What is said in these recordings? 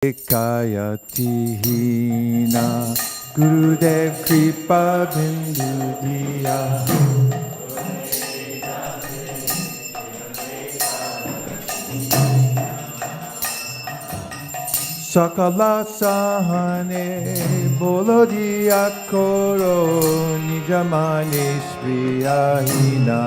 Kayatihina Gurudev Kripa Bindu Diya Sakala Sahane Bolo Diya Koro Nijamani Sriyahina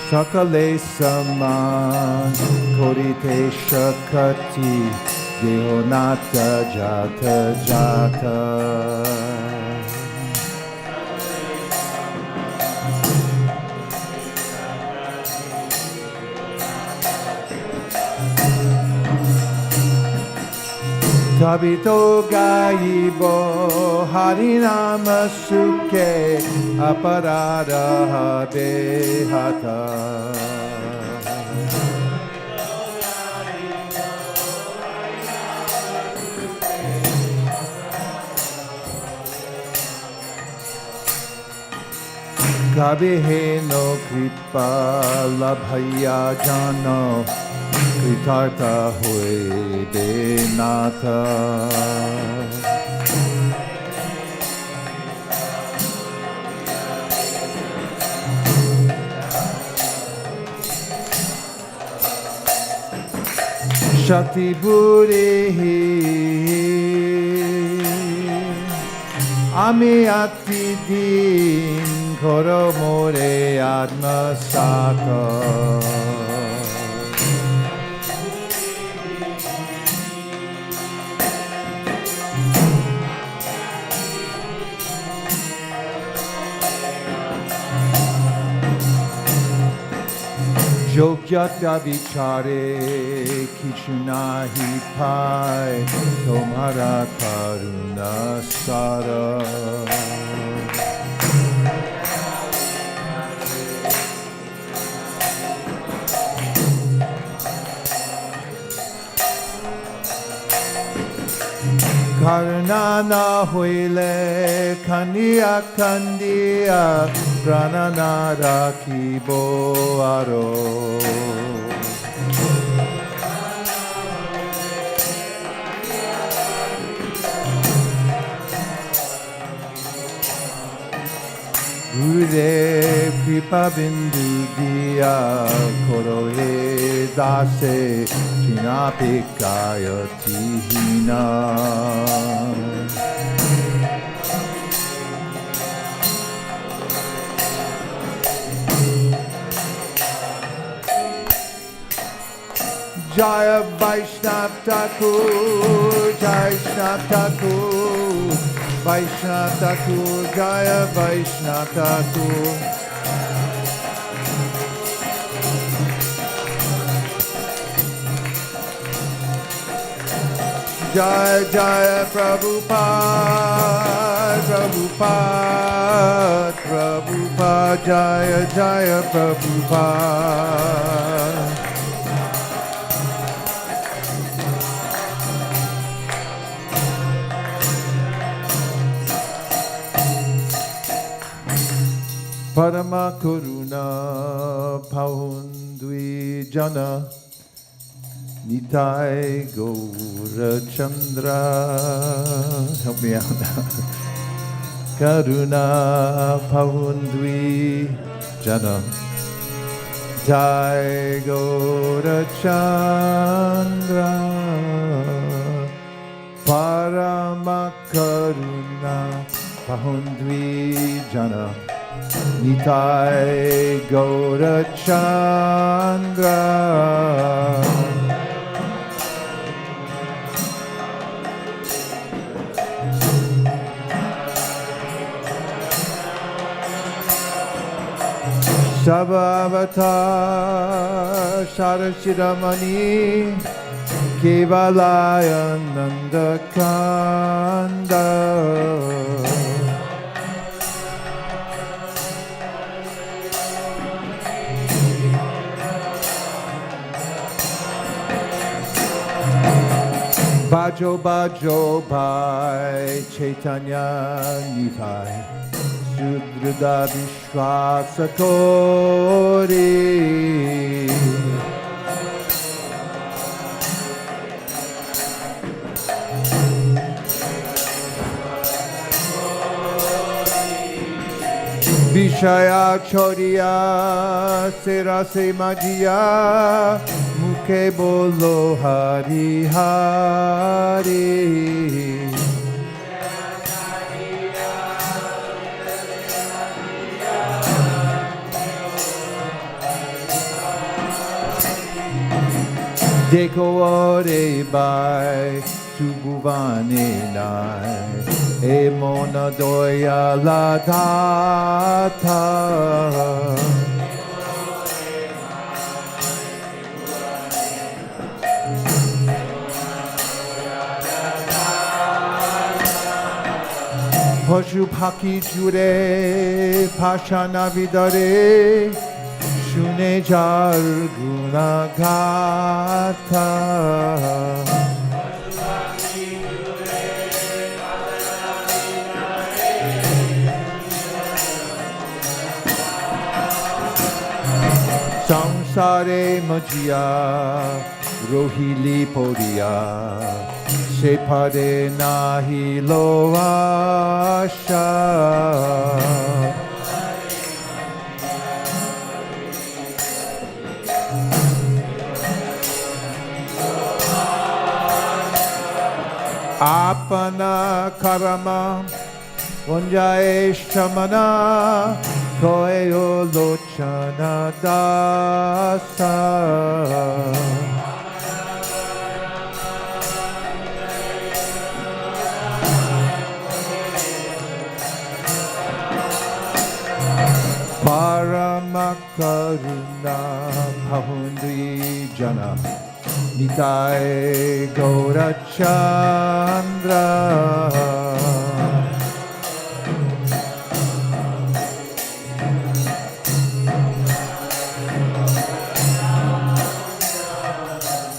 Sakale Saman Korite Shakati Dehonata Jata Jata Tabito Gaibo Harinama Suke Aparada Behata Kabiheno Kripa Labhaya Jano Kritartha Hoy Denata Shakti Burihi Ami Ati Din Koro More Atma Saka Yogyata Vichare Kichunahi Pai Tomhara Karuna Sara Karnana Huile Kania Kandia Prananara Kibo Aro Gurudev Kripa Bindu Diya Korohe Dase Chinapikayatihina Jaya Vaishnav Thakur Vaishnav Thakur Vaishnav Thakur Jaya Vaishnav Thakur Jaya Jaya Prabhupada Prabhupada Prabhupada Jaya Jaya Prabhupada Parama Karuna Paundvi Jana Nitai Gaura Chandra. Help me out now. Karuna Paundvi Jana Nitai Gaura Chandra Parama Karuna Paundvi Jana Nitai Gaura Chandra Sabhavata Sarashiramani Kevalaya Nandakanda Bajo Bajo Bhai Chaitanya Nithai Sudrida Vishwasa Kori Vishaya Choriya Serase Majiya Mukhe Bolo Hari Hari Deko Ore Bai Subhuvane Nai E Mona Doya La Tata Poshu Paki Jure Pashana Vidare Shune Jar Guna Katha Samsare Majia Rohili Podia Separe Nahi Loasha Apana Karama Vanjaye Shamana Koyo Lochana Dasa Paramakaruna Bhavundri Jana Nitai Gaurachandra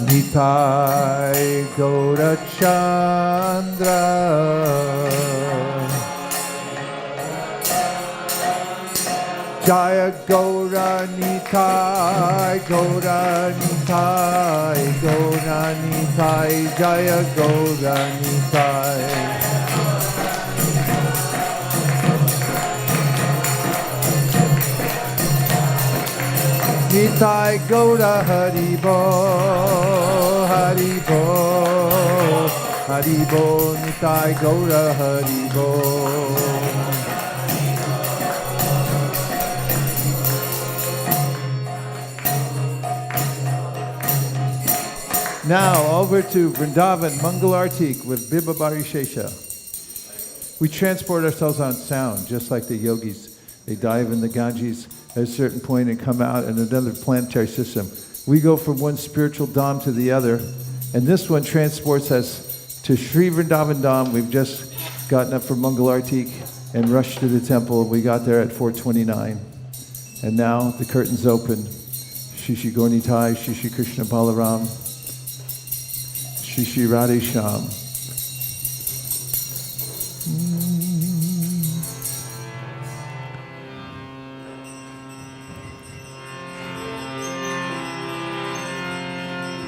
Nitai Gaurachandra Jaya Gaura Nitai Gaura Nitai Gaura Nitai Jaya Gaura Nitai Nitai Gaura Haribo Haribo Haribo Nitai Gaura Haribo Now over to Vrindavan Mangalartik with Bibha Bari Shesha. We transport ourselves on sound, just like the yogis. They dive in the Ganges at a certain point and come out in another planetary system. We go from one spiritual Dham to the other, and this one transports us to Sri Vrindavan Dham. We've just gotten up from Mangalartik and rushed to the temple. We got there at 4:29. And now the curtain's open. Shri Shri Gornitai, Shri Shri Krishna Balaram, Shri Shri Radhe Shyam.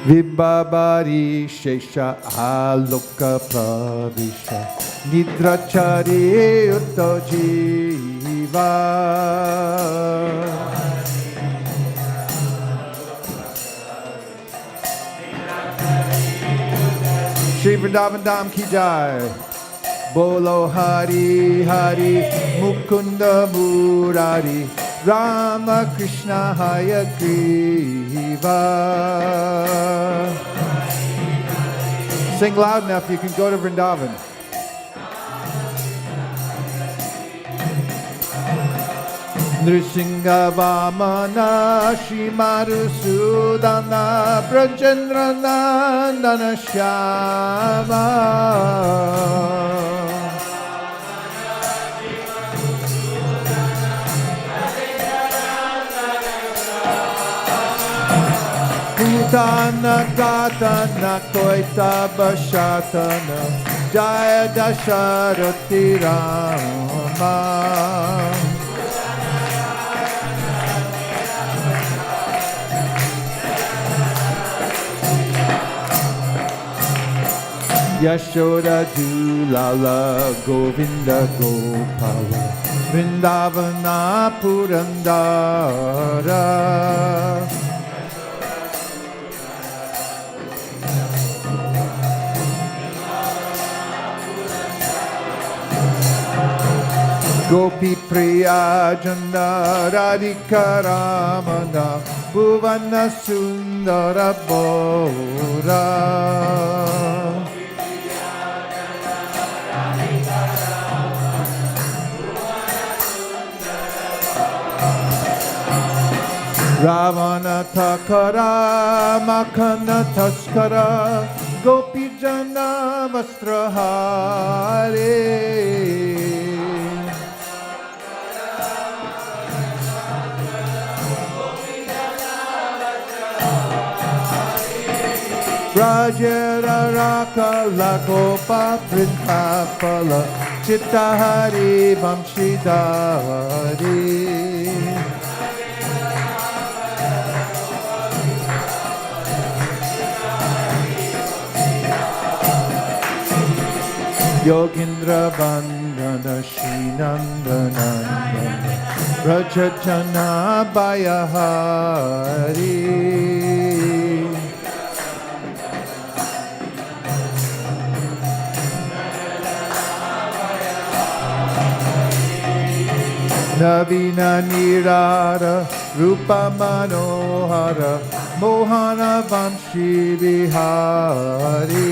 Vibhabari Shesha Aloka Pravisha Nidrachari Uttajiva Shri Vrindavan Dham Ki Jai Bolo Hari Hari Mukunda Murari Rama Krishna Hayagriva. Sing loud enough, you can go to Vrindavan. Nrisingha Vamana Shimaru Sudana Brajendra Nandana Shyama Tana Gatana Koita Bashatana Jaya Dasharati Rama Yashoda Julala Govinda Gopala Vrindavana Purandara Gopi Priya Janda Radhika Ramana Bhuvana Sundara Bora Ravana Takara Makana Taskara Gopi Jana Vastrahare Rajara Rakala Gopa Prithapala Chittahari Vamshidhari Yogindra Bandhana Shinandanandana Rajachana Bayahari Navina Nirara Rupa Manohara Mohana Vamshi Vihari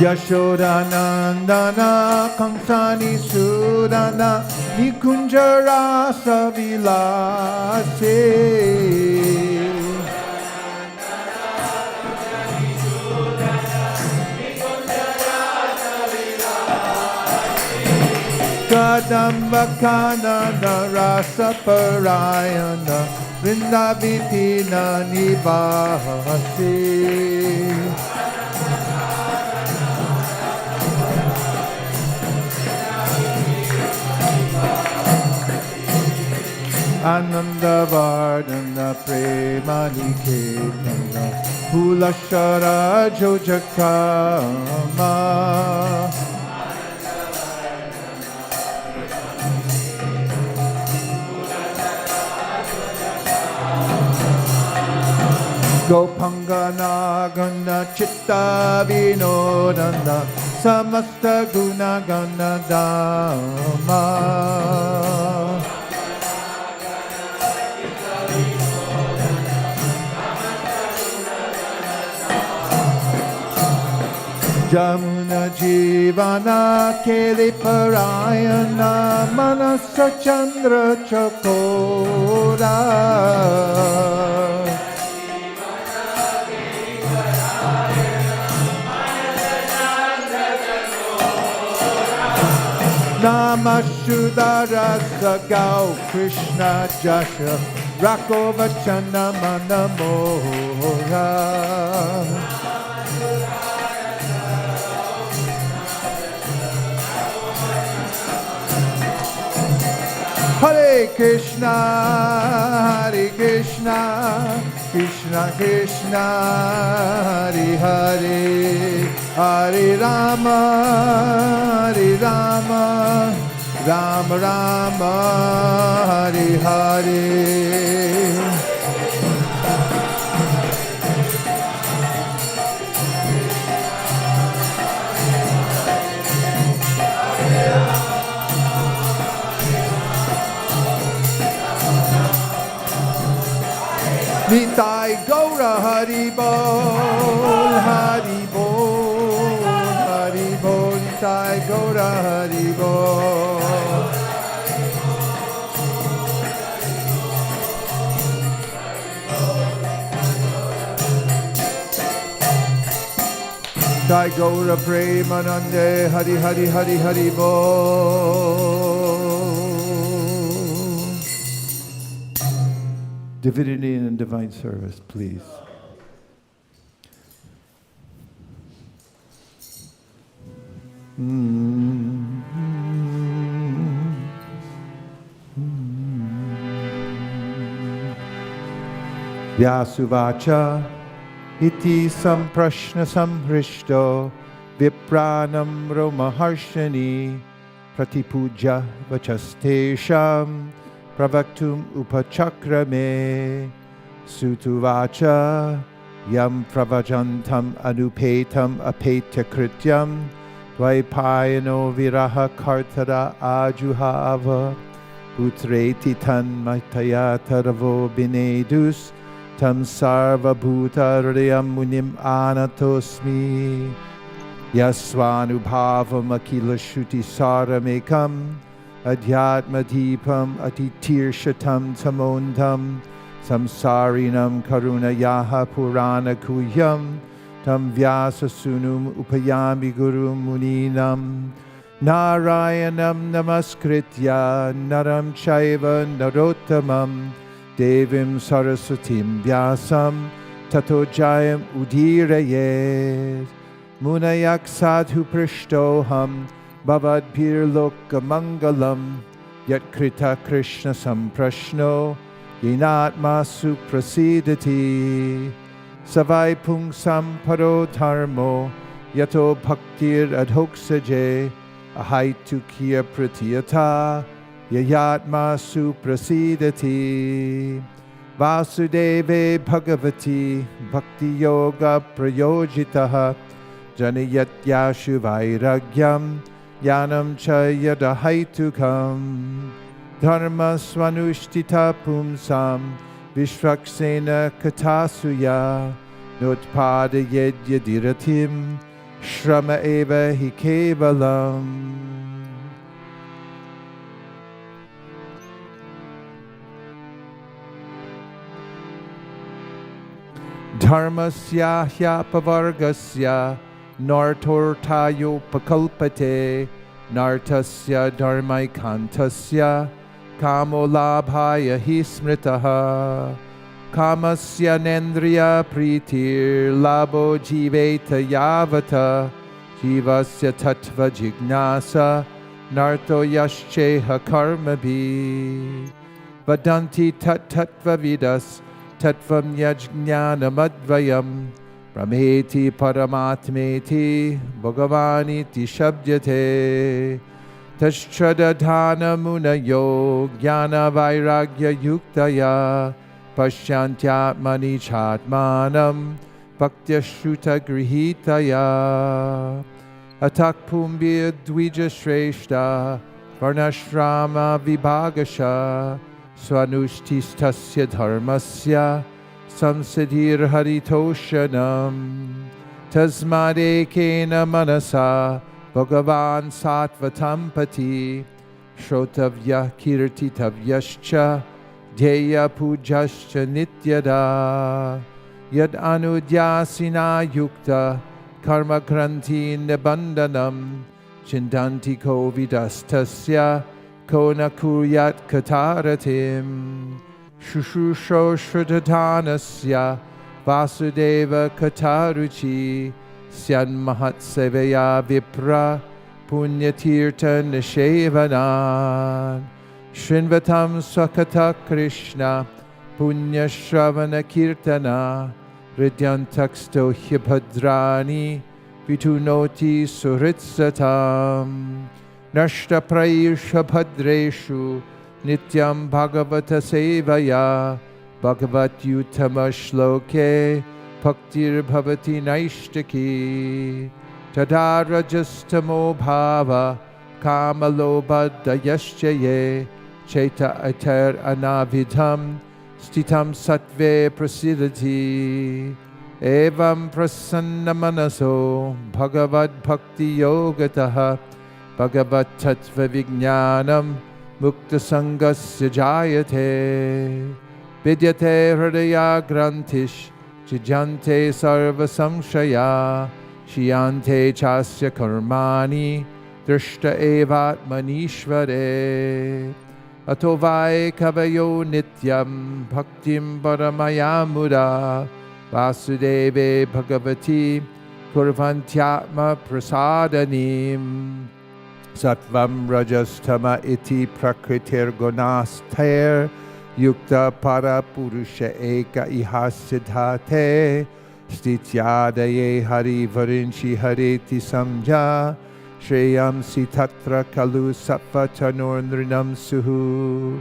Yashoda Nandana Kamsani Sudana Nikunjara Savilase Kadamba Kanana Rasa Parayana Vrindavipina Nivasi Ananda Vardana Premani Ketana Hulashara Jojakama Gopangana Gana Chitta Vinodana Samasta Guna Gana Dhamma Jamuna Jivana Keli Parayana Manasa Chandra Chakora Namashudara Sagau Krishna Jasha Rakovachana Manamora Hare Krishna, Hare Krishna, Krishna Krishna, Hare Hare, Hare Rama, Hare Rama, Rama Rama, Hare Hare. Nitai Gaura Hari Bol, Hari Bol, Hari Bol, Nitai Gaura Hari Bol. Sai Gaura Premanande Hari Hari Hari Hari Bo. Divinity and divine service, please. Vyasuvacha iti samprashna samhrishto vipranam romaharshani pratipuja vachastesham pravaktum upachakrame sutuvacha yam pravajantam anupetam apetya Dvaipayano viraha kartara ajuhava putreti tan mataya taravo binedus tam sarva bhuta hridayam munim anatosmi yasvanubhavam akila shuti saramekam adhyatma deepam atitirshatam tamondam samsarinam karuna yaha purana kuyam tam vyasa sunum upayami guru muninam narayanam namaskritya naram chaiva narottamam devim saraswatim vyasam tato jayam udirayet munayak sadhu prishtoham bhavadbhir loka mangalam yat krita krishna samprashno yenatma suprasidati Savai pungsam paro dharmo yato bhaktir adhoksaje ahaitukya pratyata yayatma suprasidati Vasudeve bhagavati bhakti yoga prayojitaha janayatyashu vairagyam yanam cha yadahaitukam dharma swanushtita pumsam Vishvaksena katasuya notpada yedyadiratim shrama eva hi kevalam. Dharmasya hyapavargasya nartortayo pakalpate nartasya dharmaikantasya Kamolabhaya hi smritaha Kamasya nendriya pritir Labo jiveta yavata Jivasya tattva jignasa Narto yasceha karmabhi Vadanti tattva vidas Tattvam yajnanamadvayam Brahmeti paramatmeti Bhagavaniti shabdyate Tashchadadhana munayo jnana vairagya yuktaya Pashyantyatmani chatmanam Bhaktya shruta grihitaya Atakpumbya dvija shreshta Varnashrama vibhagasha Swanushtistasya dharmasya Samsiddhir haritoshanam Tasmadekena manasa Bhagavan Sattvatam Pati Shrotavya Kirtitavyascha Dheya Pujascha Nityada Yad Anudyasina Yukta Karma Kranti Nibandanam Chindanti Ko Vidastasya Ko Nakuryat Kataratim Shushusho Shrudadanasya Vasudeva Kataruchi Syan Mahat Sevaya Vipra Punyatirtha Nishevanan Shrinvatam Swakata Krishna Punya Shravana Kirtana Ridyantaksto Hyabhadrani Vitunoti Suritsatam Nashta Praisha Bhadreshu Nityam Bhagavata Sevaya Bhagavat Yutama Shloke Bhaktir Bhavati Naishtaki Tada Rajastamo Bhava Kamalo Dayaschaye Cheta Ater Anavidham Stitam Sattve Prasidati Evam Prasanna Manaso Bhagavad Bhakti Yogataha Bhagavat Tattva Vijnanam Mukta Sangasya Jayate Vidyate Hridaya Grantish Chijante Sarva Samshaya Shiyante chasya karmani drishta evatmanishvare atovai kavayo nityam bhaktim paramaya muda vasudeve bhagavati kurvantyatma prasadanim Sattvam rajastama iti prakritir gunaster yukta para purusha eka ihasiddhate stityadaye hari varinchi hareti samja shreyam sitatra kalu sattva tanur nrinam suhu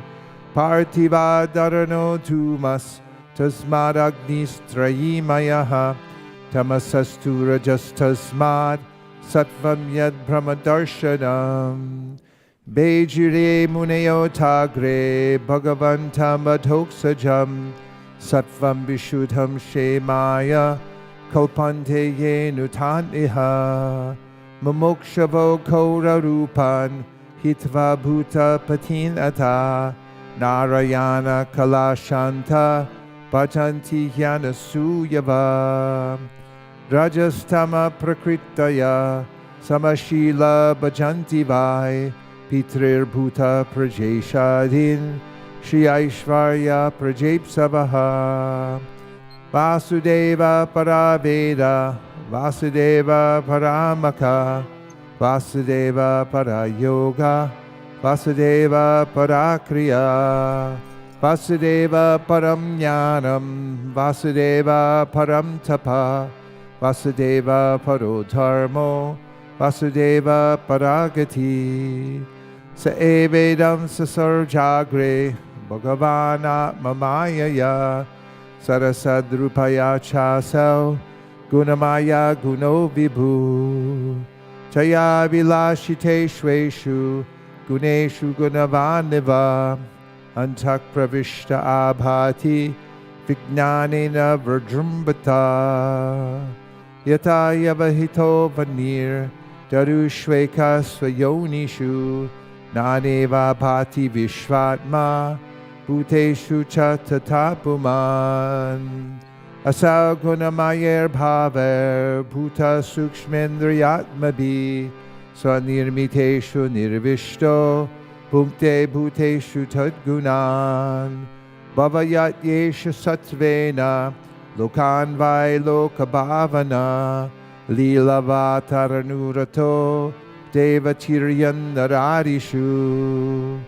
partiva dharano tumas tasmad agnistrayimayaha tamasastu rajastasmad Sattvam yad brahmadarshanam Bejire muneo tagre Bhagavantam adhoksajam Sattvam vishuddham shemaya Kalpante ye nutan'iha Mumokshavo kora rupan Hitva bhuta patinata Narayana kalashanta Bhajanti yana suyava Rajastama prakritaya Samashila bhajanti vai Pitrir bhuta prajeshadin Shri Aishvarya prajepsavaha Vasudeva paraveda Vasudeva paramaka Vasudeva parayoga Vasudeva parakriya Vasudeva param jnanam Vasudeva param tapa Vasudeva paro dharmo, Vasudeva paragati, sa evedam sasarjagre, Bhagavana mamayaya, sarasadrupaya chasau, gunamaya guno vibhu, chaya vilashite shveshu, guneshu gunavaniva, antak pravishta abhati, vijnanena vrajrumbata. Yata yavahito vanir darushveka svayonishu naneva pati vishvatma bhuteshu cha tatapuman asau gunamayer bhaver bhuta sukshmendriyatmabi svanirmiteshu nirvishto bhukte bhuteshu tadgunan bhavayat yesha satvena Lokan vai lokabhavana Lilavataranurato Devatiryan Nararishu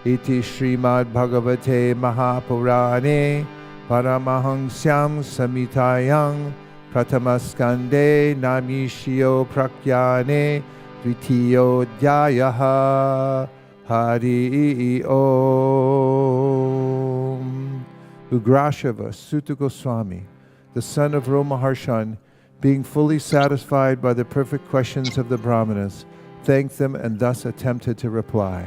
Iti Srimad Bhagavate Mahapurane Paramahansyam Samitayang Pratamaskande Namishyo Prakyane Dvitiyo Dhyayaha Hari Om Ugrashava Sutta Goswami, the son of Romaharshan, being fully satisfied by the perfect questions of the Brahmanas, thanked them and thus attempted to reply.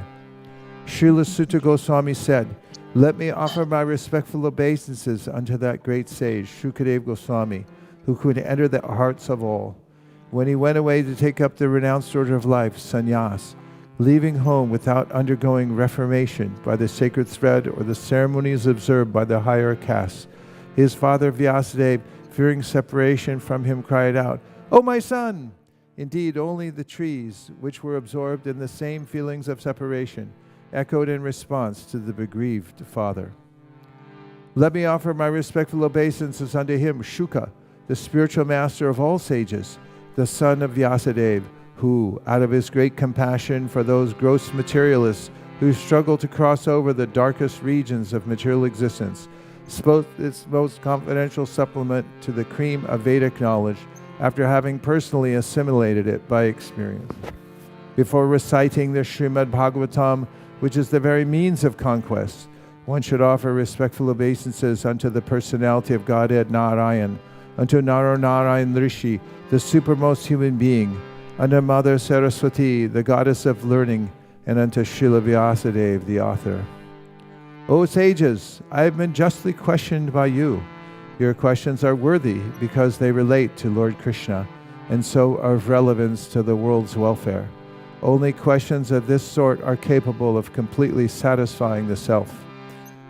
Srila Sutta Goswami said, "Let me offer my respectful obeisances unto that great sage, Shukadeva Goswami, who could enter the hearts of all. When he went away to take up the renounced order of life, sannyas, leaving home without undergoing reformation by the sacred thread or the ceremonies observed by the higher castes, his father Vyasadeva, fearing separation from him, cried out, 'O my son!' Indeed, only the trees, which were absorbed in the same feelings of separation, echoed in response to the bereaved father. Let me offer my respectful obeisances unto him, Shuka, the spiritual master of all sages, the son of Vyasadeva, who, out of his great compassion for those gross materialists who struggle to cross over the darkest regions of material existence, spoke its most confidential supplement to the cream of Vedic knowledge after having personally assimilated it by experience. Before reciting the Srimad Bhagavatam, which is the very means of conquest, one should offer respectful obeisances unto the personality of Godhead Narayan, unto Narayan Rishi, the supermost human being, unto Mother Saraswati, the goddess of learning, and unto Srila Vyasadeva, the author. O sages, I have been justly questioned by you. Your questions are worthy because they relate to Lord Krishna and so are of relevance to the world's welfare. Only questions of this sort are capable of completely satisfying the self.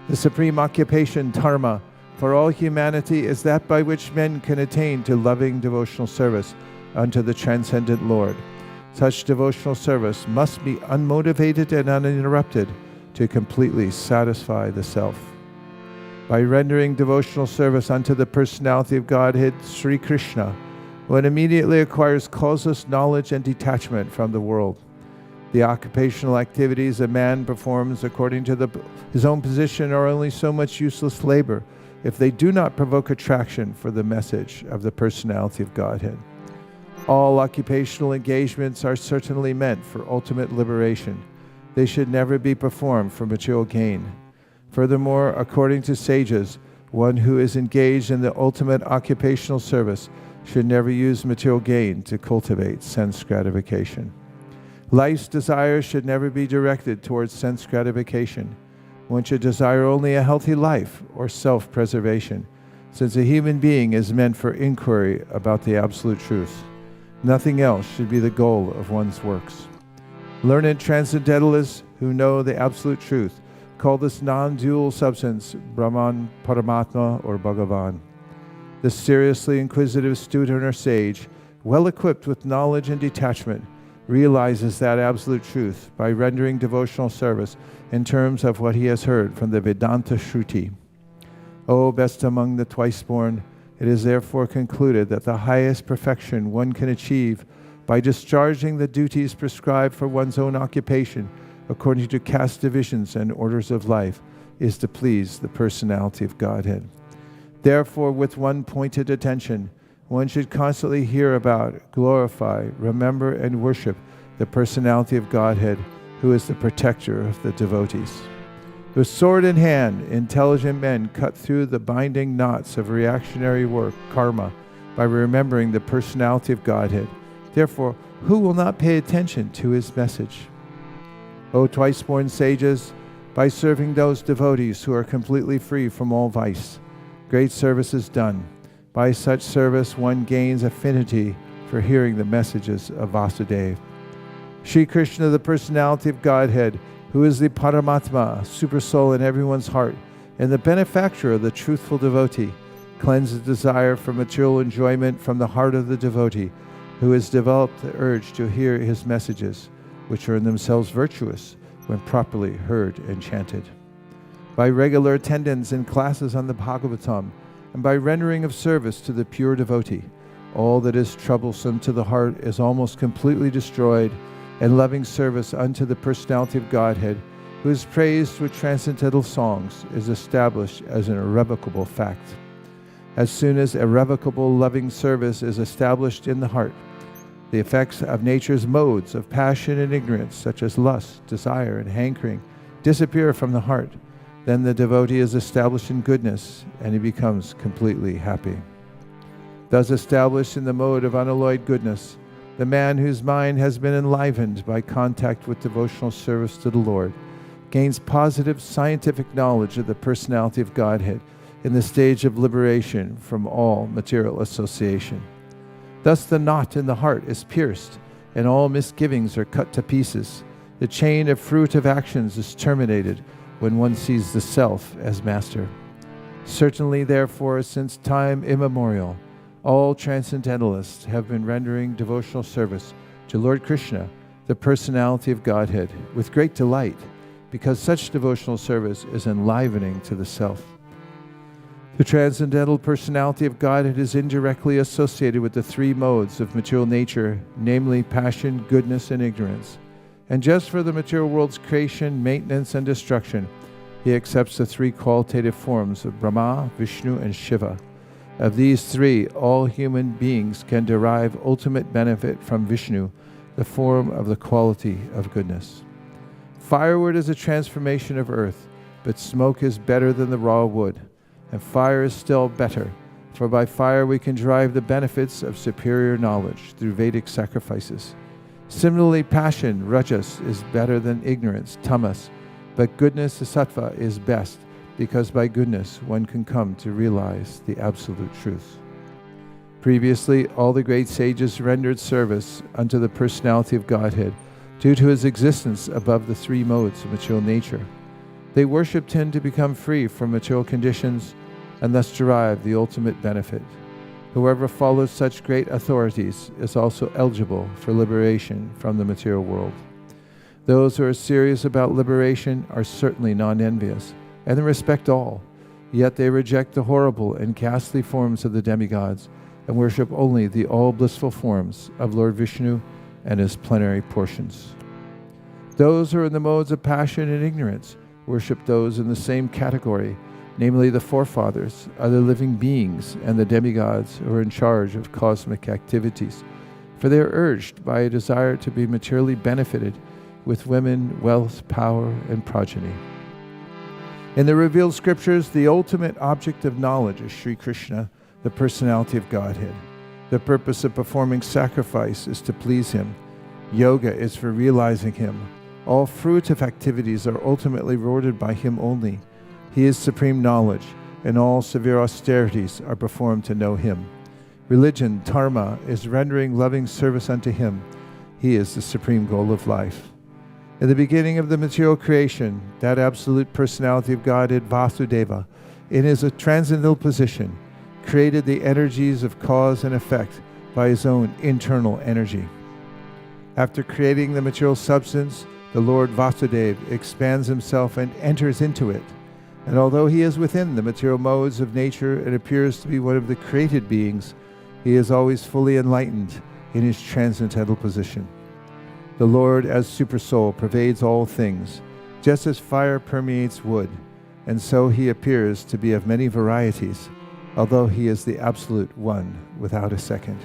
The supreme occupation, dharma, for all humanity is that by which men can attain to loving devotional service unto the transcendent Lord. Such devotional service must be unmotivated and uninterrupted to completely satisfy the self. By rendering devotional service unto the personality of Godhead, Sri Krishna, one immediately acquires causeless knowledge and detachment from the world. The occupational activities a man performs according to his own position are only so much useless labor if they do not provoke attraction for the message of the personality of Godhead. All occupational engagements are certainly meant for ultimate liberation. They should never be performed for material gain. Furthermore, according to sages, one who is engaged in the ultimate occupational service should never use material gain to cultivate sense gratification. Life's desires should never be directed towards sense gratification. One should desire only a healthy life or self-preservation, since a human being is meant for inquiry about the absolute truth. Nothing else should be the goal of one's works. Learned transcendentalists who know the absolute truth call this non-dual substance Brahman, Paramatma, or Bhagavan. The seriously inquisitive student or sage, well equipped with knowledge and detachment, realizes that absolute truth by rendering devotional service in terms of what he has heard from the Vedanta Shruti. O best among the twice-born, it is therefore concluded that the highest perfection one can achieve by discharging the duties prescribed for one's own occupation according to caste divisions and orders of life is to please the personality of Godhead. Therefore, with one pointed attention, one should constantly hear about, glorify, remember, and worship the personality of Godhead, who is the protector of the devotees. With sword in hand, intelligent men cut through the binding knots of reactionary work, karma, by remembering the personality of Godhead. Therefore, who will not pay attention to his message? O twice-born sages, by serving those devotees who are completely free from all vice, great service is done. By such service, one gains affinity for hearing the messages of Vasudeva. Sri Krishna, the personality of Godhead, who is the Paramatma, supersoul in everyone's heart, and the benefactor of the truthful devotee, cleanses desire for material enjoyment from the heart of the devotee, who has developed the urge to hear his messages, which are in themselves virtuous when properly heard and chanted. By regular attendance in classes on the Bhagavatam, and by rendering of service to the pure devotee, all that is troublesome to the heart is almost completely destroyed, and loving service unto the personality of Godhead, who is praised with transcendental songs, is established as an irrevocable fact. As soon as irrevocable loving service is established in the heart, the effects of nature's modes of passion and ignorance, such as lust, desire, and hankering, disappear from the heart. Then the devotee is established in goodness, and he becomes completely happy. Thus established in the mode of unalloyed goodness, the man whose mind has been enlivened by contact with devotional service to the Lord gains positive scientific knowledge of the personality of Godhead in the stage of liberation from all material association. Thus the knot in the heart is pierced, and all misgivings are cut to pieces. The chain of fruitive actions is terminated when one sees the self as master. Certainly, therefore, since time immemorial, all transcendentalists have been rendering devotional service to Lord Krishna, the personality of Godhead, with great delight, because such devotional service is enlivening to the self. The transcendental personality of Godhead is indirectly associated with the three modes of material nature, namely passion, goodness, and ignorance. And just for the material world's creation, maintenance, and destruction, he accepts the three qualitative forms of Brahma, Vishnu, and Shiva. Of these three, all human beings can derive ultimate benefit from Vishnu, the form of the quality of goodness. Firewood is a transformation of earth, but smoke is better than the raw wood, and fire is still better, for by fire we can derive the benefits of superior knowledge through Vedic sacrifices. Similarly, passion, rajas, is better than ignorance, tamas, but goodness, sattva, is best, because by goodness one can come to realize the absolute truth. Previously, all the great sages rendered service unto the personality of Godhead due to his existence above the three modes of material nature. They worshipped him to become free from material conditions and thus derive the ultimate benefit. Whoever follows such great authorities is also eligible for liberation from the material world. Those who are serious about liberation are certainly non-envious, and they respect all, yet they reject the horrible and ghastly forms of the demigods, and worship only the all-blissful forms of Lord Vishnu and his plenary portions. Those who are in the modes of passion and ignorance worship those in the same category, namely the forefathers, other living beings, and the demigods who are in charge of cosmic activities, for they are urged by a desire to be materially benefited with women, wealth, power, and progeny. In the revealed scriptures, the ultimate object of knowledge is Sri Krishna, the personality of Godhead. The purpose of performing sacrifice is to please him. Yoga is for realizing him. All fruitive activities are ultimately rewarded by him only. He is supreme knowledge, and all severe austerities are performed to know him. Religion, dharma, is rendering loving service unto him. He is the supreme goal of life. In the beginning of the material creation, that absolute personality of Godhead, Vasudeva, in his transcendental position, created the energies of cause and effect by his own internal energy. After creating the material substance, the Lord Vasudeva expands himself and enters into it. And although he is within the material modes of nature and appears to be one of the created beings, he is always fully enlightened in his transcendental position. The Lord as Supersoul pervades all things, just as fire permeates wood, and so he appears to be of many varieties, although he is the absolute one without a second.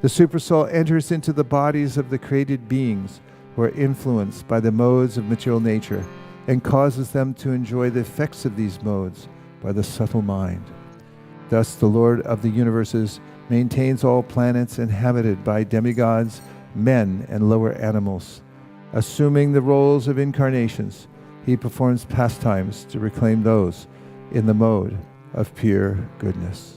The Supersoul enters into the bodies of the created beings who are influenced by the modes of material nature and causes them to enjoy the effects of these modes by the subtle mind. Thus the Lord of the universes maintains all planets inhabited by demigods, men, and lower animals. Assuming the roles of incarnations, he performs pastimes to reclaim those in the mode of pure goodness.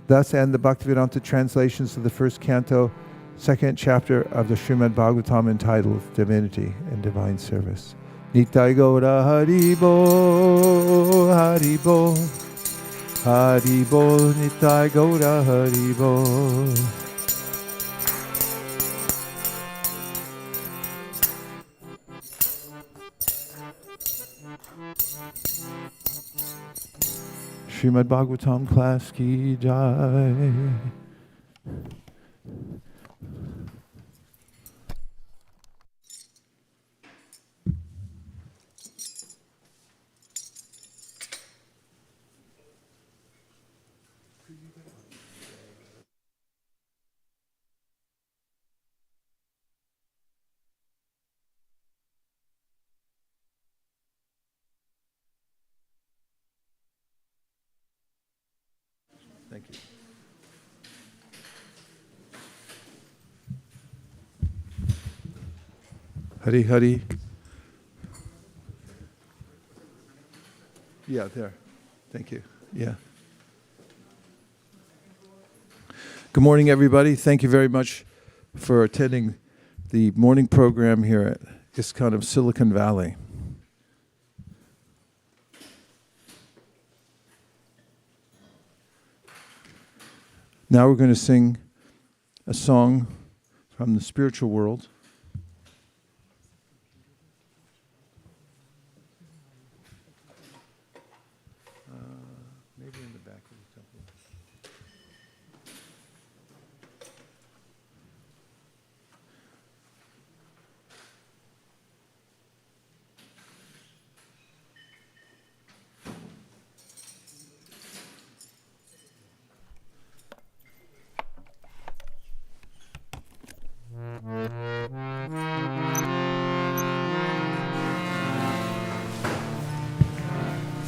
Thus end the Bhaktivedanta translations of the first canto, second chapter of the Srimad Bhagavatam entitled Divinity and Divine Service. Nitai Gaura Haribo, Haribo, Haribo, Nitai Gaura Haribo. Srimad Bhagavatam class ki jai. Thank you. Hari Hari. Yeah, there. Thank you. Yeah. Good morning, everybody. Thank you very much for attending the morning program here at ISKCON of Silicon Valley. Now we're going to sing a song from the spiritual world. Maybe in the back of the temple.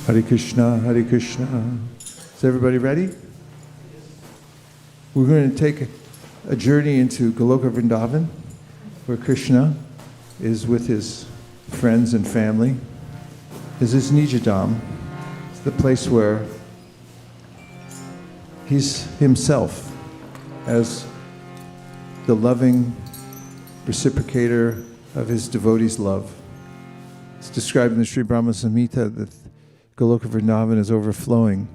Hare Krishna, Hare Krishna. Is everybody ready? We're going to take a journey into Goloka Vrindavan, where Krishna is with his friends and family. This is Nijadam. It's the place where he's himself as the loving reciprocator of his devotees' love. It's described in the Sri Brahma Samhita that Goloka Vrindavan is overflowing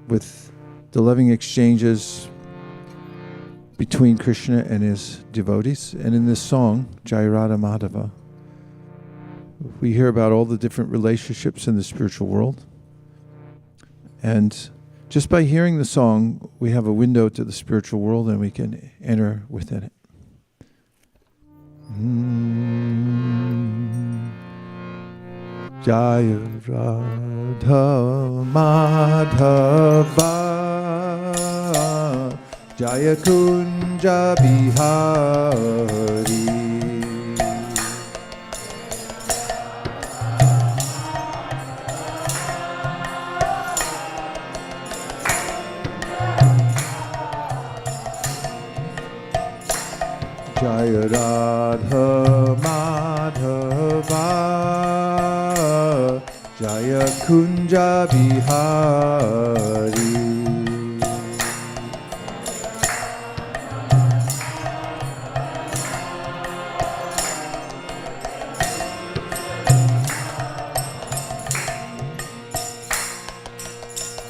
with the loving exchanges between Krishna and his devotees. And in this song, Jai Radha Madhava, we hear about all the different relationships in the spiritual world. And just by hearing the song, we have a window to the spiritual world and we can enter within it. Jaya Radha Madhava Jaya Kunja Bihari Jaya Radha Madhava Jaya Kunja Bihari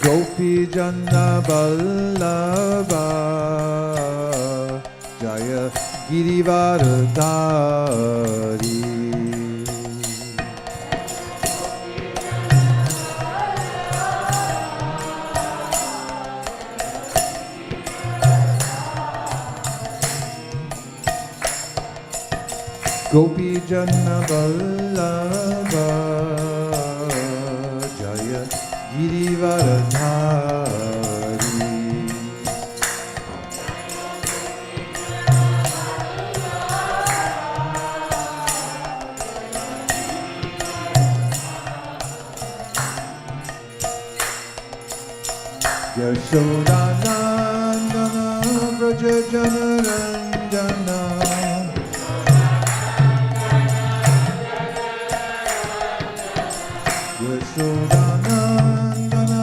Gopi Janna Vallabha Jaya Girivardhari Gopi Janna Vallabha Jaya Girivardhari Yashodanandana Vraja Janaranjana Yashodanandana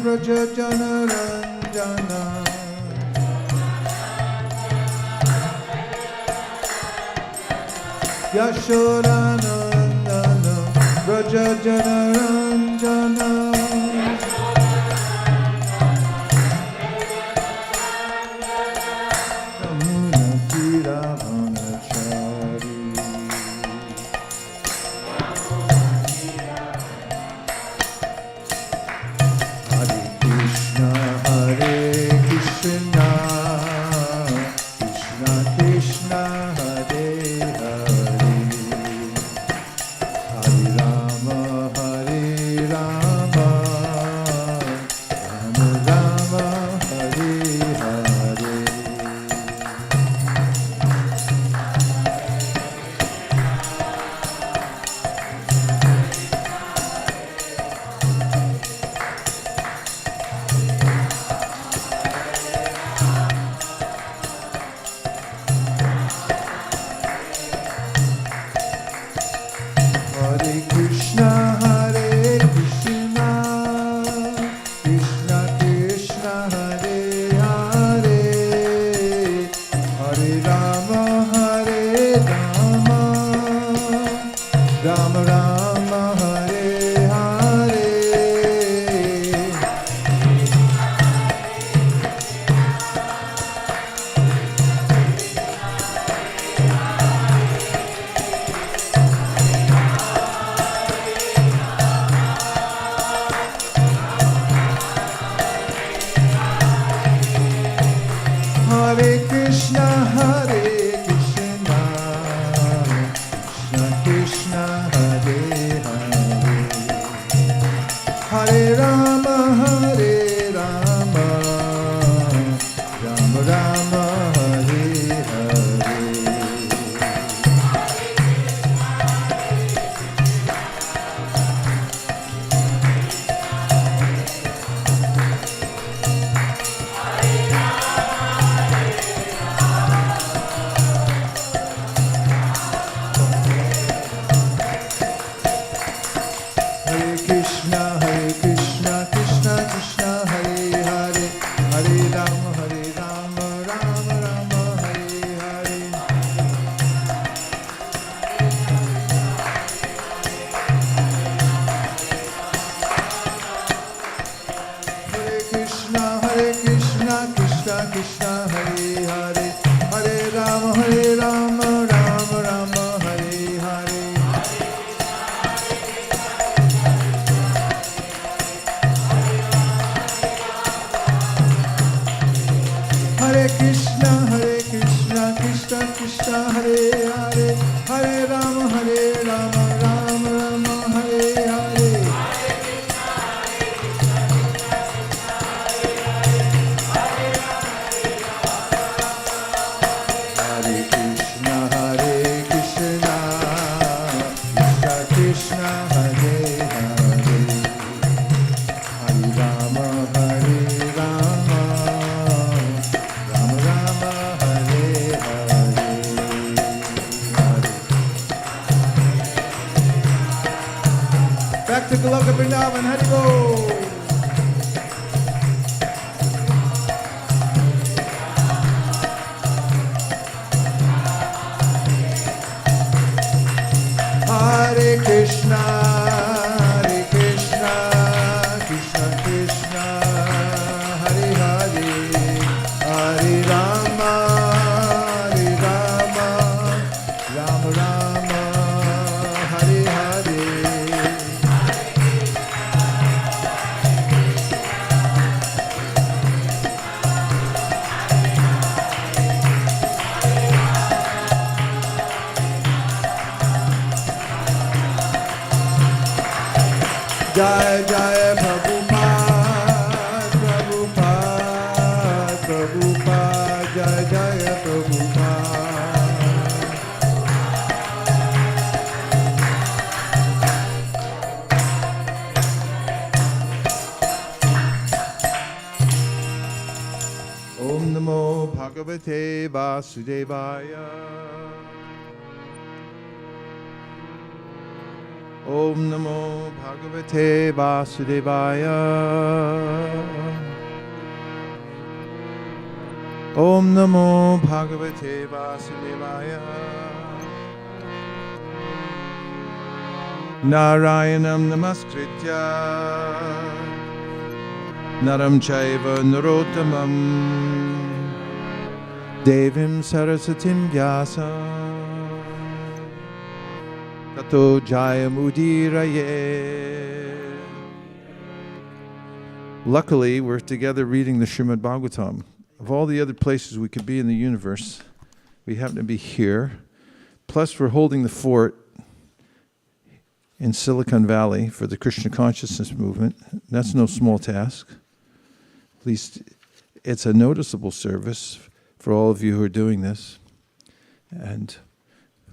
Vraja Janaranjana Yashodanandana Vraja Janaranjana Back to Goloka Vrindavan, Hari Bol. Hare Krishna, Krishna Krishna, Hare Hare, Hare Rama, Rama Rama, Hare Hare. Jai Jai Prabhupada, Prabhupada, Prabhupada, Jai Jai Prabhupada. Om Namo Bhagavate Vasudevaya. Om Namo Bhagavate Vasudevaya. Om Namo Bhagavate Vasudevaya. Narayanam Namaskritya Naram Chaiva Narottamam Devim Sarasatim Vyasam Tato Jayamudiraye. Luckily, we're together reading the Srimad Bhagavatam. Of all the other places we could be in the universe, we happen to be here. Plus, we're holding the fort in Silicon Valley for the Krishna consciousness movement. That's no small task. At least it's a noticeable service for all of you who are doing this. And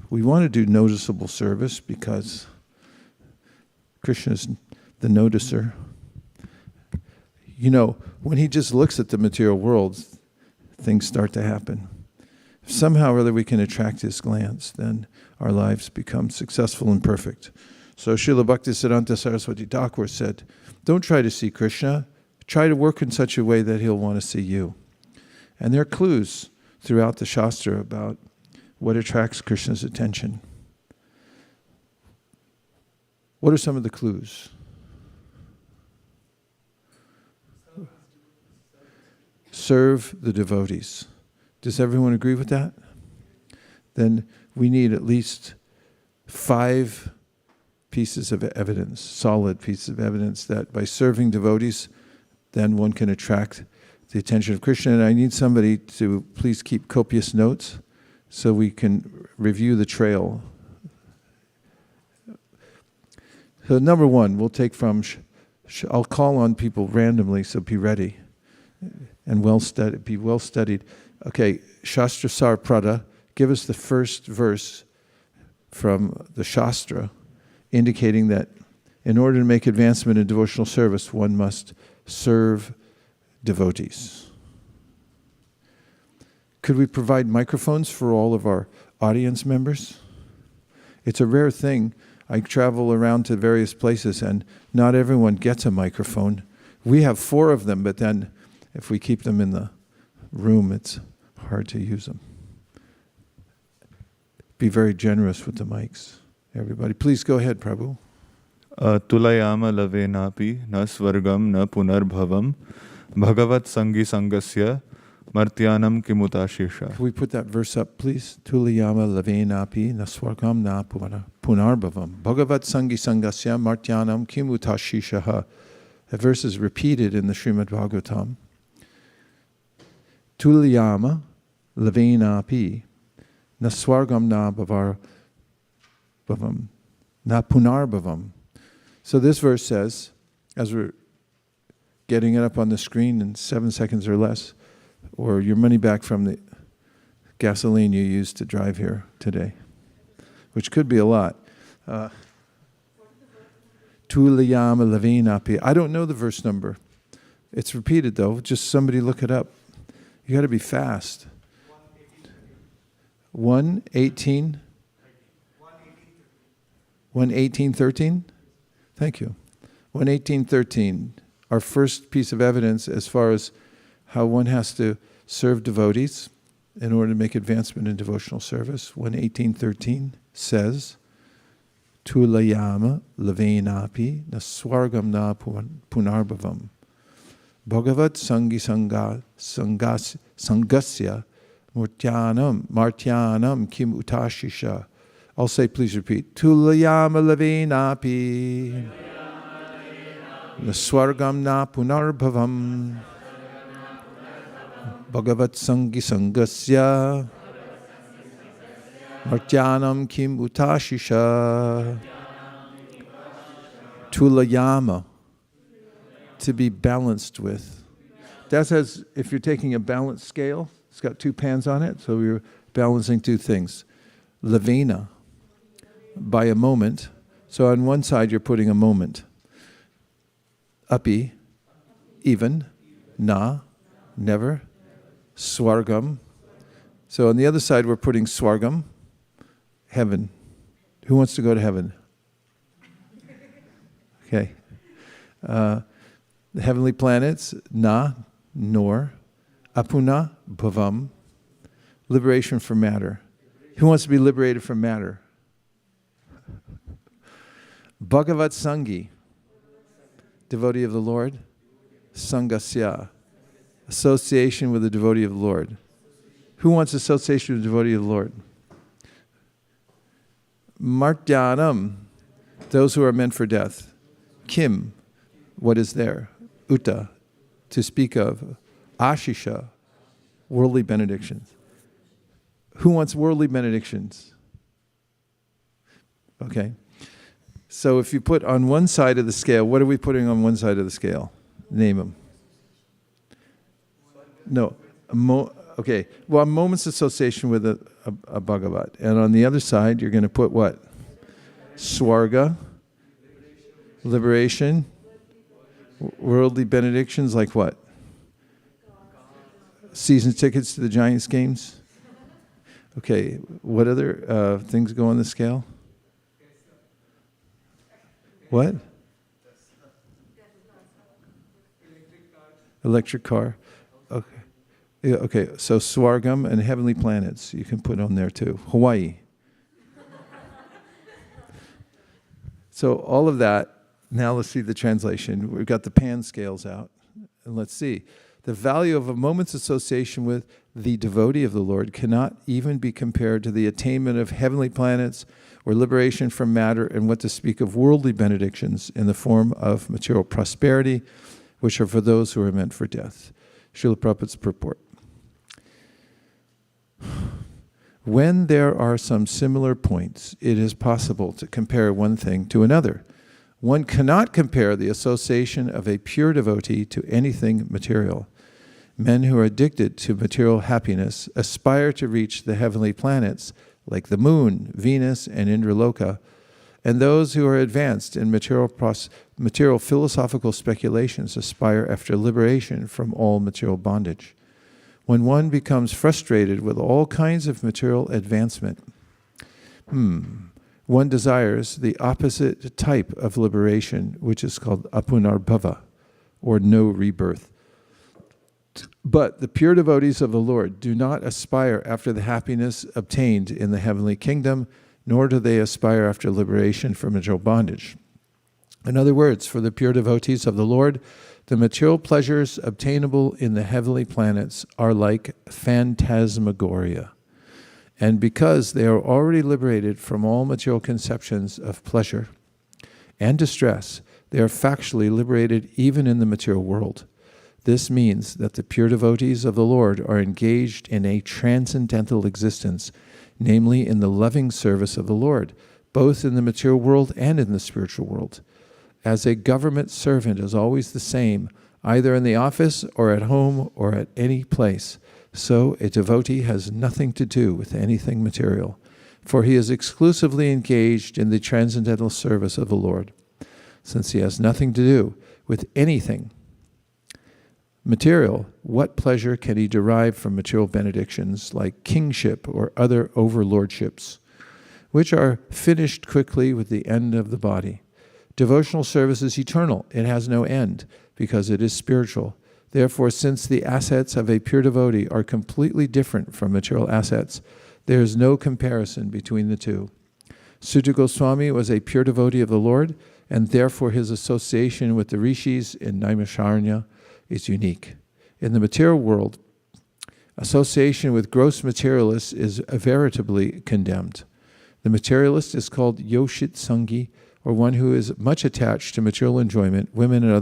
we want to do noticeable service because Krishna's the noticer. You know, when he just looks at the material world, things start to happen. If somehow or other we can attract his glance, then our lives become successful and perfect. So Srila Bhaktisiddhanta Saraswati Thakur said, don't try to see Krishna, try to work in such a way that he'll want to see you. And there are clues throughout the Shastra about what attracts Krishna's attention. What are some of the clues? Serve the devotees. Does everyone agree with that? Then we need at least 5 pieces of evidence, solid pieces of evidence, that by serving devotees, then one can attract the attention of Krishna. And I need somebody to please keep copious notes so we can review the trail. So number 1, we'll take from, I'll call on people randomly, so be ready and be well studied. Okay, Shastra Sar Prada, give us the first verse from the Shastra, indicating that in order to make advancement in devotional service, one must serve devotees. Could we provide microphones for all of our audience members? It's a rare thing. I travel around to various places and not everyone gets a microphone. We have 4 of them, but then if we keep them in the room, it's hard to use them. Be very generous with the mics. Everybody, please go ahead, Prabhu. Tulayama lavenapi na svargam na punarbhavam bhagavat sangi sangasya martyanam kimutashesha. Can we put that verse up, please? Tulayama lavenapi na swargam na punarbhavam bhagavat sangi sangasya martyanam kimutashishaha. That verse is repeated in the Srimad Bhagavatam. Tulayama lavenapi na swargam na bhavam na punarbhavam. So this verse says, as we're getting it up on the screen in 7 seconds or less, or your money back from the gasoline you used to drive here today, which could be a lot. Tulayama lavenapi. I don't know the verse number, It's repeated though. Just somebody look it up. You got to be fast. 1:18. 1:18:13. Thank you. 1:18:13. Our first piece of evidence as far as how one has to serve devotees in order to make advancement in devotional service. 1:18:13 says, Tulayama lavenapi na swargam na punarbhavam. Bhagavat sangasya martyanam kim utashisha. I'll say, please repeat. Tulayama lavenapi na swargam na punarbhavam. Bhagavat sangasya martyanam kim utashisha. Tulayama, to be balanced with. That's as if you're taking a balance scale. It's got two pans on it, so you're balancing two things. Lavena, by a moment. So on one side you're putting a moment. Api, even. Na, never. Swargam. So on the other side we're putting swargam, heaven. Who wants to go to heaven? Okay. The heavenly planets, na, nor. Apuna, bhavam. Liberation from matter. Who wants to be liberated from matter? Bhagavat Sangi, devotee of the Lord. Sangasya, association with the devotee of the Lord. Who wants association with the devotee of the Lord? Martyanam, those who are meant for death. Kim, what is there? Uta, to speak of. Ashisha, worldly benedictions. Who wants worldly benedictions? Okay. So if you put on one side of the scale, what are we putting on one side of the scale? Name them. No. Okay. Well, a moment's association with a Bhagavat. And on the other side, you're going to put what? Swarga, liberation, worldly benedictions, like what? Season tickets to the Giants games? Okay. What other things go on the scale? What? Electric car. Okay. Yeah, okay, so Swargam and heavenly planets you can put on there too. Hawaii. So all of that, now let's see the translation. We've got the pan scales out. And let's see. The value of a moment's association with the devotee of the Lord cannot even be compared to the attainment of heavenly planets or liberation from matter, and what to speak of worldly benedictions in the form of material prosperity, which are for those who are meant for death. Srila Prabhupada's purport. When there are some similar points, it is possible to compare one thing to another. One cannot compare the association of a pure devotee to anything material. Men who are addicted to material happiness aspire to reach the heavenly planets like the moon, Venus, and Indraloka, and those who are advanced in material philosophical speculations aspire after liberation from all material bondage. When one becomes frustrated with all kinds of material advancement, one desires the opposite type of liberation, which is called apunarbhava, or no rebirth. But the pure devotees of the Lord do not aspire after the happiness obtained in the heavenly kingdom, nor do they aspire after liberation from material bondage. In other words, for the pure devotees of the Lord, the material pleasures obtainable in the heavenly planets are like phantasmagoria. And because they are already liberated from all material conceptions of pleasure and distress, they are factually liberated even in the material world. This means that the pure devotees of the Lord are engaged in a transcendental existence, namely in the loving service of the Lord, both in the material world and in the spiritual world. As a government servant is always the same, either in the office or at home or at any place, so a devotee has nothing to do with anything material, for he is exclusively engaged in the transcendental service of the Lord. Since he has nothing to do with anything material, what pleasure can he derive from material benedictions like kingship or other overlordships, which are finished quickly with the end of the body? Devotional service is eternal. It has no end because it is spiritual. Therefore, since the assets of a pure devotee are completely different from material assets, there is no comparison between the two. Sutta Goswami was a pure devotee of the Lord, and therefore his association with the rishis in Naimisharanya is unique. In the material world, association with gross materialists is veritably condemned. The materialist is called yoshit sangi, or one who is much attached to material enjoyment, women and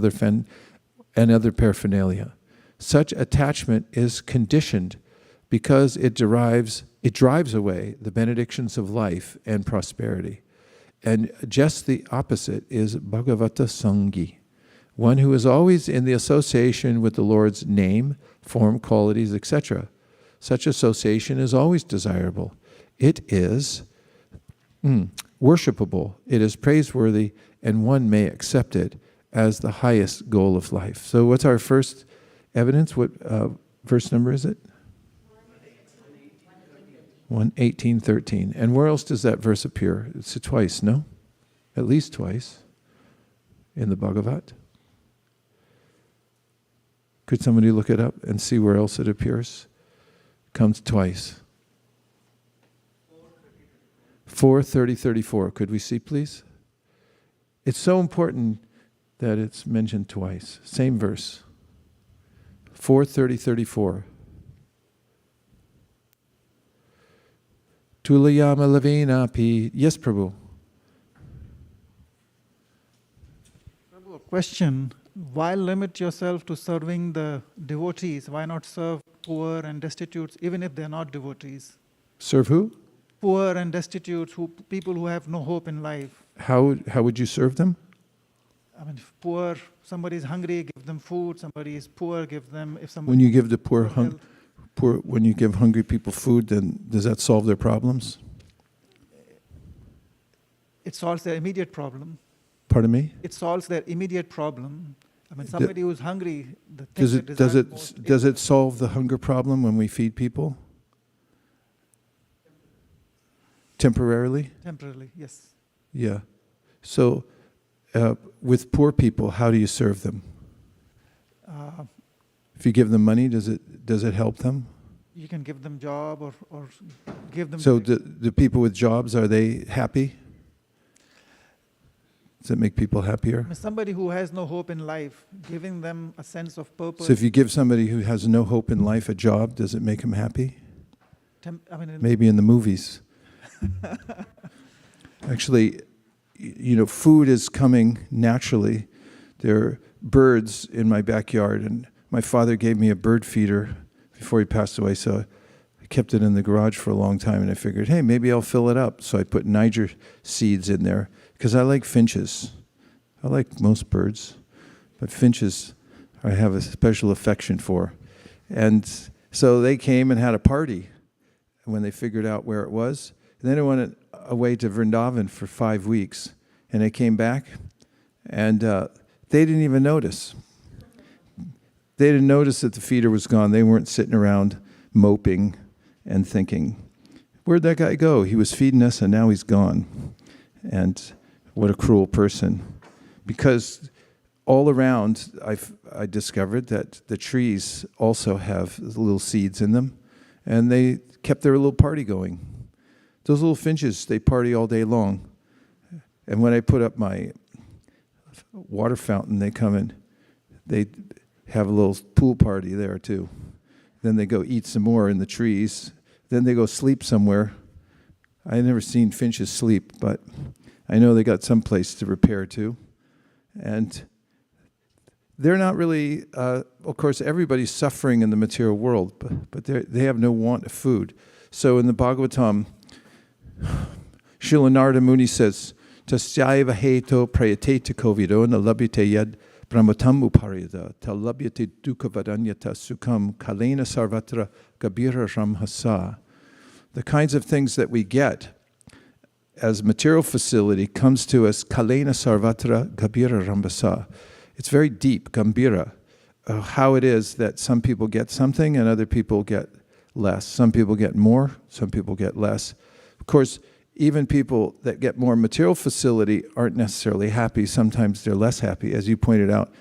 other paraphernalia. Such attachment is conditioned because it drives away the benedictions of life and prosperity. And just the opposite is Bhagavata Sangi, one who is always in the association with the Lord's name, form, qualities, etc. Such association is always desirable. It is worshipable, it is praiseworthy, and one may accept it as the highest goal of life. So what's our first evidence? What verse number is it? 1:18-13. And where else does that verse appear? It's twice, no? At least twice in the Bhagavat. Could somebody look it up and see where else it appears? Comes twice. 4:30-34. Could we see, please? It's so important that it's mentioned twice. Same verse. 4:30-34. Tulayama Lavenapi. Yes, Prabhu. Prabhu, a question. Why limit yourself to serving the devotees? Why not serve poor and destitutes, even if they're not devotees? Serve who? Poor and destitutes, people who have no hope in life. How would you serve them? I mean, if poor, somebody is hungry, give them food. Somebody is poor, give them. If somebody When you give the when you give hungry people food, then does that solve their problems? it solves their immediate problem. Pardon me? It solves their immediate problem. I mean, somebody who's hungry, the thing Does they it desire most does it solve the hunger problem when we feed people? Temporarily? temporarily, yes. Yeah. So with poor people, how do you serve them? If you give them money, does it help them? You can give them job or give them. So the people with jobs, are they happy? Does it make people happier? I mean, somebody who has no hope in life, giving them a sense of purpose. So if you give somebody who has no hope in life a job, does it make them happy? Maybe in the movies. Actually, food is coming naturally. There are birds in my backyard, and my father gave me a bird feeder before he passed away, so I kept it in the garage for a long time, and I figured, hey, maybe I'll fill it up. So I put Niger seeds in there, because I like finches. I like most birds, but finches I have a special affection for. And so they came and had a party when they figured out where it was. And then I went away to Vrindavan for 5 weeks, and I came back, and they didn't even notice. They didn't notice that the feeder was gone. They weren't sitting around moping and thinking, where'd that guy go? He was feeding us, and now he's gone. And what a cruel person. Because all around, I discovered that the trees also have little seeds in them, and they kept their little party going. Those little finches, they party all day long. And when I put up my water fountain, they come and they have a little pool party there too. Then they go eat some more in the trees. Then they go sleep somewhere. I've never seen finches sleep, but I know they got some place to repair to. And they're not really, of course, everybody's suffering in the material world, but they have no want of food. So in the Bhagavatam, Srila Narada Muni says, Tasyaiva heto prayate kovido na labhyate yad brahmatam upariyada ta labhyate dukkha vadanyata sukham kalena sarvatra gabira ramhasa. The kinds of things that we get as material facility comes to us kalena sarvatra gabira ramhasa. It's very deep, gambira. how it is that some people get something and other people get less. Some people get more, some people get less. Of course, even people that get more material facility aren't necessarily happy. Sometimes they're less happy, as you pointed out.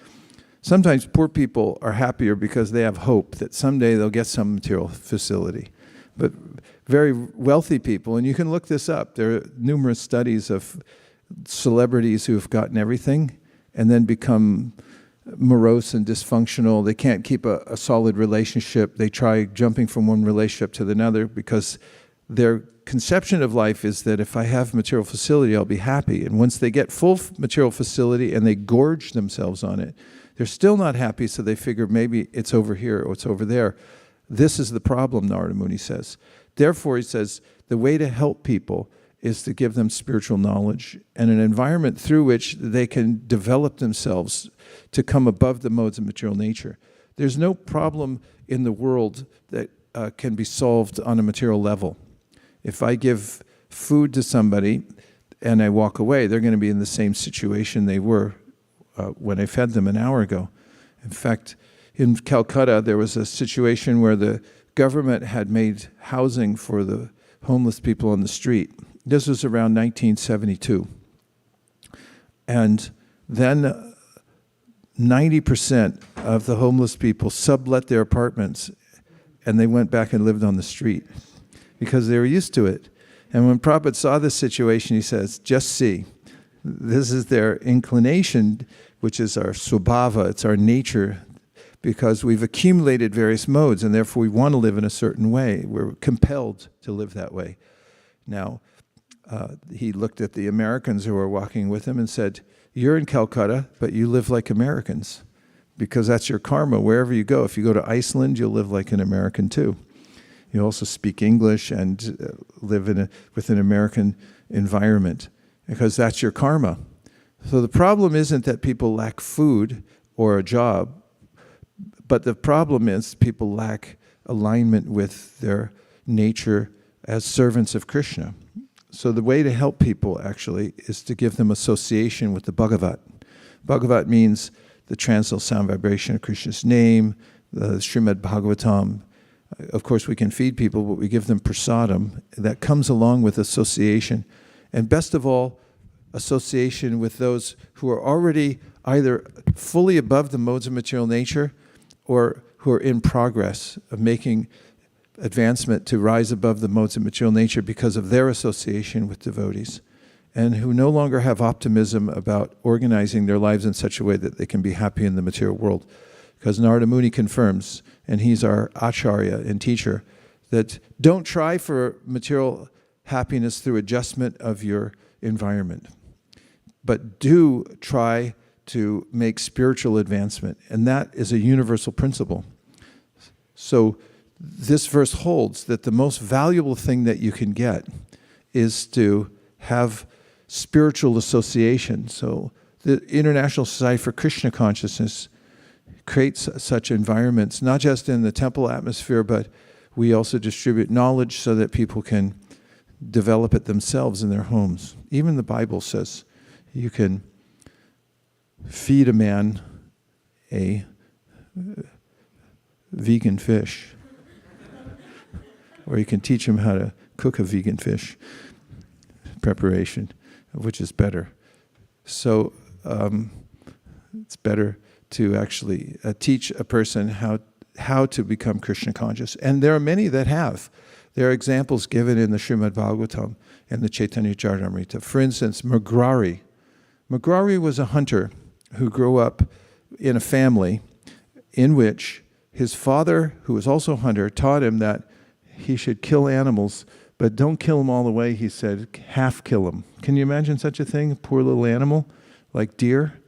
Sometimes poor people are happier because they have hope that someday they'll get some material facility. But very wealthy people, and you can look this up, there are numerous studies of celebrities who have gotten everything and then become morose and dysfunctional. They can't keep a solid relationship. They try jumping from one relationship to another because their conception of life is that if I have material facility, I'll be happy. And once they get full material facility and they gorge themselves on it, they're still not happy, so they figure maybe it's over here or it's over there. This is the problem, Narada Muni says. Therefore, he says, the way to help people is to give them spiritual knowledge and an environment through which they can develop themselves to come above the modes of material nature. There's no problem in the world that can be solved on a material level. If I give food to somebody and I walk away, they're going to be in the same situation they were when I fed them an hour ago. In fact, in Calcutta, there was a situation where the government had made housing for the homeless people on the street. This was around 1972. And then 90% of the homeless people sublet their apartments and they went back and lived on the street because they were used to it. And when Prabhupada saw this situation, he says, just see, this is their inclination, which is our swabhava, it's our nature, because we've accumulated various modes and therefore we want to live in a certain way. We're compelled to live that way. Now, he looked at the Americans who were walking with him and said, you're in Calcutta, but you live like Americans because that's your karma wherever you go. If you go to Iceland, you'll live like an American too. You also speak English and live with an American environment because that's your karma. So the problem isn't that people lack food or a job, but the problem is people lack alignment with their nature as servants of Krishna. So the way to help people actually is to give them association with the Bhagavat. Bhagavat means the transcendental sound vibration of Krishna's name, the Srimad Bhagavatam. Of course, we can feed people, but we give them prasadam. That comes along with association. And best of all, association with those who are already either fully above the modes of material nature or who are in progress of making advancement to rise above the modes of material nature because of their association with devotees, and who no longer have optimism about organizing their lives in such a way that they can be happy in the material world. Because Narada Muni confirms, and he's our acharya and teacher, that don't try for material happiness through adjustment of your environment, but do try to make spiritual advancement, and that is a universal principle. So this verse holds that the most valuable thing that you can get is to have spiritual association. So the International Society for Krishna Consciousness creates such environments, not just in the temple atmosphere, but we also distribute knowledge so that people can develop it themselves in their homes. Even the Bible says you can feed a man a vegan fish. Or you can teach him how to cook a vegan fish preparation, which is better. So it's better to actually teach a person how to become Krishna conscious. And there are many that have. There are examples given in the Srimad Bhagavatam and the Chaitanya Charitamrita. For instance, Magrari. Magrari was a hunter who grew up in a family in which his father, who was also a hunter, taught him that he should kill animals, but don't kill them all the way, he said, half kill them. Can you imagine such a thing? A poor little animal like deer?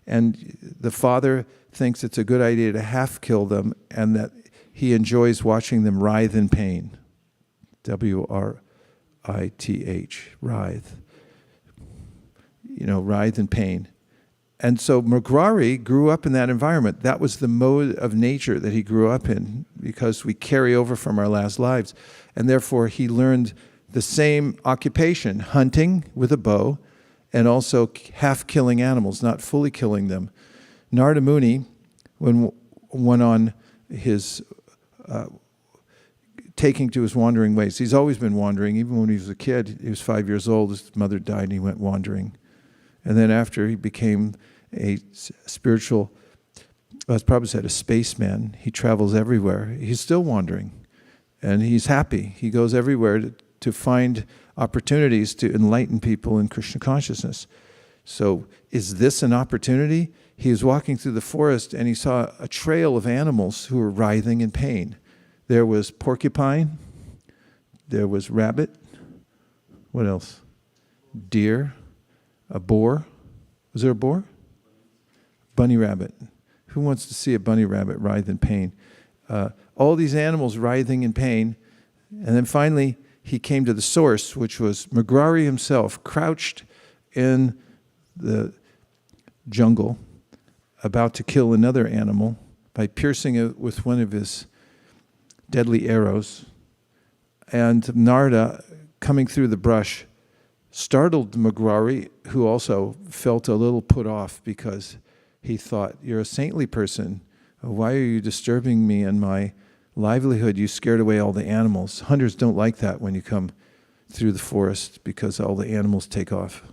And the father thinks it's a good idea to half kill them and that he enjoys watching them writhe in pain. W-R-I-T-H, writhe. Writhe in pain. And so Magrari grew up in that environment. That was the mode of nature that he grew up in because we carry over from our last lives. And therefore he learned the same occupation, hunting with a bow, and also half killing animals, not fully killing them. Narada Muni went on his taking to his wandering ways. He's always been wandering. Even when he was a kid, he was 5 years old, his mother died and he went wandering. And then after he became a spiritual, as Prabhupada said, a spaceman, he travels everywhere. He's still wandering. And he's happy. He goes everywhere to find opportunities to enlighten people in Krishna consciousness. So is this an opportunity? He was walking through the forest and he saw a trail of animals who were writhing in pain. There was porcupine. There was rabbit. What else? Deer. A boar. Was there a boar? Bunny rabbit. Who wants to see a bunny rabbit writhe in pain? All these animals writhing in pain. And then finally, he came to the source, which was Mugrari himself, crouched in the jungle, about to kill another animal by piercing it with one of his deadly arrows. And Narada, coming through the brush, startled Mugrari, who also felt a little put off because he thought, you're a saintly person. Why are you disturbing me and my livelihood? You scared away all the animals. Hunters don't like that when you come through the forest because all the animals take off.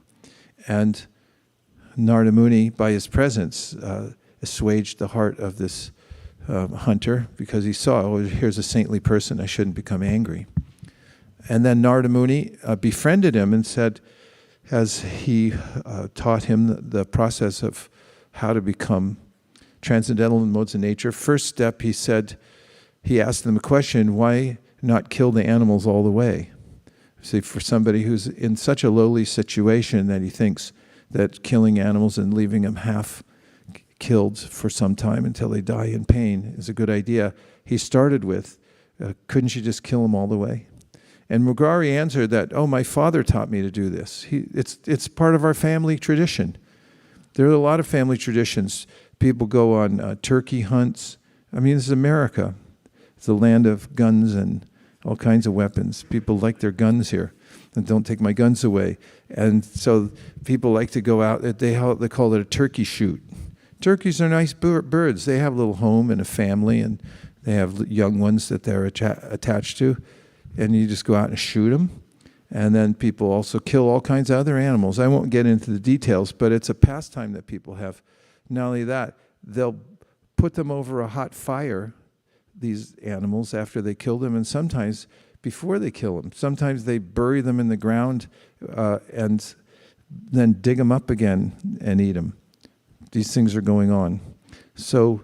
And Narada Muni, by his presence, assuaged the heart of this hunter because he saw, oh, here's a saintly person, I shouldn't become angry. And then Narada Muni befriended him and said, as he taught him the process of how to become transcendental in modes of nature, first step he said, he asked them a question, why not kill the animals all the way? See, for somebody who's in such a lowly situation that he thinks that killing animals and leaving them half killed for some time until they die in pain is a good idea, he started with, couldn't you just kill them all the way? And Mugrari answered that, oh, my father taught me to do this. It's part of our family tradition. There are a lot of family traditions. People go on turkey hunts. I mean, this is America. It's a land of guns and all kinds of weapons. People like their guns here. And don't take my guns away. And so people like to go out, they call it a turkey shoot. Turkeys are nice birds. They have a little home and a family, and they have young ones that they're attached to. And you just go out and shoot them. And then people also kill all kinds of other animals. I won't get into the details, but it's a pastime that people have. Not only that, they'll put them over a hot fire, these animals, after they kill them, and sometimes before they kill them. Sometimes they bury them in the ground and then dig them up again and eat them. These things are going on. So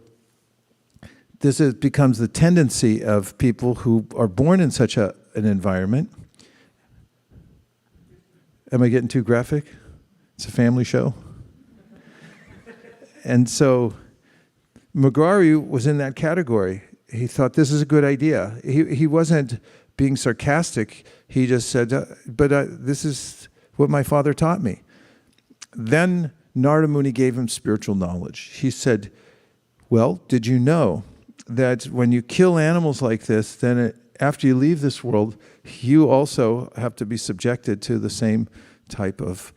this becomes the tendency of people who are born in such an environment. Am I getting too graphic? It's a family show. And so Mugrari was in that category. He thought this is a good idea. He wasn't being sarcastic. He just said, this is what my father taught me. Then Narada Muni gave him spiritual knowledge. He said, well, did you know that when you kill animals like this, then after you leave this world, you also have to be subjected to the same type of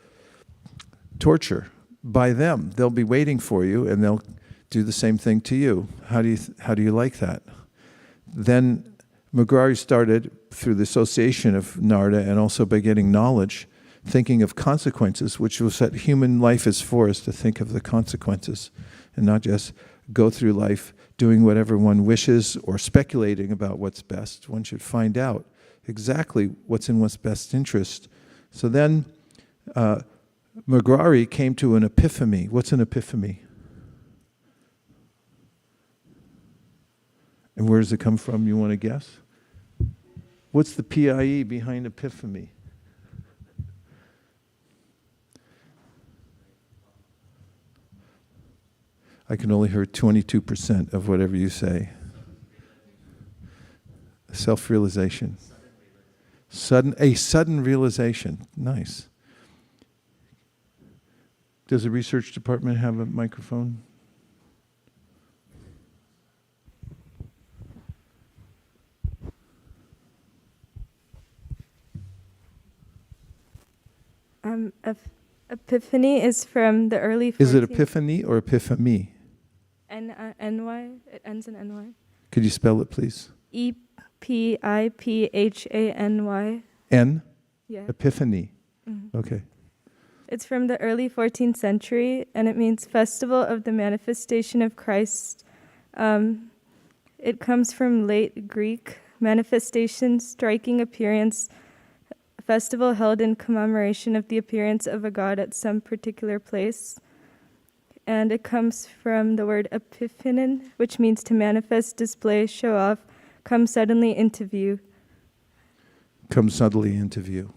torture by them. They'll be waiting for you and they'll do the same thing to you. How do you like that? Then Mugrari started, through the association of Narada and also by getting knowledge, thinking of consequences, which was that human life is for us to think of the consequences and not just go through life doing whatever one wishes or speculating about what's best. One should find out exactly what's in one's best interest. So then Mugrari came to an epiphany. What's an epiphany? And where does it come from? You want to guess? What's the PIE behind epiphany? I can only hear 22% of whatever you say. Self-realization. A sudden realization. Nice. Does the research department have a microphone? Epiphany is from the early 14th. Is it epiphany or epiphany? An N-Y. It ends in N-Y. Could you spell it, please? Epiphany. N? Yeah. Epiphany. Mhm. Okay. It's from the early 14th century, and it means festival of the manifestation of Christ. It comes from late Greek manifestation, striking appearance, festival held in commemoration of the appearance of a god at some particular place. And it comes from the word epiphanin, which means to manifest, display, show off, come suddenly into view. Come suddenly into view.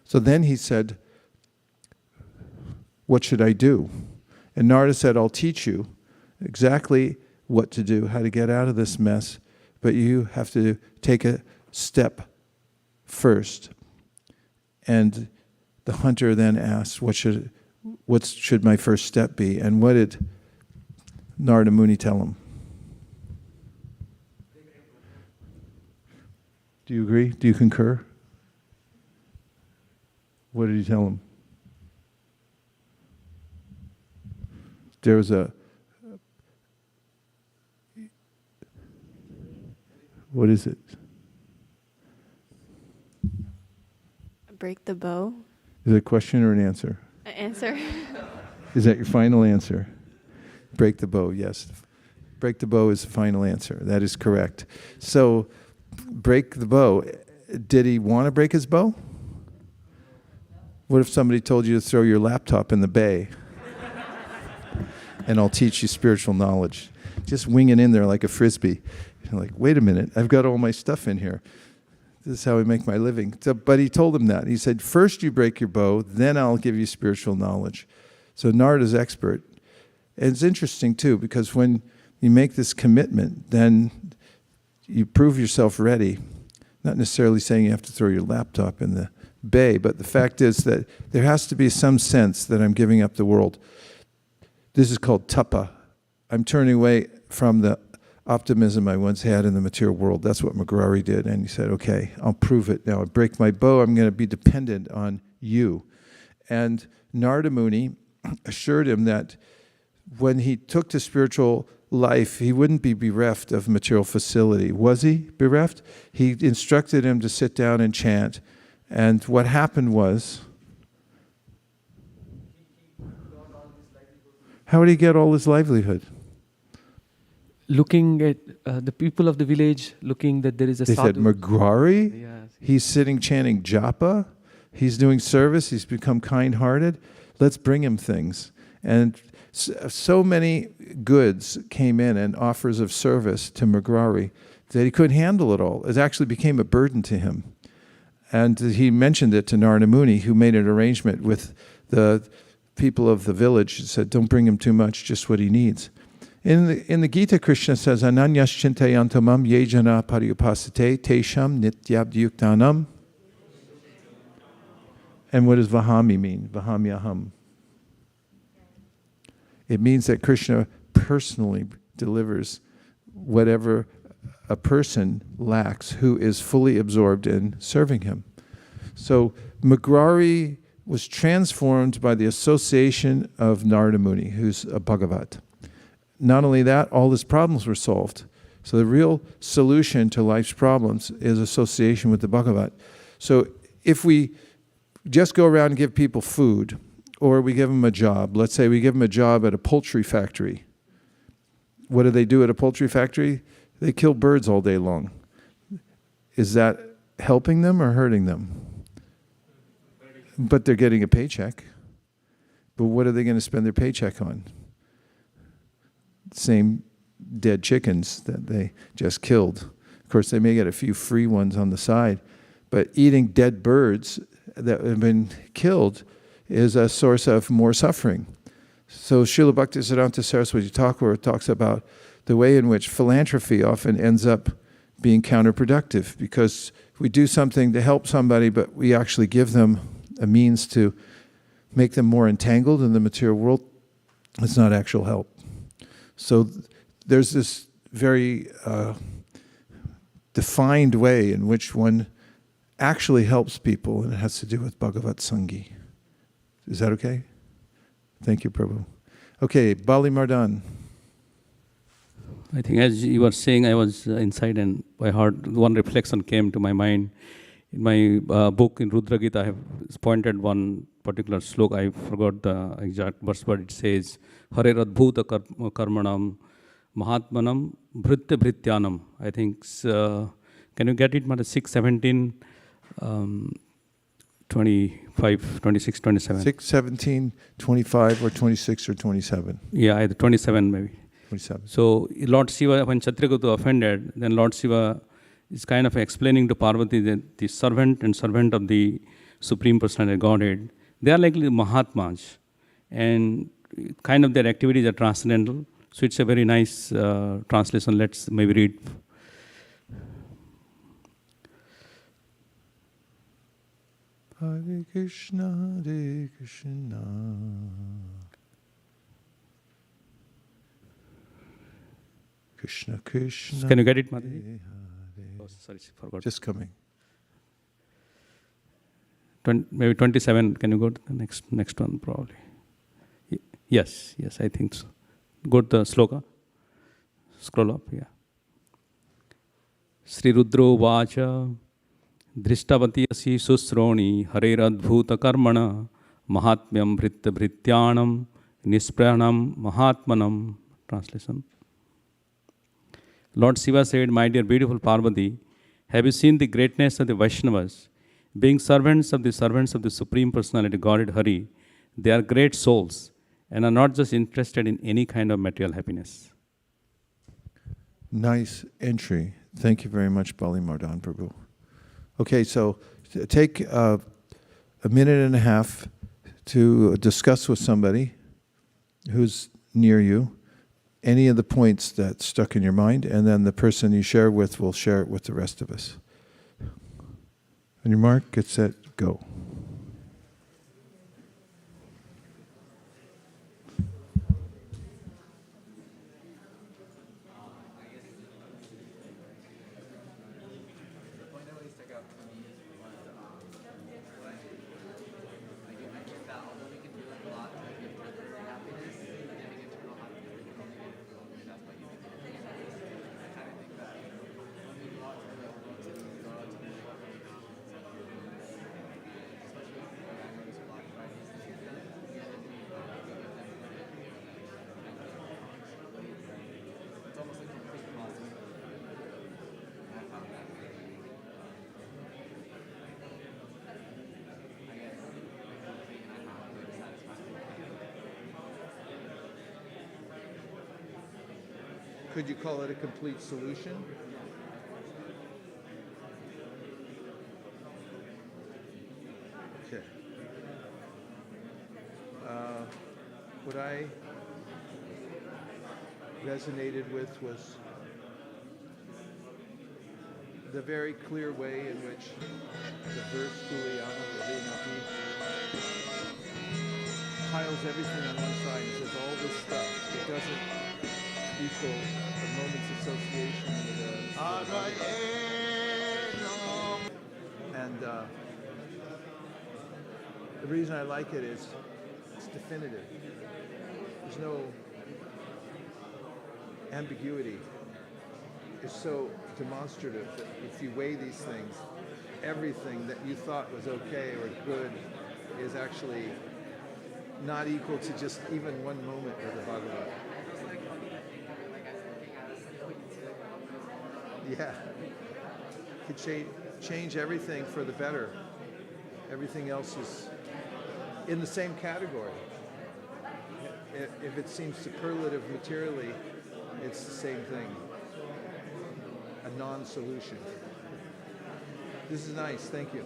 So then he said, what should I do? And Narada said, I'll teach you exactly what to do, how to get out of this mess, but you have to take a step first. And the hunter then asked, what should my first step be? And what did Narada Muni tell him? Do you agree? Do you concur? What did he tell him? There was what is it? Break the bow. Is it a question or an answer? An answer. Is that your final answer? Break the bow, yes. Break the bow is the final answer. That is correct. So, break the bow. Did he want to break his bow? What if somebody told you to throw your laptop in the bay? And I'll teach you spiritual knowledge. Just wing it in there like a frisbee. You're like, wait a minute, I've got all my stuff in here. This is how I make my living. So, but he told him that. He said, first you break your bow, then I'll give you spiritual knowledge. So Narada's expert. And it's interesting too, because when you make this commitment, then you prove yourself ready. Not necessarily saying you have to throw your laptop in the bay, but the fact is that there has to be some sense that I'm giving up the world. This is called tapa. I'm turning away from the optimism I once had in the material world. That's what Magrari did. And he said, okay, I'll prove it. Now I break my bow. I'm going to be dependent on you. And Narada Muni assured him that when he took to spiritual life, he wouldn't be bereft of material facility. Was he bereft? He instructed him to sit down and chant. And what happened was, how did he get all his livelihood? Looking at the people of the village, looking that there is a They said, sadhu. Magrari? Yes. He's sitting chanting japa. He's doing service. He's become kind-hearted. Let's bring him things. And so many goods came in and offers of service to Magrari that he couldn't handle it all. It actually became a burden to him. And he mentioned it to Narada Muni, who made an arrangement with the people of the village. He said, don't bring him too much, just what he needs. In the Gita, Krishna says, Ananyas chintayantamam yejana pariyupasate tesham nityabdyuktanam. And what does vahami mean? Vahamyaham. It means that Krishna personally delivers whatever a person lacks who is fully absorbed in serving him. So Magrari was transformed by the association of Narada Muni, who's a Bhagavat. Not only that, all his problems were solved. So the real solution to life's problems is association with the Bhagavat. So if we just go around and give people food, or we give them a job, let's say we give them a job at a poultry factory. What do they do at a poultry factory? They kill birds all day long. Is that helping them or hurting them? But they're getting a paycheck. But what are they going to spend their paycheck on? Same dead chickens that they just killed. Of course, they may get a few free ones on the side, but eating dead birds that have been killed is a source of more suffering. So Srila Bhaktisiddhanta Saraswati Thakur talks about the way in which philanthropy often ends up being counterproductive, because we do something to help somebody, but we actually give them a means to make them more entangled in the material world. It's not actual help. So there's this very defined way in which one actually helps people, and it has to do with Bhagavat Sangi. Is that okay? Thank you, Prabhu. Okay, Bali Mardan. I think as you were saying, I was inside and I heard one reflection came to my mind. In my book in Rudra Gita, I have pointed one particular sloka. I forgot the exact verse, but it says, Hare Radbhuta Karmanam Mahatmanam Bhritya Bhrityanam. I think, can you get it? 6, 17, 25, 26, 27. 6, 17, 25, or 26 or 27? Yeah, either 27 maybe. 27. So Lord Shiva, when Kshatriya offended, then Lord Shiva is kind of explaining to Parvati that the servant and servant of the Supreme Personality Godhead, they are like the Mahatmas, and kind of their activities are transcendental. So it's a very nice translation. Let's maybe read. Hare Krishna, Hare Krishna. Krishna, Krishna. Can you get it, Hare Mataji? Hare. Oh, sorry, forgot. Just coming. Maybe 27. Can you go to the next one, probably? Yes, I think so. Go to the sloka. Scroll up, yeah. Sri Rudro Vacha Drishtavati Asi Susroni Hareradbhuta Karmana Mahatmyam Bhritya Bhrityanam Nispranam Mahatmanam. Translation. Lord Shiva said, my dear beautiful Parvati, have you seen the greatness of the Vaishnavas? Being servants of the Supreme Personality Godhead Hari, they are great souls and are not just interested in any kind of material happiness. Nice entry. Thank you very much, Bali Mardan Prabhu. Okay, so take a minute and a half to discuss with somebody who's near you any of the points that stuck in your mind, and then the person you share with will share it with the rest of us. On your mark, get set, go. Could you call it a complete solution? Okay. What I resonated with was the very clear way in which the verse piles everything on one side and says all this stuff. It doesn't equal a moment's association with and the reason I like it is it's definitive. There's no ambiguity. It's so demonstrative that if you weigh these things, everything that you thought was okay or good is actually not equal to just even one moment of the Bhagavad. Yeah, could change everything for the better. Everything else is in the same category. If it seems superlative materially, it's the same thing. A non-solution. This is nice, thank you.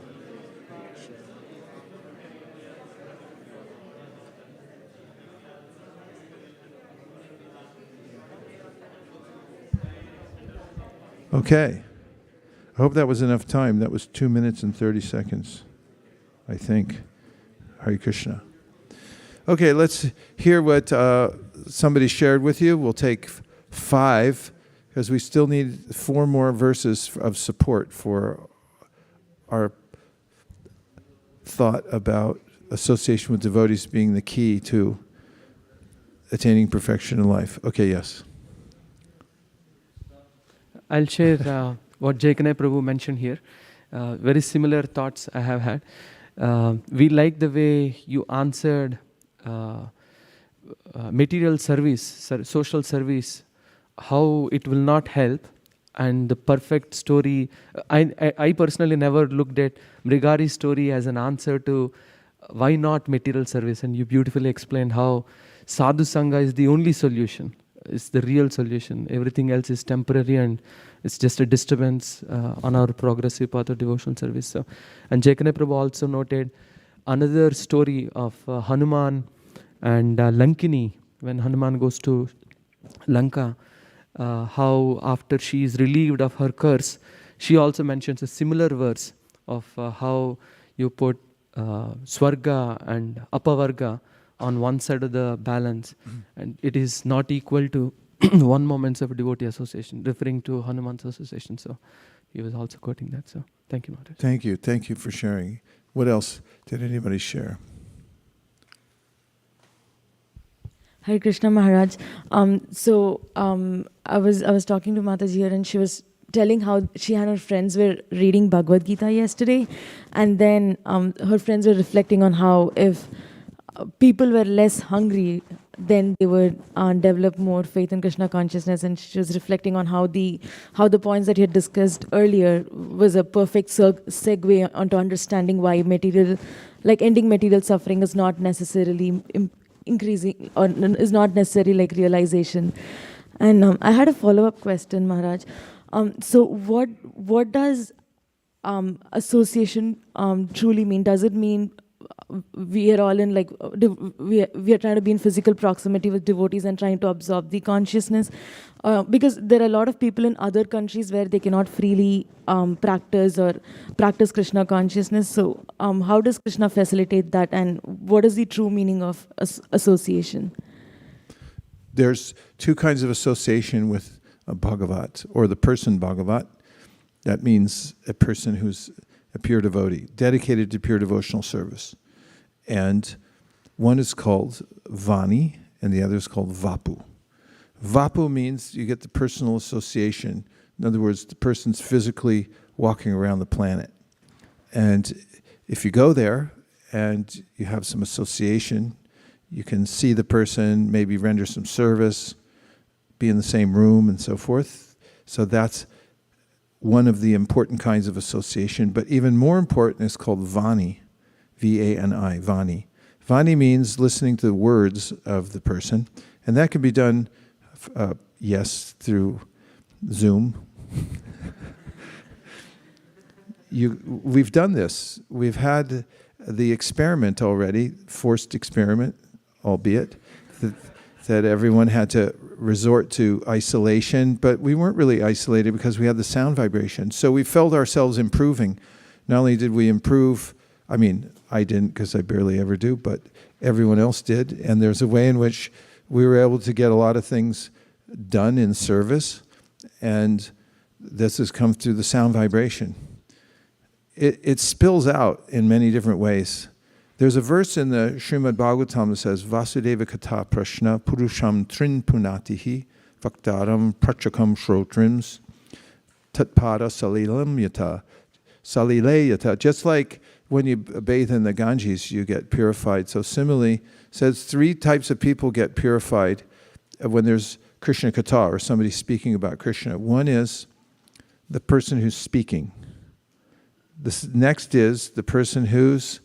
Okay. I hope that was enough time. That was 2 minutes and 30 seconds, I think. Hare Krishna. Okay, let's hear what somebody shared with you. We'll take 5, because we still need 4 more verses of support for our thought about association with devotees being the key to attaining perfection in life. Okay, yes. I'll share what Chaitanya Prabhu mentioned here. Very similar thoughts I have had. We like the way you answered material service, social service, how it will not help, and the perfect story. I personally never looked at Mrigari's story as an answer to why not material service, and you beautifully explained how sadhu-sanga is the only solution. It's the real solution. Everything else is temporary and it's just a disturbance on our progressive path of devotional service. So, and Chaitanya Prabhu also noted another story of Hanuman and Lankini, when Hanuman goes to Lanka, how after she is relieved of her curse, she also mentions a similar verse of how you put Swarga and Apavarga on one side of the balance, and it is not equal to 1 moment of devotee association, referring to Hanuman's association. So he was also quoting that. So thank you, Maharaj. Thank you. Thank you for sharing. What else did anybody share? Hare Krishna Maharaj. I was talking to Mataji here, and she was telling how she and her friends were reading Bhagavad Gita yesterday, and then her friends were reflecting on how if people were less hungry, then they would develop more faith in Krishna consciousness. And she was reflecting on how the points that he had discussed earlier was a perfect segue onto understanding why ending material suffering is not necessarily increasing, or is not necessarily like realization. And I had a follow-up question, Maharaj. So what does association truly mean? Does it mean we are all in we are trying to be in physical proximity with devotees and trying to absorb the consciousness? Because there are a lot of people in other countries where they cannot freely practice Krishna consciousness. So how does Krishna facilitate that, and what is the true meaning of association? There's 2 kinds of association with a Bhagavat, or the person Bhagavat. That means a person who's a pure devotee, dedicated to pure devotional service. And one is called Vani, and the other is called Vapu. Vapu means you get the personal association. In other words, the person's physically walking around the planet. And if you go there and you have some association, you can see the person, maybe render some service, be in the same room, and so forth. So that's one of the important kinds of association. But even more important is called Vani, V-A-N-I, Vani. Vani means listening to the words of the person, and that can be done, through Zoom. We've done this. We've had the experiment already, forced experiment, albeit, that everyone had to resort to isolation, but we weren't really isolated because we had the sound vibration. So we felt ourselves improving. Not only did we improve, I didn't because I barely ever do, but everyone else did. And there's a way in which we were able to get a lot of things done in service, and this has come through the sound vibration. It spills out in many different ways. There's a verse in the Srimad Bhagavatam that says, Vasudeva Katha Prashna Purusham Trin Punatihi Vaktaram Prachakam Shrotrims Tatpada Salilam Yata Salile Yata. Just like when you bathe in the Ganges, you get purified. So similarly, says 3 types of people get purified when there's Krishna Katha, or somebody speaking about Krishna. One is the person who's speaking. The next is the person who's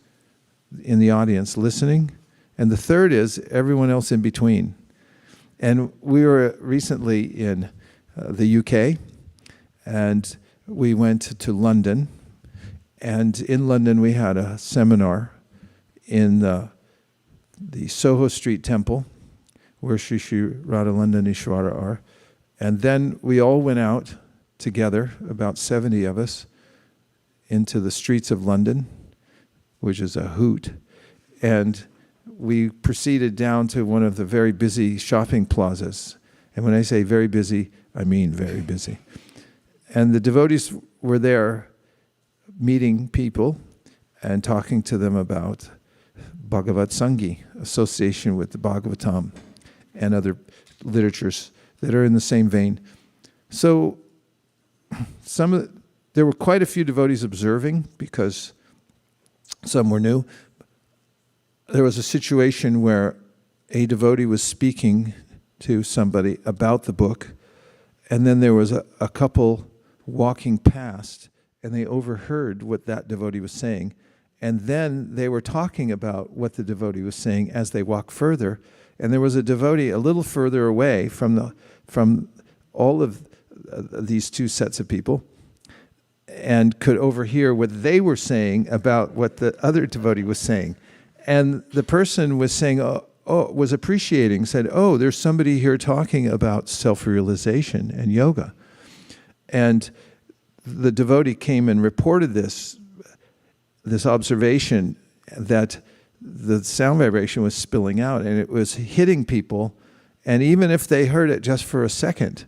in the audience listening, and the third is everyone else in between. And we were recently in the UK, and we went to London, and in London we had a seminar in the Soho Street Temple, where Sri Sri Radha Ishwara are, and then we all went out together, about 70 of us, into the streets of London, which is a hoot. And we proceeded down to one of the very busy shopping plazas. And when I say very busy, I mean very busy. And the devotees were there meeting people and talking to them about Bhagavat Sangi, association with the Bhagavatam. and other literatures that are in the same vein. So there were quite a few devotees observing because some were new. There was a situation where a devotee was speaking to somebody about the book, and then there was a couple walking past, and they overheard what that devotee was saying, and then they were talking about what the devotee was saying as they walked further, and there was a devotee a little further away from all of these two sets of people, and could overhear what they were saying about what the other devotee was saying. And the person was saying, was appreciating, said, oh, there's somebody here talking about self-realization and yoga. And the devotee came and reported this observation that the sound vibration was spilling out and it was hitting people. And even if they heard it just for a second,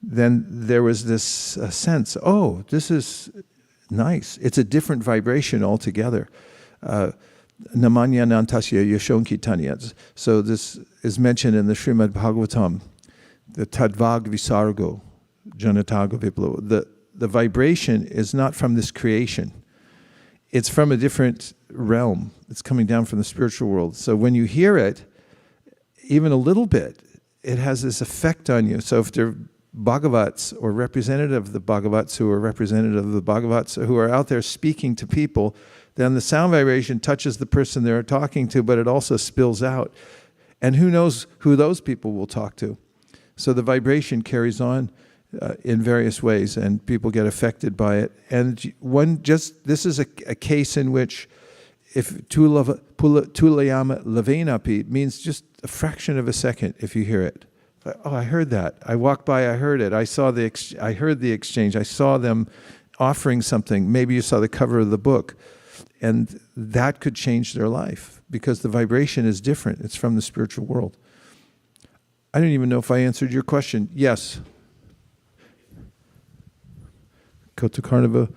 then there was this sense, oh, this is nice. It's a different vibration altogether. Namanya Nantasya Yashonki Tanyas. So this is mentioned in the Srimad Bhagavatam, the Tadvag Visargo, Janataga Viplo. The vibration is not from this creation. It's from a different realm. It's coming down from the spiritual world. So when you hear it, even a little bit, it has this effect on you. So if they're Bhagavats or representative of the Bhagavats who are representative of the Bhagavats who are out there speaking to people, then the sound vibration touches the person they're talking to, but it also spills out. And who knows who those people will talk to. So the vibration carries on in various ways, and people get affected by it. And this is a case in which if tulayama lavenapi means just a fraction of a second if you hear it. Oh, I heard that. I walked by, I heard it. I heard the exchange. I saw them offering something. Maybe you saw the cover of the book. And that could change their life because the vibration is different. It's from the spiritual world. I don't even know if I answered your question. Yes. Kotakarnava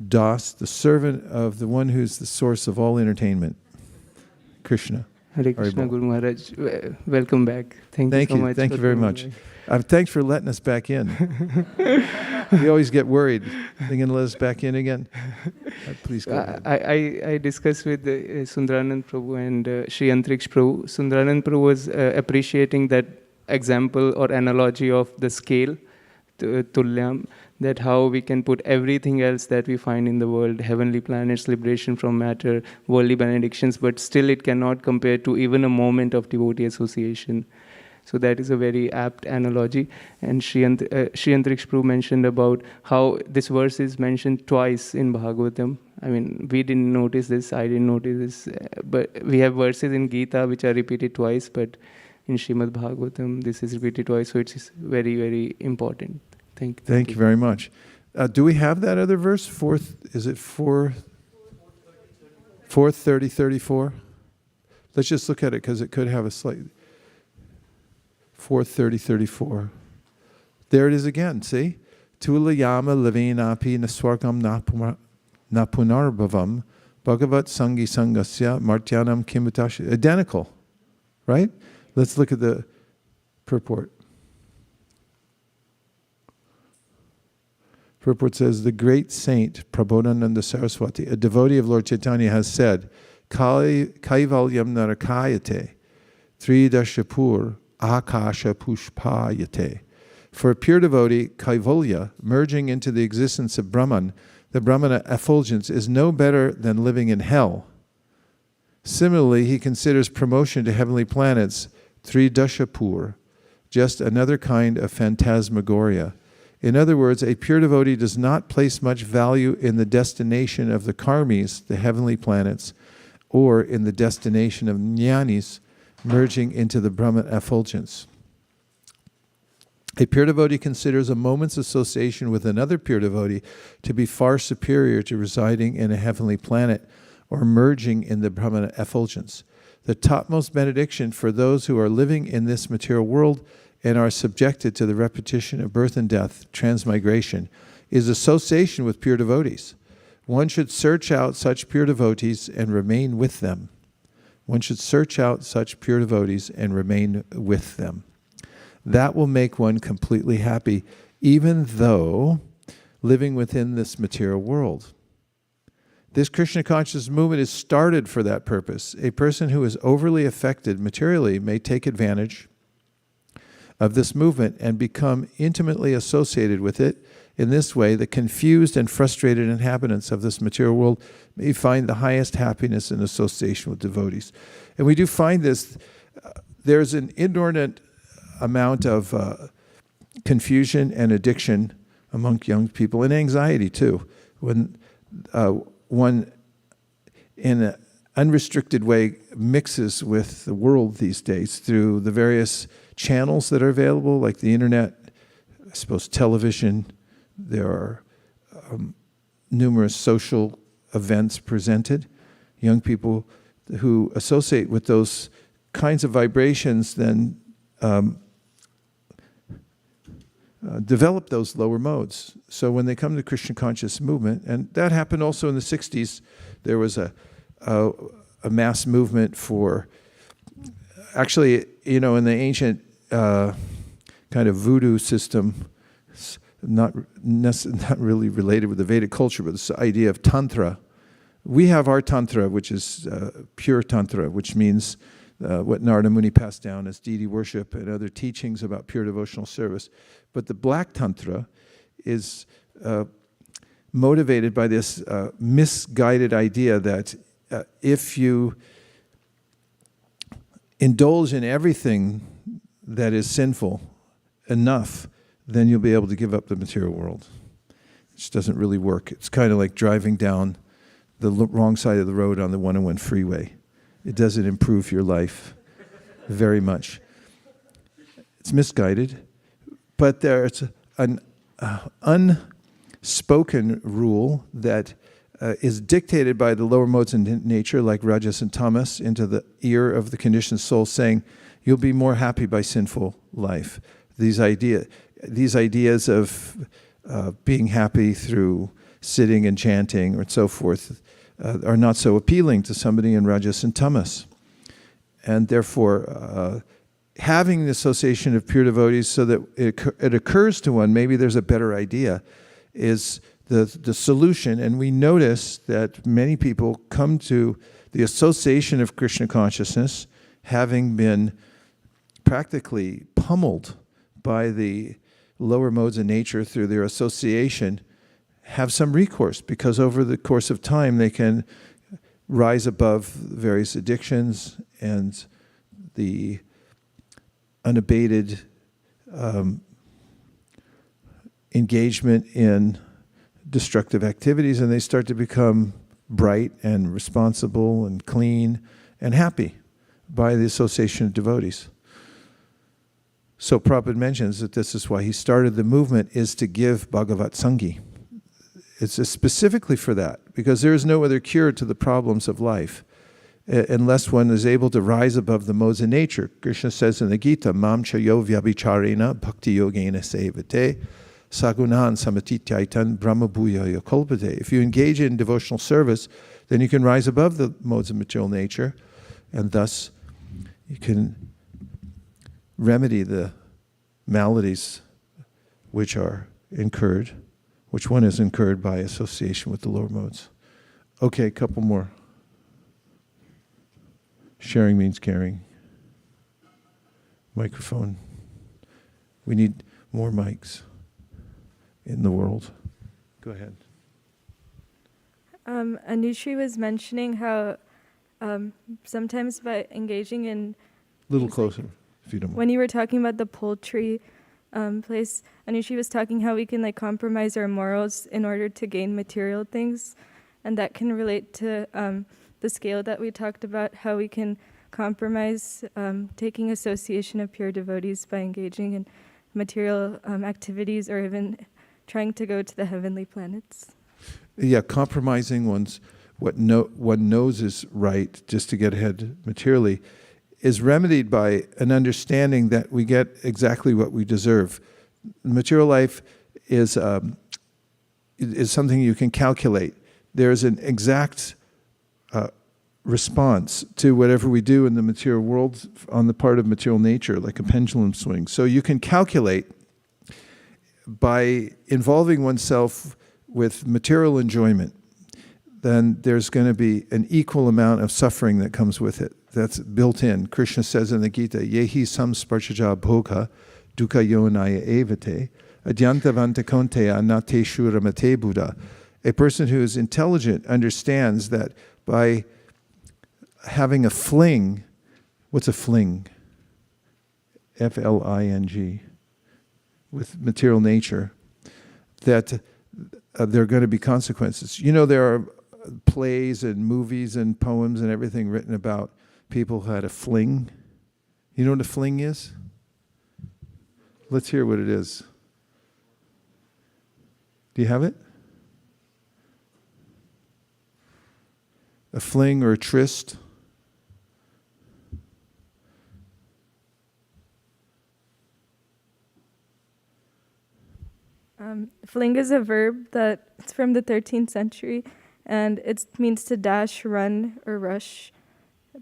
Das, the servant of the one who's the source of all entertainment. Krishna. Hare Krishna, Guru Maharaj. Welcome back. Thank you so much. Thank you very much. Thanks for letting us back in. We always get worried. They're going to let us back in again? Please go ahead. I discussed with Sundaranand Prabhu and Sri Antriksh Prabhu. Sundaranand Prabhu was appreciating that example or analogy of the scale, Tulyam, that how we can put everything else that we find in the world, heavenly planets, liberation from matter, worldly benedictions, but still it cannot compare to even a moment of devotee association. So that is a very apt analogy. And Sri Antriksh Prabhu mentioned about how this verse is mentioned twice in Bhagavatam. I mean, we didn't notice this, I didn't notice this, but we have verses in Gita which are repeated twice, but in Srimad Bhagavatam this is repeated twice, so it's very, very important. Thank you very much. Do we have that other verse? Is it 4:30:34? Let's just look at it because it could have a slight 4:30:34. There it is again. See, Tulayama lavenapi naswargam napunarbhavam bhagavat sangi sangasya martyanam kimutashi. Identical, right? Let's look at the purport. Purport says, the great saint Prabodhananda Saraswati, a devotee of Lord Chaitanya, has said, Kaivalyam narakayate, Tridashapur akasha pushpayate. For a pure devotee, Kaivalya, merging into the existence of Brahman, the Brahmana effulgence, is no better than living in hell. Similarly, he considers promotion to heavenly planets, Tridashapur, just another kind of phantasmagoria. In other words, a pure devotee does not place much value in the destination of the karmis, the heavenly planets, or in the destination of jnanis, merging into the Brahman effulgence. A pure devotee considers a moment's association with another pure devotee to be far superior to residing in a heavenly planet or merging in the Brahman effulgence. The topmost benediction for those who are living in this material world and are subjected to the repetition of birth and death, transmigration, is association with pure devotees. One should search out such pure devotees and remain with them. One should search out such pure devotees and remain with them. That will make one completely happy, even though living within this material world. This Krishna consciousness movement is started for that purpose. A person who is overly affected materially may take advantage of this movement and become intimately associated with it. In this way, the confused and frustrated inhabitants of this material world may find the highest happiness in association with devotees. And we do find this, there's an inordinate amount of confusion and addiction among young people, and anxiety too. When one, in an unrestricted way, mixes with the world these days through the various channels that are available, like the internet, I suppose television. There are numerous social events presented. Young people who associate with those kinds of vibrations then develop those lower modes. So when they come to Krishna conscious movement, and that happened also in the 60s, there was a mass movement for, actually, in the ancient kind of voodoo system, not really related with the Vedic culture, but this idea of Tantra. We have our Tantra, which is pure Tantra, which means what Narada Muni passed down as deity worship and other teachings about pure devotional service. But the Black Tantra is motivated by this misguided idea that if you indulge in everything that is sinful enough, then you'll be able to give up the material world. It just doesn't really work. It's kind of like driving down the wrong side of the road on the 101 freeway. It doesn't improve your life very much. It's misguided, but there's an unspoken rule that is dictated by the lower modes in nature, like rajas and tamas, into the ear of the conditioned soul, saying, you'll be more happy by sinful life. These ideas of being happy through sitting and chanting or so forth are not so appealing to somebody in rajas and tamas. And therefore, having the association of pure devotees so that it occurs to one, maybe there's a better idea, is the solution. And we notice that many people come to the association of Krishna consciousness having been practically pummeled by the lower modes of nature through their association, have some recourse, because over the course of time they can rise above various addictions and the unabated engagement in destructive activities, and they start to become bright and responsible and clean and happy by the association of devotees. So Prabhupada mentions that this is why he started the movement, is to give Bhagavat Sangi. It's specifically for that, because there is no other cure to the problems of life unless one is able to rise above the modes of nature. Krishna says in the Gita, Mam chayo vyabhicharena bhakti yogena sevate sagunan samatityaitan brahma bhuyaya kalpate. If you engage in devotional service, then you can rise above the modes of material nature, and thus you can remedy the maladies which are incurred, which one is incurred by association with the lower modes. Okay, a couple more. Sharing means caring. Microphone. We need more mics in the world. Go ahead. Anushree was mentioning how sometimes by engaging in... A little closer, if you don't mind. When you were talking about the poultry place, Anushree was talking how we can compromise our morals in order to gain material things, and that can relate to the scale that we talked about, how we can compromise taking association of pure devotees by engaging in material activities or even trying to go to the heavenly planets. Yeah, compromising what one knows is right just to get ahead materially is remedied by an understanding that we get exactly what we deserve. Material life is something you can calculate. There's an exact response to whatever we do in the material world on the part of material nature, like a pendulum swing. So you can calculate by involving oneself with material enjoyment, then there's going to be an equal amount of suffering that comes with it. That's built in. Krishna says in the Gita, Yehi samsparchaja bhoga dukkha yonaya evate adyantavanta konteya nate shuramate buddha. A person who is intelligent understands that by having a fling, what's a fling? F-L-I-N-G, with material nature, that there are going to be consequences. You know, there are plays and movies and poems and everything written about people who had a fling. You know what a fling is? Let's hear what it is. Do you have it? A fling or a tryst? Fling is a verb that's from the 13th century, and it means to dash, run, or rush,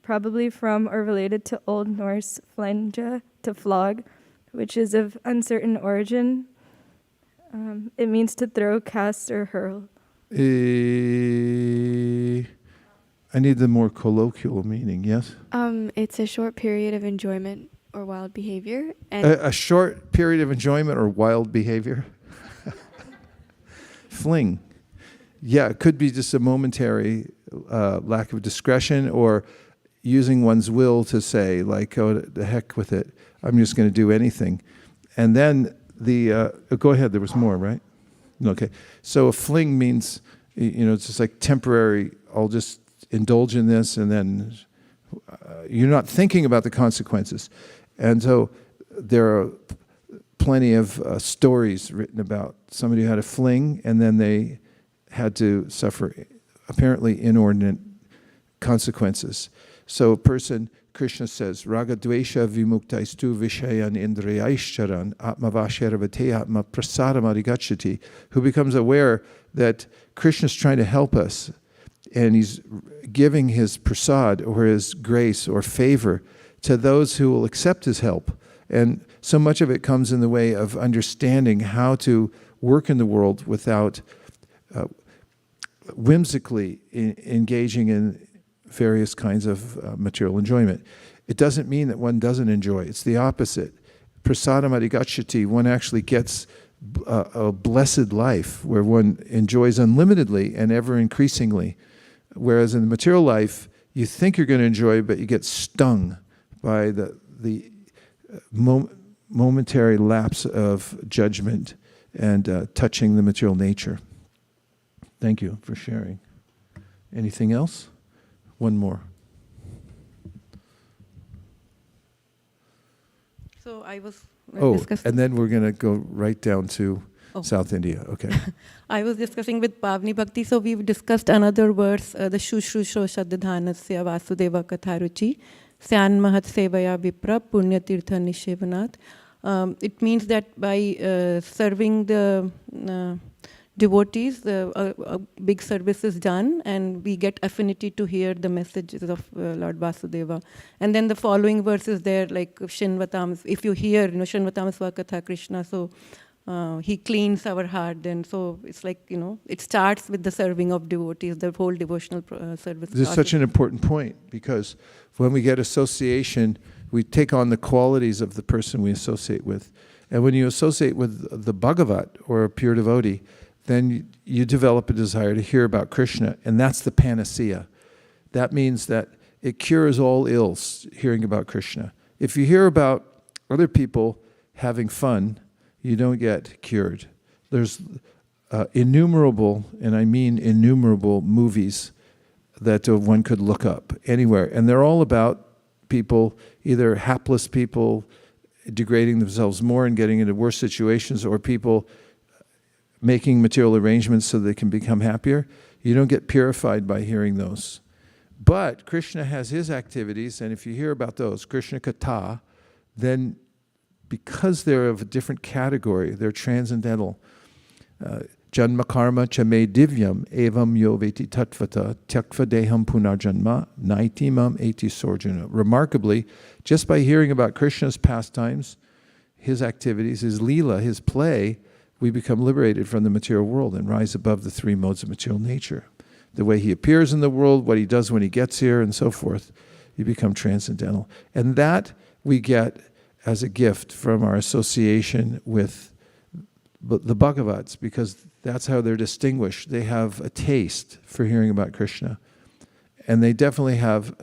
probably from or related to Old Norse flenja, to flog, which is of uncertain origin. It means to throw, cast, or hurl. I need the more colloquial meaning, yes? It's a short period of enjoyment or wild behavior. And A short period of enjoyment or wild behavior? Fling. Yeah, it could be just a momentary lack of discretion, or using one's will to say, like, oh, the heck with it, I'm just going to do anything. And then go ahead, there was more, right? Okay. So a fling means, it's just like temporary, I'll just indulge in this, and then you're not thinking about the consequences. And so there are plenty of stories written about somebody who had a fling, and then they had to suffer apparently inordinate consequences. So a person, Krishna says, Raga dvesha vimuktaistu vishayan indriyaishcharan atmavasharavate atma prasadamadigatchati, who becomes aware that Krishna's trying to help us, and he's giving his prasad or his grace or favor to those who will accept his help. And so much of it comes in the way of understanding how to work in the world without whimsically engaging in various kinds of material enjoyment. It doesn't mean that one doesn't enjoy. It's the opposite. Prasadam adhigacchati, one actually gets a blessed life where one enjoys unlimitedly and ever increasingly. Whereas in the material life, you think you're going to enjoy, but you get stung by the momentary lapse of judgment and touching the material nature. Thank you for sharing. Anything else? One more. So I was discussing. And then we're going to go right down to South India. Okay. I was discussing with Pavni Bhakti, so we've discussed another verse, the Shushrusho Shaddadhanasya Vasudeva Katharuchi, Syan Mahat Sevaya Vipra Punya Tirtha Nishevanat. It means that by serving the devotees, a big service is done, and we get affinity to hear the messages of Lord Vasudeva. And then the following verse is there, like Shinvatam, if you hear, Shinvatam Swakatha Krishna, so he cleans our heart. And so it's like, it starts with the serving of devotees, the whole devotional service. This is such an important point, because when we get association, we take on the qualities of the person we associate with. And when you associate with the Bhagavat, or a pure devotee, then you develop a desire to hear about Krishna, and that's the panacea. That means that it cures all ills, hearing about Krishna. If you hear about other people having fun, you don't get cured. There's innumerable, and I mean innumerable, movies that one could look up anywhere, and they're all about people, either hapless people degrading themselves more and getting into worse situations, or people making material arrangements so they can become happier. You don't get purified by hearing those. But Krishna has his activities, and if you hear about those, Krishna Katha, then because they're of a different category, they're transcendental, Janma karma cha me divyam evam yo veti tattvata tyakva deham punarjanma naitimam eti sorjuna. Remarkably, just by hearing about Krishna's pastimes, his activities, his leela, his play, we become liberated from the material world and rise above the three modes of material nature. The way he appears in the world, what he does when he gets here, and so forth, you become transcendental. And that we get as a gift from our association with the Bhagavats, because that's how they're distinguished. They have a taste for hearing about Krishna. And they definitely have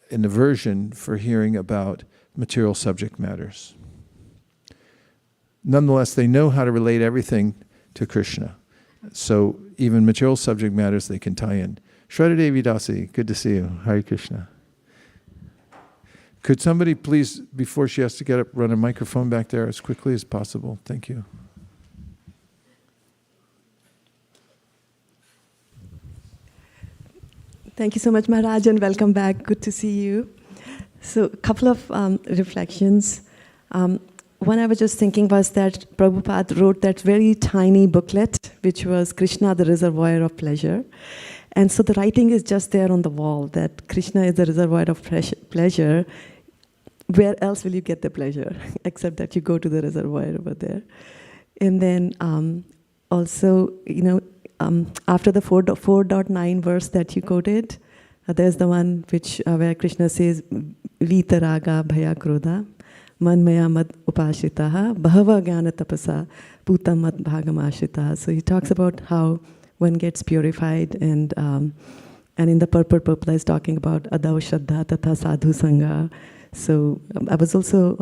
an aversion for hearing about material subject matters. Nonetheless, they know how to relate everything to Krishna. So even material subject matters they can tie in. Shraddha Devi Dasi, good to see you. Hare Krishna. Could somebody please, before she has to get up, run a microphone back there as quickly as possible? Thank you. Thank you so much, Maharaj, and welcome back. Good to see you. So a couple of reflections. One I was just thinking was that Prabhupada wrote that very tiny booklet, which was Krishna, the Reservoir of Pleasure. And so the writing is just there on the wall, that Krishna is the reservoir of pleasure. Where else will you get the pleasure, except that you go to the reservoir over there? And then also, after the 4.9 verse that you quoted, there's the one which where Krishna says, Vitaraga bhaya krodha, manmaya mad upashitaha, bahava jnana tapasa, putam mad bhagamashitaha. So he talks about how one gets purified, and in the purport is talking about adav shraddha tatha sadhu-sanga. So I was also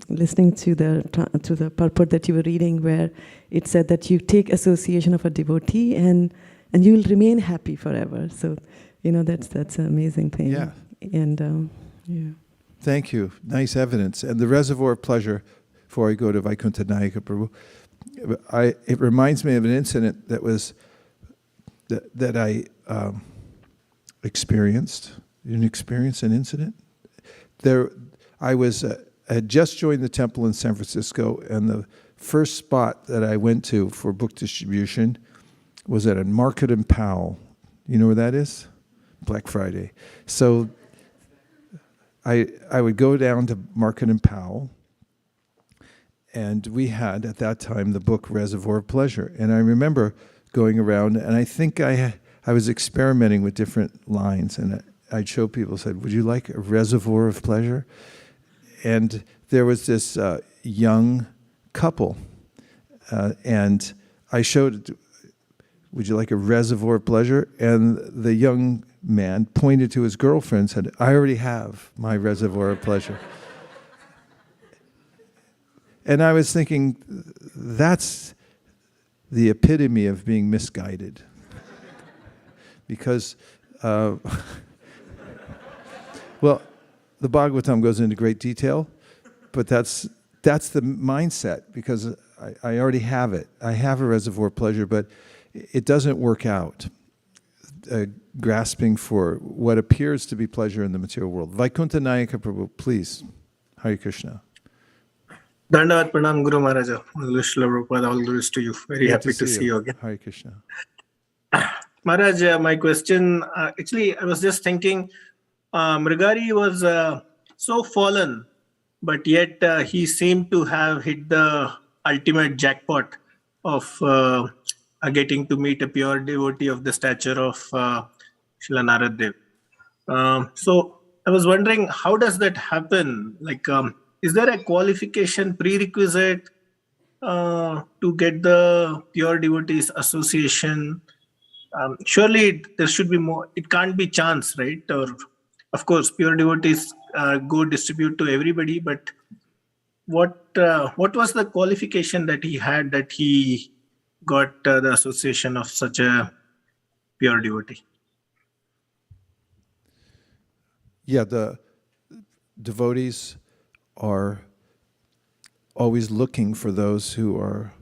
listening to the purport that you were reading, where it said that you take association of a devotee and you will remain happy forever. So, that's an amazing thing. Yeah. And yeah. Thank you. Nice evidence. And the reservoir of pleasure, before I go to Vaikuntha Nayaka Prabhu, it reminds me of an incident that I experienced. You didn't experience an incident? I had just joined the temple in San Francisco, and the first spot that I went to for book distribution was at a Market and Powell. You know where that is? Black Friday. So I would go down to Market and Powell, and we had at that time the book Reservoir of Pleasure. And I remember going around, and I think I was experimenting with different lines, and I'd show people, said, would you like a reservoir of pleasure? And there was this young couple, and I showed, would you like a reservoir of pleasure? And the young man pointed to his girlfriend and said, I already have my reservoir of pleasure. And I was thinking, that's the epitome of being misguided. Because well, the Bhagavatam goes into great detail, but that's the mindset, because I already have it. I have a reservoir of pleasure, but it doesn't work out. Grasping for what appears to be pleasure in the material world. Vaikuntha Nayaka Prabhu, please. Hare Krishna. Dandavat Pranam Guru Maharaja. Srila Prabhupada, all the best to you. Very happy to see you again. Hare Krishna. Maharaj, my question, actually, I was just thinking, Mrigari was so fallen, but yet he seemed to have hit the ultimate jackpot of getting to meet a pure devotee of the stature of Srila Narad Dev. So I was wondering, how does that happen? Like, is there a qualification prerequisite to get the pure devotees association? Surely there should be more. It can't be chance, right? Or, of course, pure devotees go distribute to everybody, but what was the qualification that he had that he got the association of such a pure devotee? Yeah, the devotees are always looking for those who are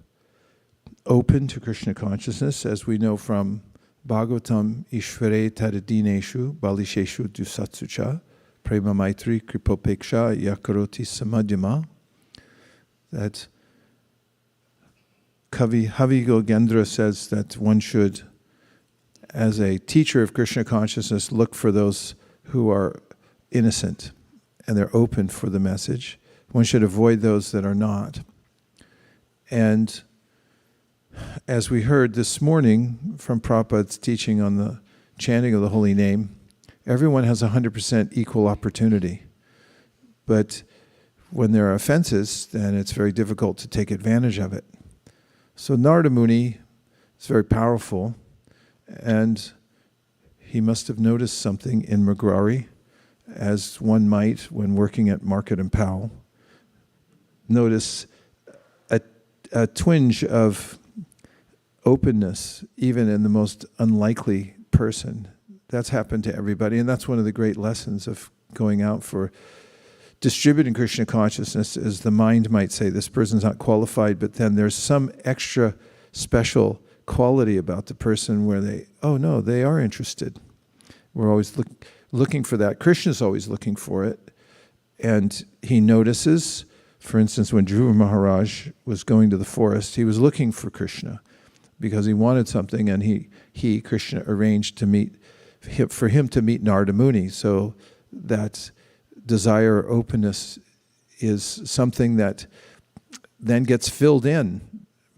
open to Krishna consciousness, as we know from Bhagavatam, Ishvare Tadadineshu Balisheshu Dusatsucha Prema Maitri Kripopeksha Yakaroti Samadhyama. That Kavi Havi Gogendra says that one should, as a teacher of Krishna consciousness, look for those who are innocent and they're open for the message. One should avoid those that are not. And as we heard this morning from Prabhupada's teaching on the chanting of the holy name, everyone has 100% equal opportunity. But when there are offenses, then it's very difficult to take advantage of it. So Narada Muni is very powerful, and he must have noticed something in Mugrari, as one might when working at Market and Powell. Notice a twinge of openness, even in the most unlikely person. That's happened to everybody, and that's one of the great lessons of going out for distributing Krishna consciousness, is the mind might say, this person's not qualified, but then there's some extra special quality about the person where they, oh no, they are interested. We're always looking for that. Krishna's always looking for it. And he notices, for instance, when Dhruva Maharaj was going to the forest, he was looking for Krishna because he wanted something, and he Krishna, arranged to meet for him to meet Narada Muni. So that desire or openness is something that then gets filled in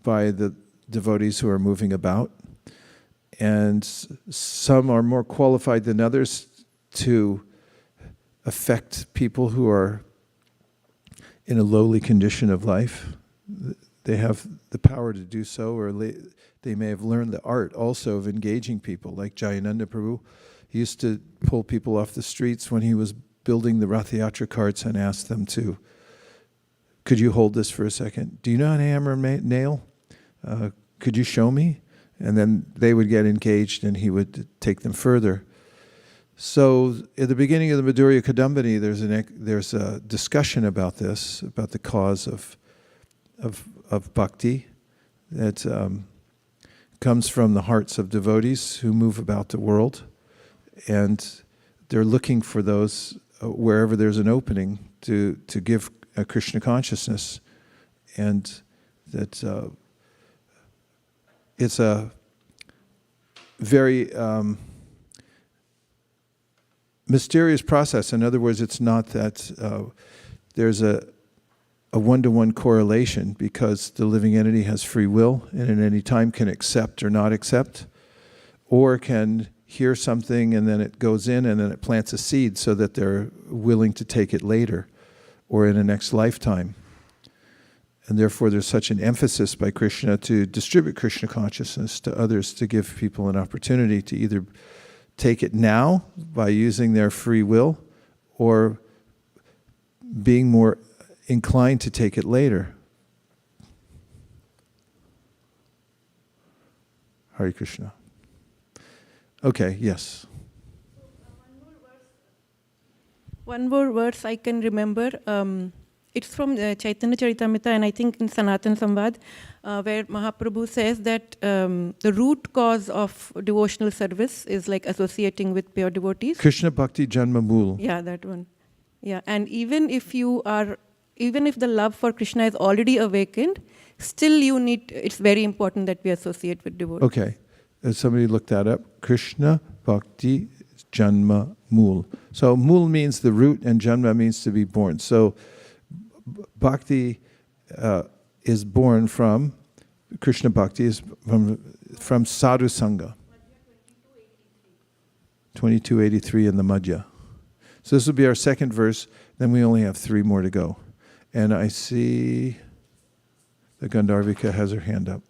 by the devotees who are moving about. And some are more qualified than others to affect people who are in a lowly condition of life. They have the power to do so, or they may have learned the art also of engaging people, like Jayananda Prabhu. He used to pull people off the streets when he was building the Rath Yatra carts and ask them to, could you hold this for a second? Do you know how to hammer a nail? Could you show me? And then they would get engaged and he would take them further. So at the beginning of the Madhurya Kadambini, there's a discussion about this, about the cause of bhakti that comes from the hearts of devotees who move about the world. And they're looking for those wherever there's an opening to give a Krishna consciousness. And that it's a very mysterious process. In other words, it's not that there's a one-to-one correlation, because the living entity has free will and at any time can accept or not accept, or can hear something and then it goes in and then it plants a seed so that they're willing to take it later or in a next lifetime. And therefore there's such an emphasis by Krishna to distribute Krishna consciousness to others, to give people an opportunity to either take it now by using their free will, or being more inclined to take it later. Hare Krishna. Okay, yes. One more verse I can remember. It's from Chaitanya Charitamrita, and I think in Sanatan Samvad, where Mahaprabhu says that the root cause of devotional service is like associating with pure devotees. Krishna Bhakti Janma Mool. Yeah, that one. Yeah, and even if the love for Krishna is already awakened, still it's very important that we associate with devotees. Okay. Somebody looked that up. Krishna Bhakti Janma Mool. So Mool means the root and Janma means to be born. So Bhakti is born from, Krishna Bhakti is from sadhu-sanga. 2283 in the Madhya. So this will be our second verse, then we only have 3 more to go. And I see the Gandharvika has her hand up.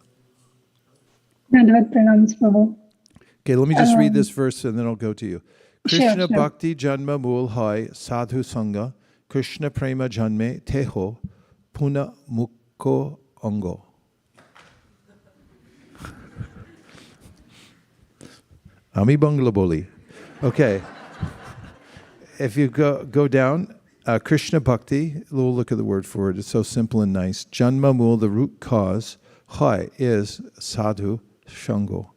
Okay, let me just read this verse and then I'll go to you. Krishna Sure. Bhakti Janma Mool Hai Sadhu Sanga Krishna Prema Janme Teho Puna Mukko Ango. Ami Bangla Boli. Okay. If you go down, Krishna Bhakti, we'll look at the word for it. It's so simple and nice. Janma Mool, the root cause. Hai is sadhu shango,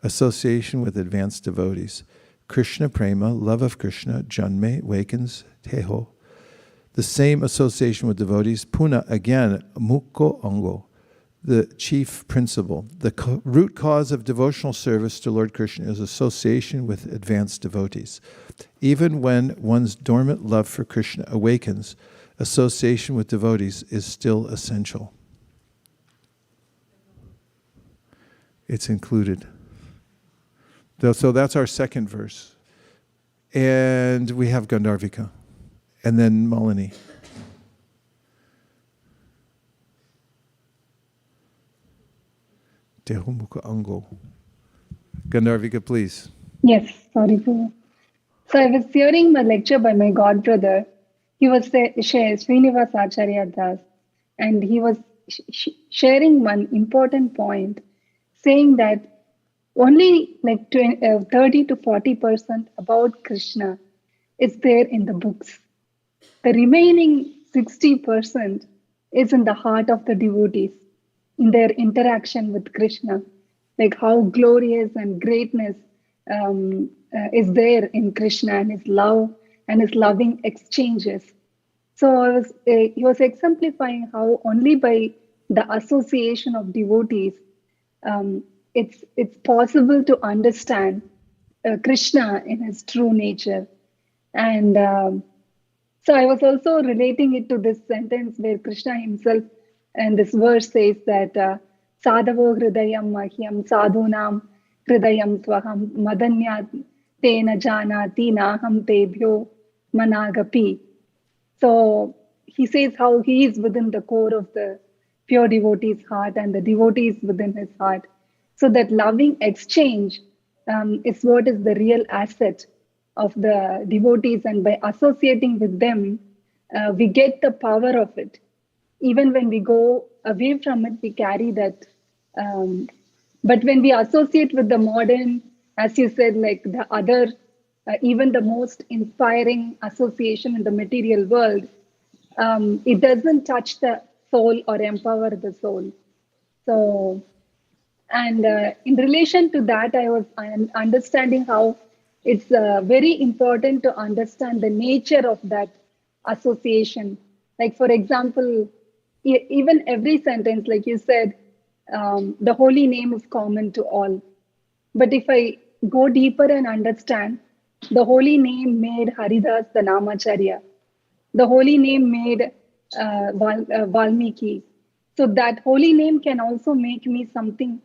association with advanced devotees. Krishna Prema, love of Krishna. Janme, wakens. Teho, the same association with devotees. Puna, again, mukko ango, the chief principle. The root cause of devotional service to Lord Krishna is association with advanced devotees. Even when one's dormant love for Krishna awakens, association with devotees is still essential. It's included. So that's our second verse. And we have Gandharvika. And then Malini. Tehumuka Ango. Gandharvika, please. Yes, sorry. So I was hearing a lecture by my god brother. He was Srinivas Acharya Das, and he was sharing one important point, saying that only like 30 to 40% about Krishna is there in the books. The remaining 60% is in the heart of the devotees, in their interaction with Krishna, like how glorious and greatness is there in Krishna and his love and his loving exchanges. So he was exemplifying how only by the association of devotees, it's possible to understand Krishna in his true nature. And so I was also relating it to this sentence where Krishna himself, and this verse says that Sadhavo hridayam mahyam sadhunam hridayam tvaham madanya tena janati naham tebhyo managapi. So he says how he is within the core of the pure devotee's heart and the devotee is within his heart. So that loving exchange is what is the real asset of the devotees, and by associating with them, we get the power of it. Even when we go away from it, we carry that. But when we associate with the modern, as you said, like the other, even the most inspiring association in the material world, it doesn't touch the soul or empower the soul. So, and in relation to that, I was understanding how it's very important to understand the nature of that association. Like, for example, even every sentence, like you said, the holy name is common to all. But if I go deeper and understand, the holy name made Haridas the Namacharya. The holy name made Valmiki. So that holy name can also make me something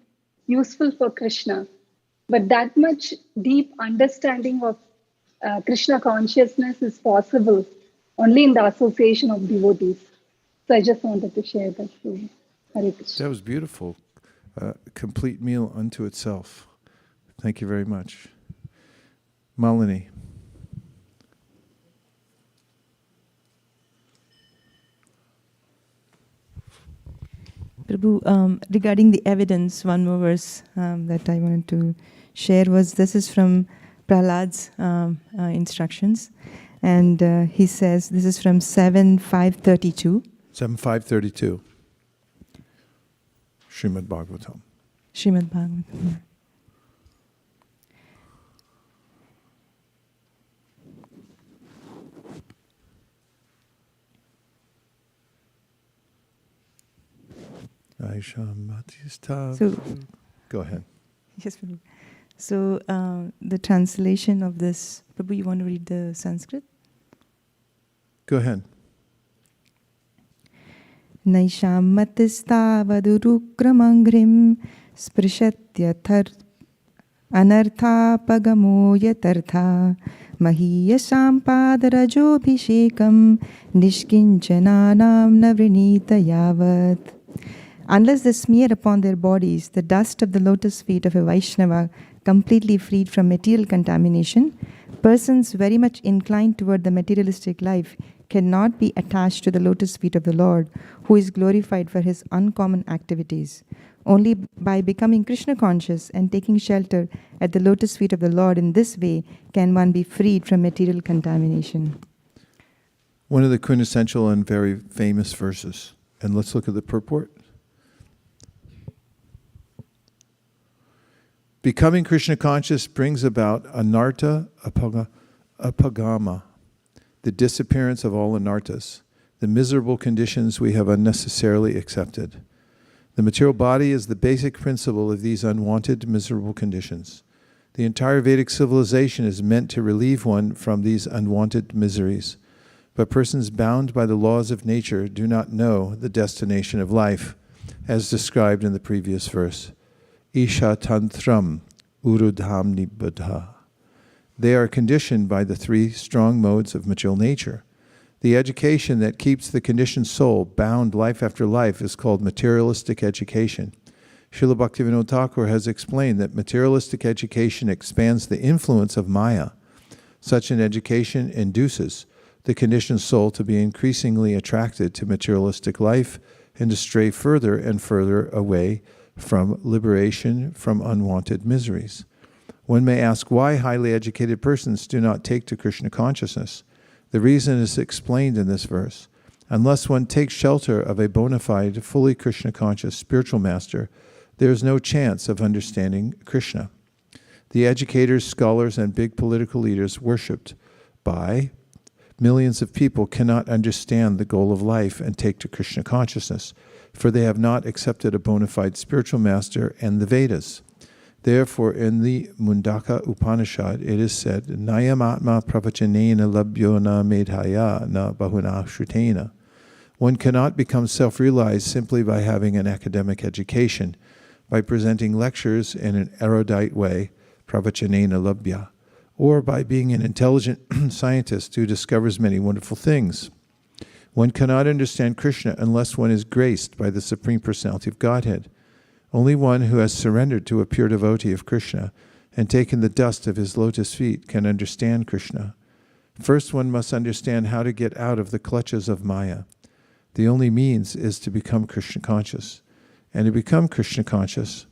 useful for Krishna. But that much deep understanding of Krishna consciousness is possible only in the association of devotees. So I just wanted to share that with you. Hare Krishna. That was beautiful. Complete meal unto itself. Thank you very much. Malini. Prabhu, regarding the evidence, one more verse that I wanted to share was, this is from Prahlad's instructions. And he says, this is from 7.532. 7.532. Srimad Bhagavatam. Srimad Bhagavatam. So, go ahead. Yes, Prabhu. So the translation of this, Prabhu, you want to read the Sanskrit? Go ahead. Naisham matistavadurukramanghrim sprishatyathar anarthapagamo yatartha mahiyasam padarajobhishekam nishkinchananam navrinita yavat. Unless they smear upon their bodies the dust of the lotus feet of a Vaishnava completely freed from material contamination, persons very much inclined toward the materialistic life cannot be attached to the lotus feet of the Lord, who is glorified for his uncommon activities. Only by becoming Krishna conscious and taking shelter at the lotus feet of the Lord in this way can one be freed from material contamination. One of the quintessential and very famous verses. And let's look at the purport. Becoming Krishna conscious brings about anartha apagama, the disappearance of all anarthas, the miserable conditions we have unnecessarily accepted. The material body is the basic principle of these unwanted, miserable conditions. The entire Vedic civilization is meant to relieve one from these unwanted miseries. But persons bound by the laws of nature do not know the destination of life, as described in the previous verse. Isha tantram urudham nibbadha. They are conditioned by the three strong modes of material nature. The education that keeps the conditioned soul bound life after life is called materialistic education. Srila Bhaktivinoda Thakur has explained that materialistic education expands the influence of Maya. Such an education induces the conditioned soul to be increasingly attracted to materialistic life and to stray further and further away from liberation from unwanted miseries. One may ask why highly educated persons do not take to Krishna consciousness. The reason is explained in this verse. Unless one takes shelter of a bona fide, fully Krishna conscious spiritual master, there is no chance of understanding Krishna. The educators, scholars, and big political leaders worshipped by millions of people cannot understand the goal of life and take to Krishna consciousness, for they have not accepted a bona fide spiritual master and the Vedas. Therefore, in the Mundaka Upanishad, it is said, Nayam atma pravachanena labhyo na medhaya na bahuna shrutena. One cannot become self-realized simply by having an academic education, by presenting lectures in an erudite way, pravachanena labhya, or by being an intelligent scientist who discovers many wonderful things. One cannot understand Krishna unless one is graced by the Supreme Personality of Godhead. Only one who has surrendered to a pure devotee of Krishna and taken the dust of his lotus feet can understand Krishna. First, one must understand how to get out of the clutches of Maya. The only means is to become Krishna conscious. And to become Krishna conscious,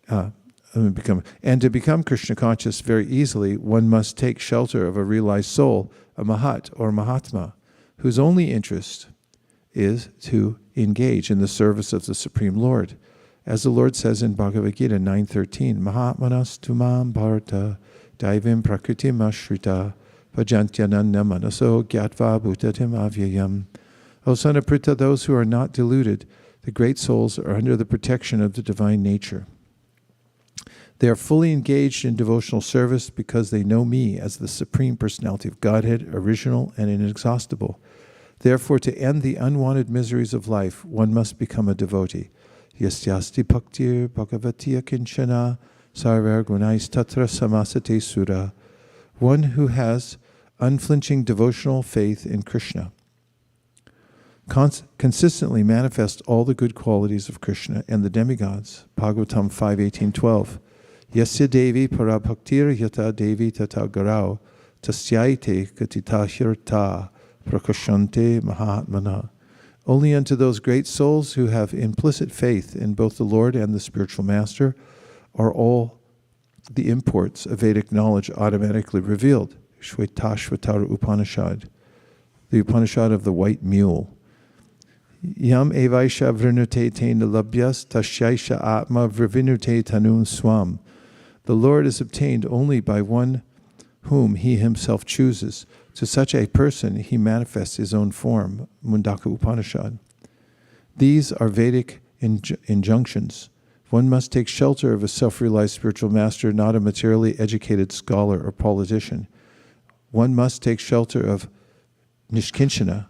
to become Krishna conscious very easily, one must take shelter of a realized soul, a Mahat or Mahatma, whose only interest is to engage in the service of the Supreme Lord. As the Lord says in Bhagavad Gita 9:13, Mahatmanas tumam bharata daivim prakritim ashrita bhajantyananya manaso gyatva bhutatim avyayam. O son of Pritha, those who are not deluded, the great souls are under the protection of the divine nature. They are fully engaged in devotional service because they know me as the Supreme Personality of Godhead, original and inexhaustible. Therefore, to end the unwanted miseries of life, one must become a devotee. Yasyasti bhaktir bhagavatiya kinchana sarvar gunais tatra samasate sura. One who has unflinching devotional faith in Krishna consistently manifests all the good qualities of Krishna and the demigods. Bhagavatam 5:18-12. Yasya devi parabhaktir yata devi tata garau tasyaite katita hirta prakashante mahatmana. Only unto those great souls who have implicit faith in both the Lord and the spiritual master are all the imports of Vedic knowledge automatically revealed. Shvetashvatara Upanishad, the Upanishad of the white mule. Yam evaisha vrinute tena labhyas tasyaisha atma vrivinute tanun swam. The Lord is obtained only by one whom he himself chooses. To such a person he manifests his own form, Mundaka Upanishad. These are Vedic injunctions. One must take shelter of a self-realized spiritual master, not a materially educated scholar or politician. One must take shelter of Nishkinchana,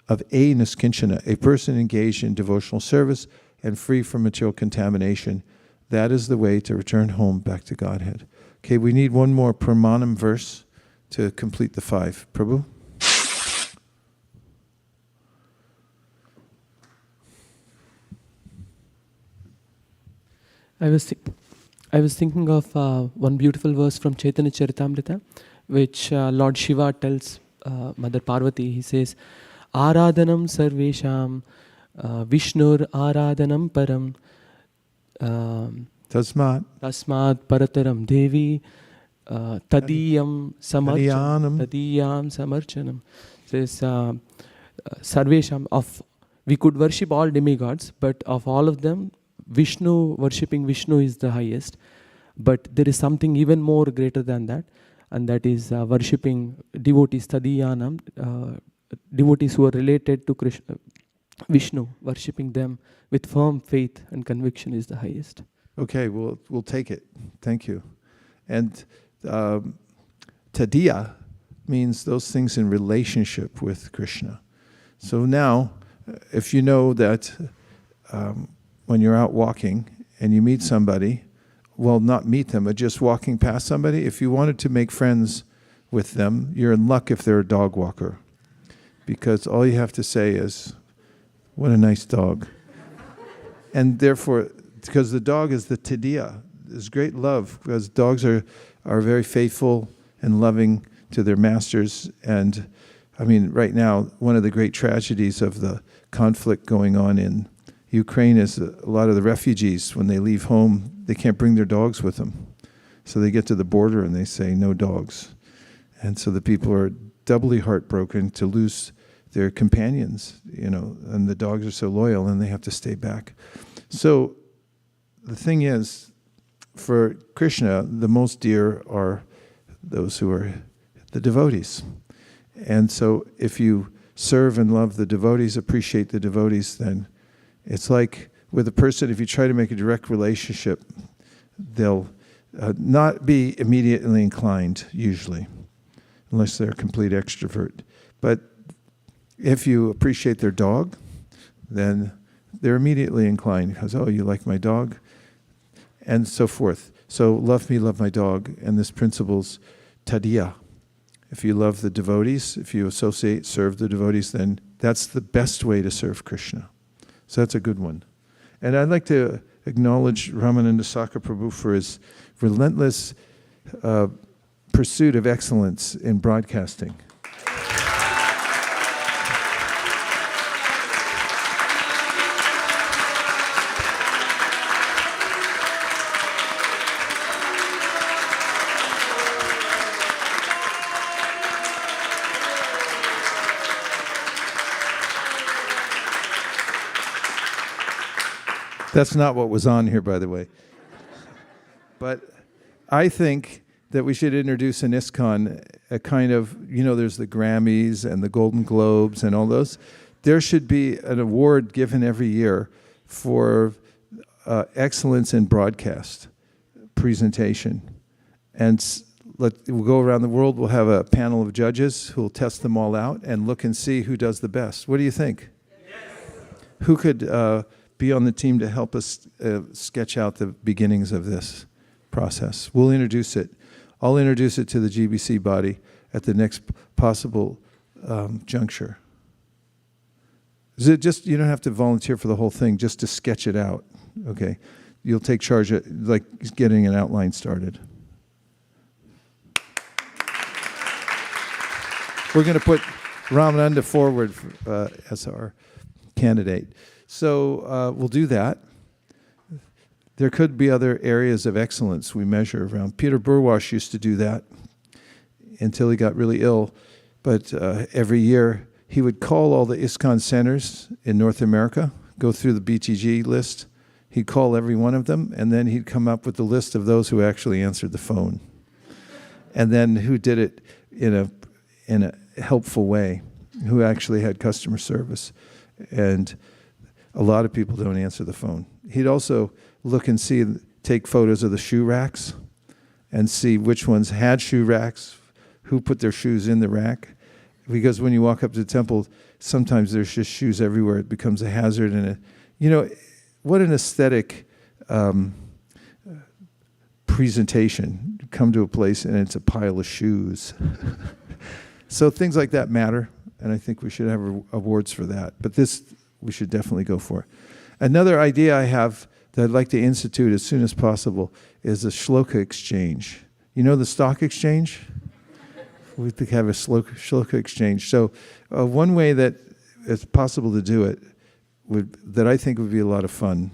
a person engaged in devotional service and free from material contamination. That is the way to return home back to Godhead. Okay, we need one more Pramanam verse to complete the 5. Prabhu? I was thinking of one beautiful verse from Chaitanya Charitamrita, which Lord Shiva tells Mother Parvati. He says, Aradhanam sarvesham Vishnur aradhanam param Tasmat parataram devi tadiyam samarchanam. Says sarvesham, of we could worship all demigods, but of all of them, worshipping Vishnu is the highest. But there is something even more greater than that, and that is worshipping devotees, tadiyanam, devotees who are related to Krishna, Vishnu, worshipping them with firm faith and conviction is the highest. Okay, we'll take it. Thank you. And tadiya means those things in relationship with Krishna. So now, if you know that when you're out walking and you meet somebody, well, not meet them, but just walking past somebody, if you wanted to make friends with them, you're in luck if they're a dog walker. Because all you have to say is, what a nice dog. And therefore, because the dog is the tadiya, there's great love, because dogs are very faithful and loving to their masters. And I mean, right now, one of the great tragedies of the conflict going on in Ukraine is a lot of the refugees, when they leave home, they can't bring their dogs with them. So they get to the border and they say, no dogs. And so the people are doubly heartbroken to lose their companions, and the dogs are so loyal and they have to stay back. So the thing is, for Krishna, the most dear are those who are the devotees. And so if you serve and love the devotees, appreciate the devotees, then it's like with a person, if you try to make a direct relationship, they'll not be immediately inclined, usually, unless they're a complete extrovert. But if you appreciate their dog, then they're immediately inclined, because, oh, you like my dog? And so forth. So love me, love my dog, and this principle's tadiya. If you love the devotees, if you associate, serve the devotees, then that's the best way to serve Krishna. So that's a good one. And I'd like to acknowledge Ramananda Saka Prabhu for his relentless pursuit of excellence in broadcasting. That's not what was on here, by the way. But I think that we should introduce in ISKCON a kind of, there's the Grammys and the Golden Globes and all those. There should be an award given every year for excellence in broadcast presentation. And we'll go around the world, we'll have a panel of judges who will test them all out and look and see who does the best. What do you think? Yes. Who could be on the team to help us sketch out the beginnings of this process? We'll introduce it. I'll introduce it to the GBC body at the next possible juncture. Is it just, you don't have to volunteer for the whole thing, just to sketch it out, okay? You'll take charge of, like, getting an outline started. We're going to put Ramananda forward as our candidate. So we'll do that. There could be other areas of excellence we measure around. Peter Burwash used to do that until he got really ill. But every year he would call all the ISKCON centers in North America, go through the BTG list. He'd call every one of them, and then he'd come up with the list of those who actually answered the phone. And then who did it in a helpful way, who actually had customer service. And a lot of people don't answer the phone. He'd also look and see, take photos of the shoe racks and see which ones had shoe racks, who put their shoes in the rack. Because when you walk up to the temple, sometimes there's just shoes everywhere. It becomes a hazard. And what an aesthetic presentation. You come to a place and it's a pile of shoes. So things like that matter, and I think we should have awards for that. But this we should definitely go for. Another idea I have that I'd like to institute as soon as possible is a shloka exchange. You know the stock exchange? We could have a shloka exchange. So one way that it's possible to do it, that I think would be a lot of fun,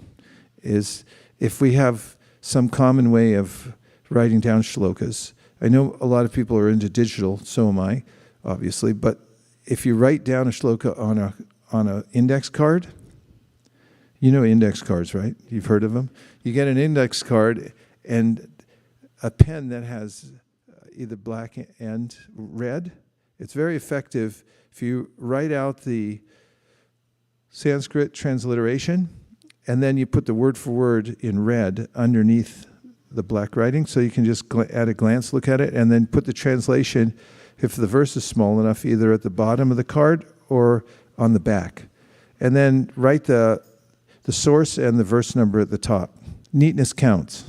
is if we have some common way of writing down shlokas. I know a lot of people are into digital, so am I, obviously, but if you write down a shloka on an index card, you know index cards, right? You've heard of them. You get an index card and a pen that has either black and red. It's very effective if you write out the Sanskrit transliteration, and then you put the word for word in red underneath the black writing, so you can just at a glance look at it, and then put the translation, if the verse is small enough, either at the bottom of the card or on the back. And then write the source and the verse number at the top. Neatness counts.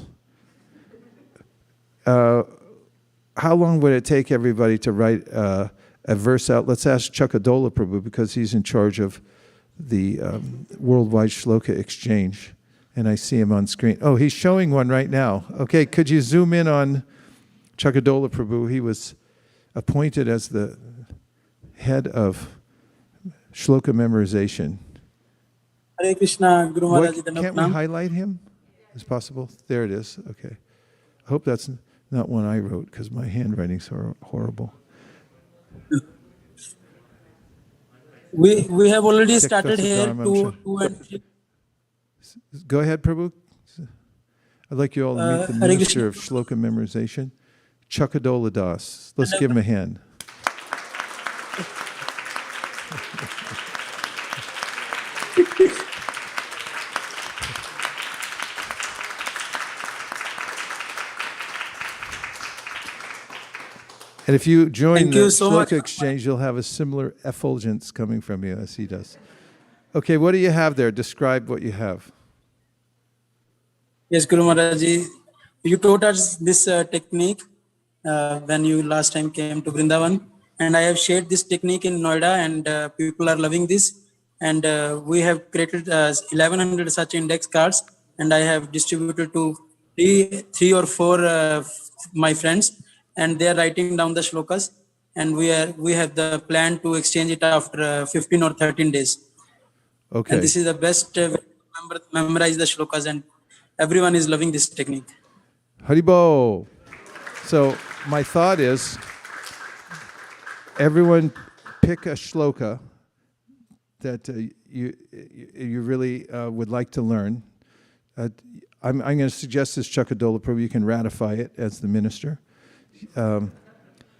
How long would it take everybody to write a verse out? Let's ask Chakadola Prabhu, because he's in charge of the Worldwide Shloka Exchange. And I see him on screen. Oh, he's showing one right now. Okay, could you zoom in on Chakadola Prabhu? He was appointed as the head of Shloka memorization. Hare Krishna, Guru Maharaj. Can't we highlight him? Is possible? There it is. Okay. I hope that's not one I wrote, because my handwriting's horrible. We have already started here 2 and 3. Go ahead, Prabhu. I'd like you all to meet the Minister of Shloka Memorization, Chakadola Das. Let's give him a hand. And if you join the Shloka Exchange, you'll have a similar effulgence coming from you as he does. Okay, what do you have there? Describe what you have. Yes, Guru Maharaj, you taught us this technique when you last time came to Vrindavan. And I have shared this technique in Noida, and people are loving this. And we have created 1,100 such index cards, and I have distributed to three or four my friends, and they are writing down the shlokas. And we have the plan to exchange it after 15 or 13 days. Okay. And this is the best way to memorize the shlokas, and everyone is loving this technique. Haribo. So my thought is, everyone pick a shloka that you really would like to learn. I'm going to suggest this, Chakadola Prabhu. You can ratify it as the minister.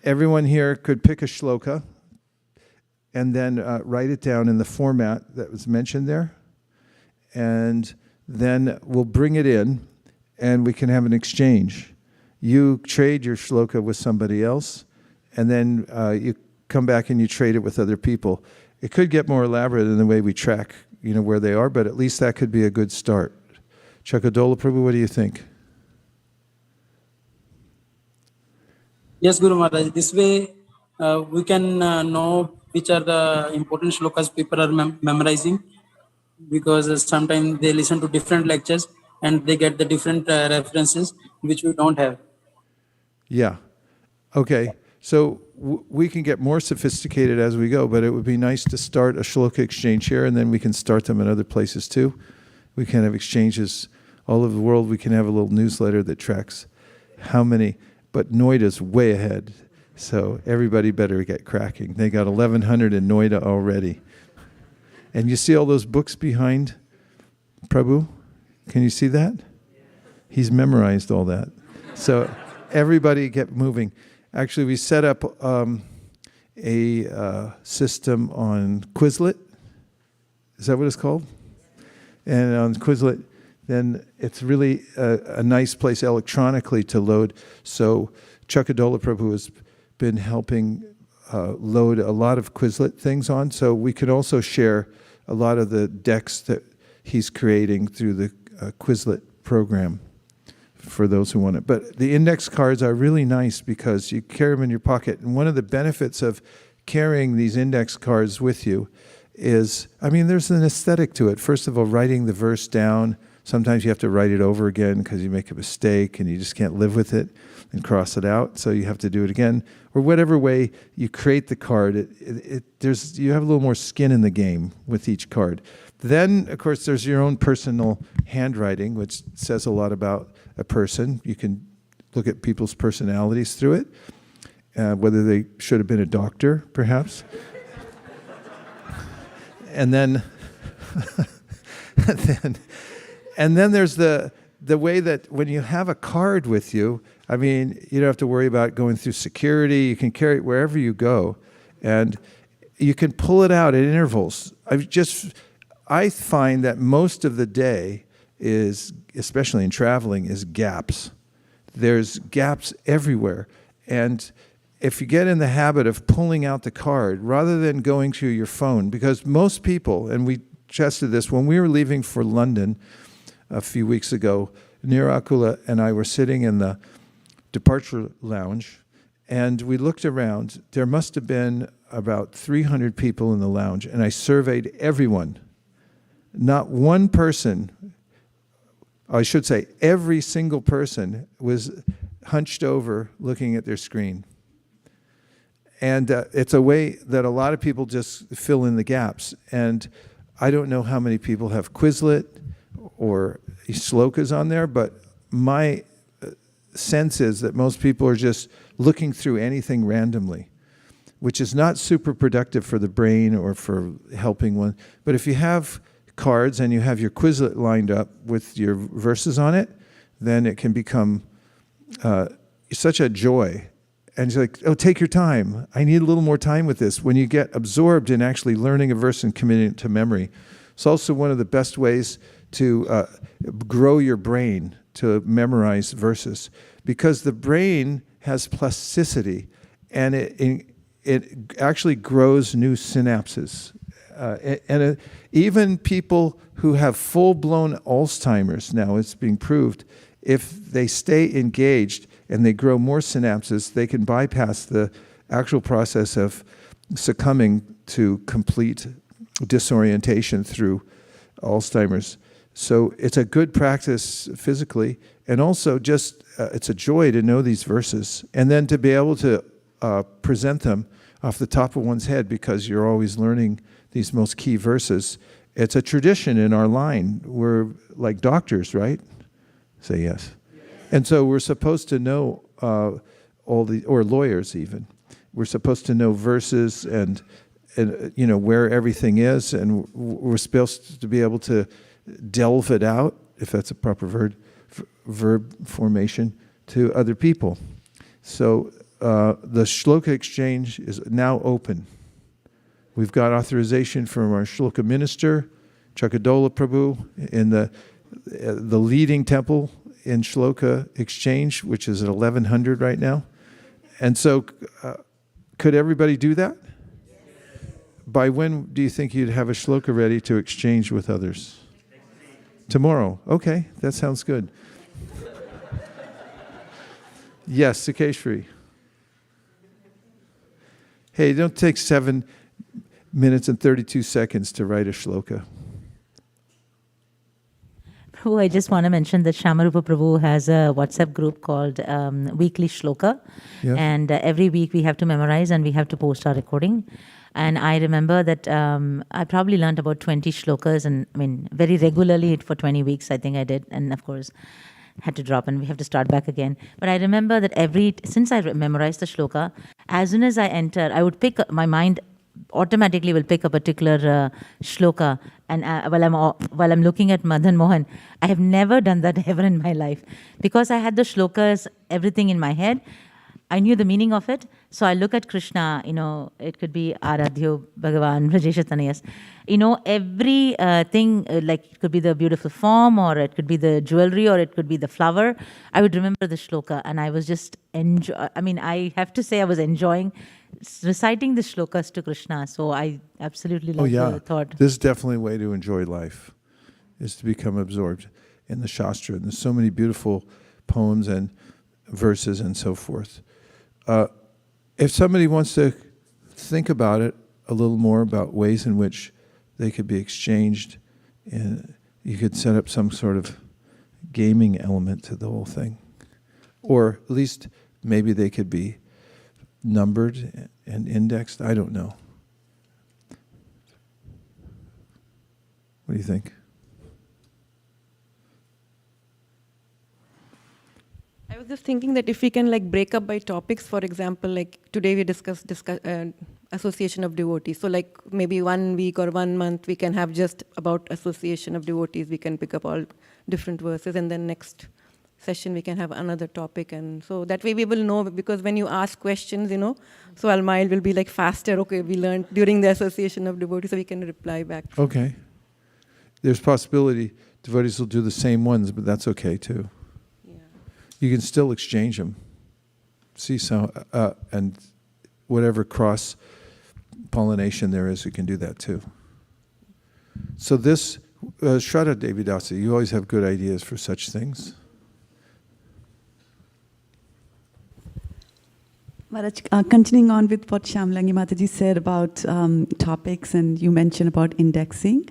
Everyone here could pick a shloka and then write it down in the format that was mentioned there. And then we'll bring it in and we can have an exchange. You trade your shloka with somebody else, and then you come back and you trade it with other people. It could get more elaborate in the way we track, where they are, but at least that could be a good start. Chakadola Prabhu, what do you think? Yes, Guru Maharaj. This way we can know which are the important shlokas people are memorizing, because sometimes they listen to different lectures and they get the different references which we don't have. Yeah. Okay. So we can get more sophisticated as we go, but it would be nice to start a shloka exchange here, and then we can start them in other places too. We can have exchanges all over the world. We can have a little newsletter that tracks how many, but Noida's way ahead. So everybody better get cracking. They got 1,100 in Noida already. And you see all those books behind Prabhu? Can you see that? He's memorized all that. So everybody get moving. Actually, we set up a system on Quizlet. Is that what it's called? And on Quizlet, then it's really a nice place electronically to load. So Chakadola Prabhu has been helping load a lot of Quizlet things on. So we can also share a lot of the decks that he's creating through the Quizlet program for those who want it. But the index cards are really nice because you carry them in your pocket. And one of the benefits of carrying these index cards with you is, there's an aesthetic to it. First of all, writing the verse down. Sometimes you have to write it over again because you make a mistake and you just can't live with it and cross it out. So you have to do it again. Or whatever way you create the card, you have a little more skin in the game with each card. Then, of course, there's your own personal handwriting, which says a lot about a person. You can look at people's personalities through it, whether they should have been a doctor, perhaps. And then, and then there's the way that when you have a card with you, you don't have to worry about going through security. You can carry it wherever you go, and you can pull it out at intervals. I find that most of the day is, especially in traveling, is gaps. There's gaps everywhere. And if you get in the habit of pulling out the card rather than going to your phone, because most people, and we tested this when we were leaving for London a few weeks ago, Nirakula and I were sitting in the departure lounge, and we looked around. There must have been about 300 people in the lounge, and I surveyed everyone. Not one person, I should say every single person, was hunched over looking at their screen. And it's a way that a lot of people just fill in the gaps. And I don't know how many people have Quizlet or shlokas on there, but my sense is that most people are just looking through anything randomly, which is not super productive for the brain or for helping one. But if you have cards and you have your Quizlet lined up with your verses on it, then it can become such a joy. And it's like, oh, take your time. I need a little more time with this. When you get absorbed in actually learning a verse and committing it to memory, it's also one of the best ways to grow your brain to memorize verses, because the brain has plasticity, and it actually grows new synapses. Even people who have full-blown Alzheimer's, now it's being proved, if they stay engaged and they grow more synapses, they can bypass the actual process of succumbing to complete disorientation through Alzheimer's. So it's a good practice physically, and also just it's a joy to know these verses, and then to be able to present them off the top of one's head, because you're always learning these most key verses. It's a tradition in our line. We're like doctors, right? Say yes. And so we're supposed to know or lawyers even. We're supposed to know verses and you know where everything is, and we're supposed to be able to delve it out, if that's a proper verb formation, to other people. So the shloka exchange is now open. We've got authorization from our shloka minister, Chakadola Prabhu, in the leading temple in shloka exchange, which is at 1100 right now. And so could everybody do that? By when do you think you'd have a shloka ready to exchange with others? Tomorrow. Okay, that sounds good. Yes, Sikeshri. Hey, don't take 7 minutes and 32 seconds to write a shloka. Prabhu, I just want to mention that Shamarupa Prabhu has a WhatsApp group called Weekly Shloka. Yes. And every week we have to memorize and we have to post our recording. And I remember that I probably learned about 20 shlokas, and I mean, very regularly for 20 weeks, I think I did. And of course, had to drop and we have to start back again. But I remember that since I memorized the shloka, as soon as I enter, I would my mind automatically will pick a particular shloka. And while I'm looking at Madan Mohan, I have never done that ever in my life. Because I had the shlokas, everything in my head, I knew the meaning of it. So I look at Krishna, it could be Aradhyo, Bhagavan, Rajeshatanayas. Every thing, like it could be the beautiful form, or it could be the jewelry, or it could be the flower. I would remember the shloka, and I was just I have to say I was enjoying reciting the shlokas to Krishna. So I absolutely love the thought. This is definitely a way to enjoy life, is to become absorbed in the Shastra. And there's so many beautiful poems and verses and so forth. If somebody wants to think about it a little more, about ways in which they could be exchanged, and you could set up some sort of gaming element to the whole thing. Or at least maybe they could be numbered and indexed. I don't know. What do you think? I was just thinking that if we can break up by topics, for example, like today we discussed association of devotees. So maybe 1 week or 1 month we can have just about association of devotees. We can pick up all different verses, and then next session we can have another topic. And so that way we will know, because when you ask questions, so our mind will be faster. Okay, we learned during the association of devotees, so we can reply back. Okay. There's possibility devotees will do the same ones, but that's okay too. Yeah. You can still exchange them. See, so and whatever cross pollination there is, you can do that too. So this, Shraddha Devi Dasa, you always have good ideas for such things. Maharaj, continuing on with what Shamlangi Mataji said about topics, and you mentioned about indexing,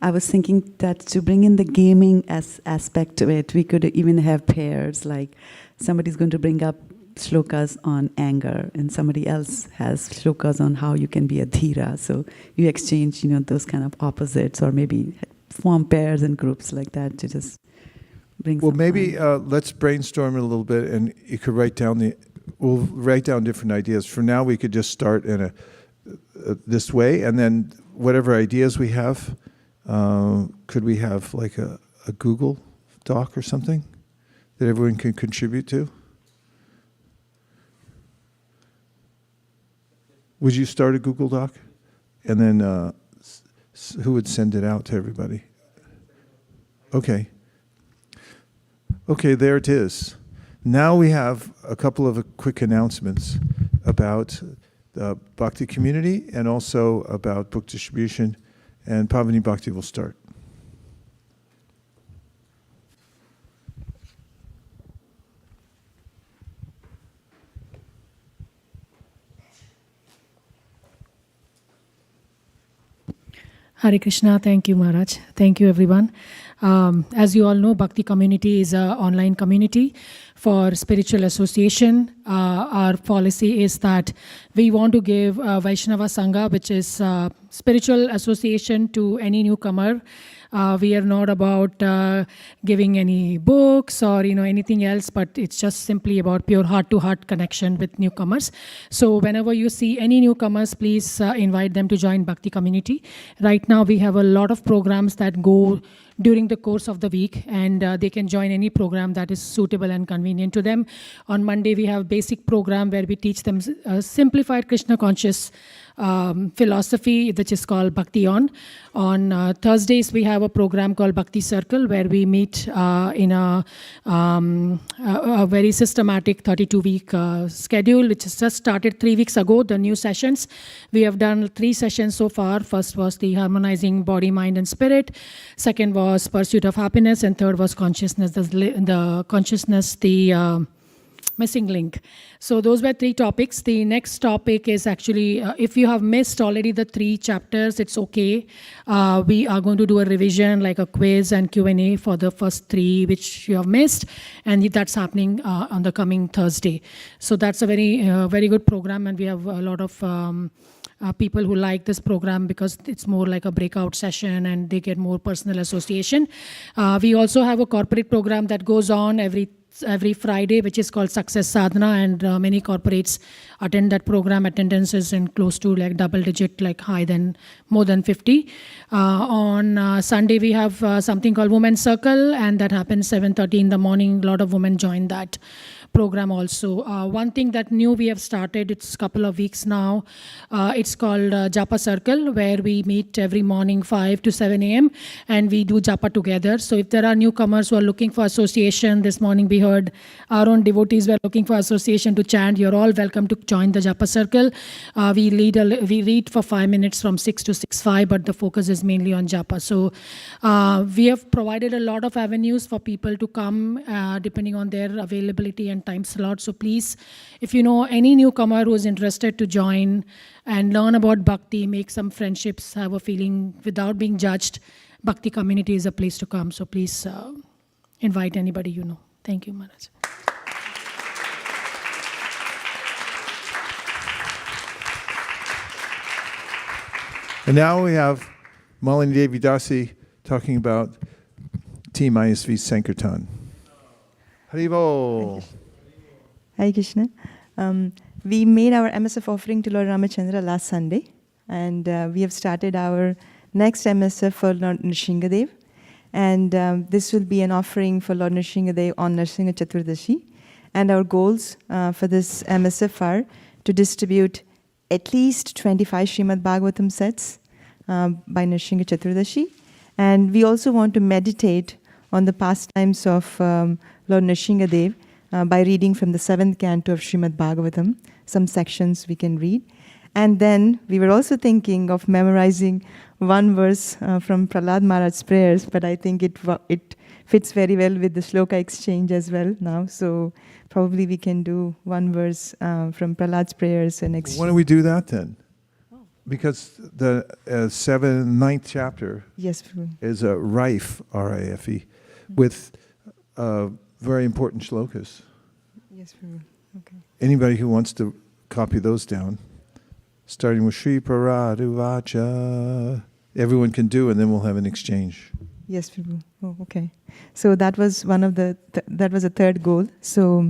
I was thinking that to bring in the gaming aspect to it, we could even have pairs, like somebody's going to bring up shlokas on anger, and somebody else has shlokas on how you can be a dhira. So you exchange, those kind of opposites, or maybe form pairs and groups like that to just bring. Well, maybe let's brainstorm it a little bit, and you could write down we'll write down different ideas. For now, we could just start in this way, and then whatever ideas we have, could we have like a Google Doc or something that everyone can contribute to? Would you start a Google Doc? And then who would send it out to everybody? Okay. Okay, there it is. Now we have a couple of quick announcements about the Bhakti community and also about book distribution, and Pavani Bhakti will start. Hare Krishna. Thank you, Maharaj. Thank you, everyone. As you all know, Bhakti community is an online community for spiritual association. Our policy is that we want to give Vaishnava Sangha, which is spiritual association, to any newcomer. We are not about giving any books or anything else, but it's just simply about pure heart-to-heart connection with newcomers. So whenever you see any newcomers, please invite them to join Bhakti community. Right now we have a lot of programs that go during the course of the week, and they can join any program that is suitable and convenient to them. On Monday we have basic program where we teach them simplified Krishna conscious philosophy, which is called Bhakti On Thursdays we have a program called Bhakti Circle, where we meet in a very systematic 32-week schedule, which has just started 3 weeks ago, the new sessions. We have done 3 sessions so far. First was the harmonizing body, mind and spirit. Second was pursuit of happiness, and third was consciousness, the missing link. So those were 3 topics. The next topic is actually, if you have missed already the 3 chapters, it's okay. We are going to do a revision, like a quiz and Q&A for the first 3 which you have missed, and that's happening on the coming Thursday. So that's a very good program, and we have a lot of people who like this program because it's more like a breakout session and they get more personal association. We also have a corporate program that goes on every Friday, which is called Success Sadhana, and many corporates attend that program. Attendance is in close to like double digit, like more than 50. On Sunday we have something called Women's Circle, and that happens 7:30 in the morning. A lot of women join that program also. One thing that new we have started, it's a couple of weeks now, it's called Japa Circle, where we meet every morning 5 to 7 a.m. and we do Japa together. So if there are newcomers who are looking for association, this morning we heard our own devotees were looking for association to chant, you're all welcome to join the Japa Circle. We read for 5 minutes from 6 to 6:05, but the focus is mainly on Japa. So we have provided a lot of avenues for people to come depending on their availability and time slot. So please, if you know any newcomer who is interested to join and learn about Bhakti, make some friendships, have a feeling without being judged, Bhakti community is a place to come. So please invite anybody you know. Thank you, Maharaj. And now we have Malini Devi Dasi talking about Team ISV Sankirtan. Haribo. Hare Krishna. We made our MSF offering to Lord Ramachandra last Sunday, and we have started our next MSF for Lord Nrsingadev. And this will be an offering for Lord Nrsingadev on Narsingha Chaturdashi. And our goals for this MSF are to distribute at least 25 Srimad Bhagavatam sets by Narsingha Chaturdashi, And we also want to meditate on the pastimes of Lord Nrsingadev by reading from the 7th canto of Srimad Bhagavatam. Some sections we can read. And then we were also thinking of memorizing one verse from Prahlad Maharaj's prayers, but I think it fits very well with the shloka exchange as well now. So probably we can do one verse from Prahlad's prayers and exchange. Why don't we do that then? Because the 9th chapter is rife, R-I-F-E, with very important shlokas. Yes, Prabhu. Okay. Anybody who wants to copy those down, starting with Shri Paradu Vacha, everyone can do, and then we'll have an exchange. Yes, Prabhu. Oh, okay. So that was one of that was a third goal. So,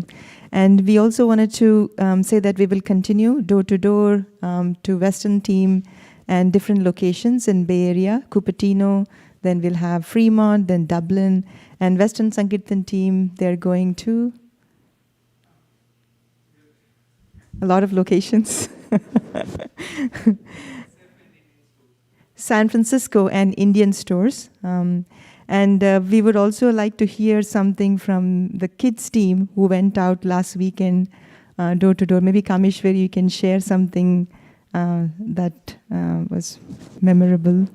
and we also wanted to say that we will continue door to door to Western team and different locations in Bay Area, Cupertino. Then we'll have Fremont, then Dublin, and Western Sankirtan team. They're going to a lot of locations. San Francisco and Indian stores. And we would also like to hear something from the kids team who went out last weekend door to door. Maybe Kameshwari, you can share something that was memorable.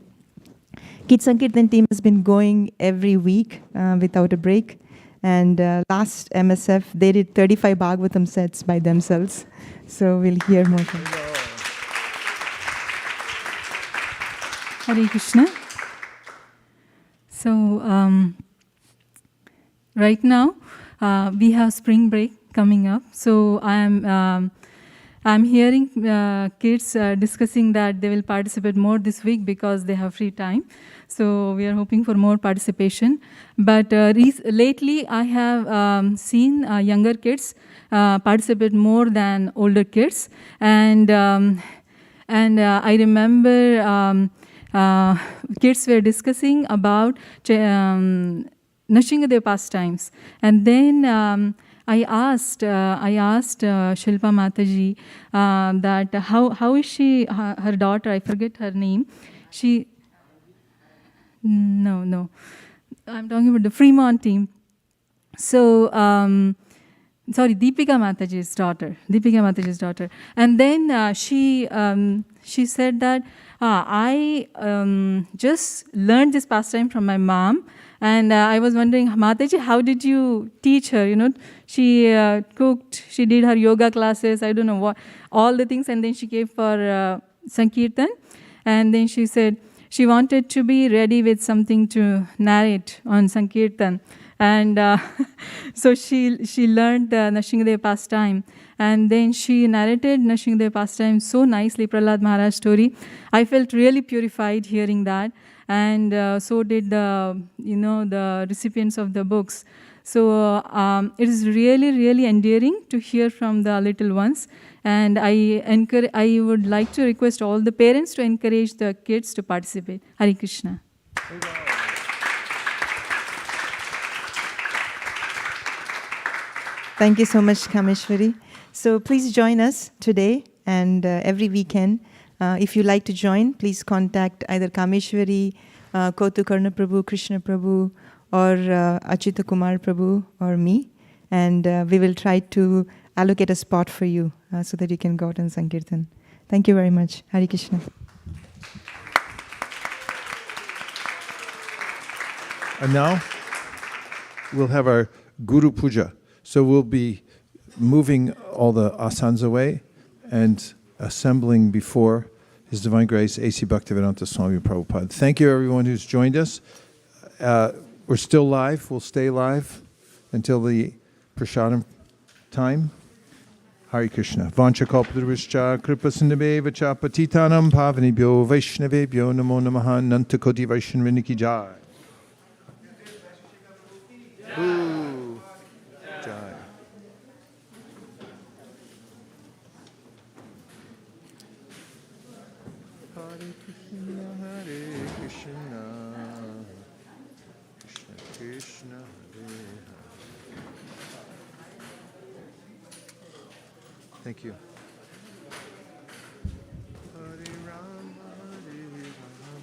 Kids Sankirtan team has been going every week without a break. And last MSF, they did 35 Bhagavatam sets by themselves. So we'll hear more from them. Hare Krishna. So right now we have spring break coming up. So I'm hearing kids discussing that they will participate more this week because they have free time. So we are hoping for more participation. But lately I have seen younger kids participate more than older kids. And I remember kids were discussing about Nrsingadev pastimes. And then I asked Shilpa Mataji that how is she, her daughter, I forget her name. No, I'm talking about the Fremont team. So, sorry, Deepika Mataji's daughter. And then she said that I just learned this pastime from my mom. And I was wondering, Mataji, how did you teach her? You know, she cooked, she did her yoga classes, I don't know what, all the things. And then she came for Sankirtan. And then she said she wanted to be ready with something to narrate on Sankirtan. And so she learned the Nrsingadev pastime. And then she narrated Nrsingadev pastime so nicely, Prahlad Maharaj story. I felt really purified hearing that. And so did the recipients of the books. So it is really, really endearing to hear from the little ones. And I would like to request all the parents to encourage the kids to participate. Hare Krishna. Thank you so much, Kameshwari. So please join us today and every weekend. If you like to join, please contact either Kameshwari, Kotukarna Prabhu, Krishna Prabhu, or Achita Kumar Prabhu, or me. And we will try to allocate a spot for you so that you can go out and Sankirtan. Thank you very much. Hare Krishna. And now we'll have our Guru Puja. So we'll be moving all the asanas away and assembling before His Divine Grace, A.C. Bhaktivedanta Swami Prabhupada. Thank you, everyone who's joined us. We're still live. We'll stay live until the prasadam time. Hare Krishna. Vancha kalpadruvascha kripa sindhaveva cha patitanam pavanibhyo vaishnavebhyo namo namaha nanta koti vaishnaviniki jai. Ooh. Jai. Hare Krishna, Hare Krishna, Krishna Krishna, Hare Hare. Thank you. Hare Rama, Hare Rama,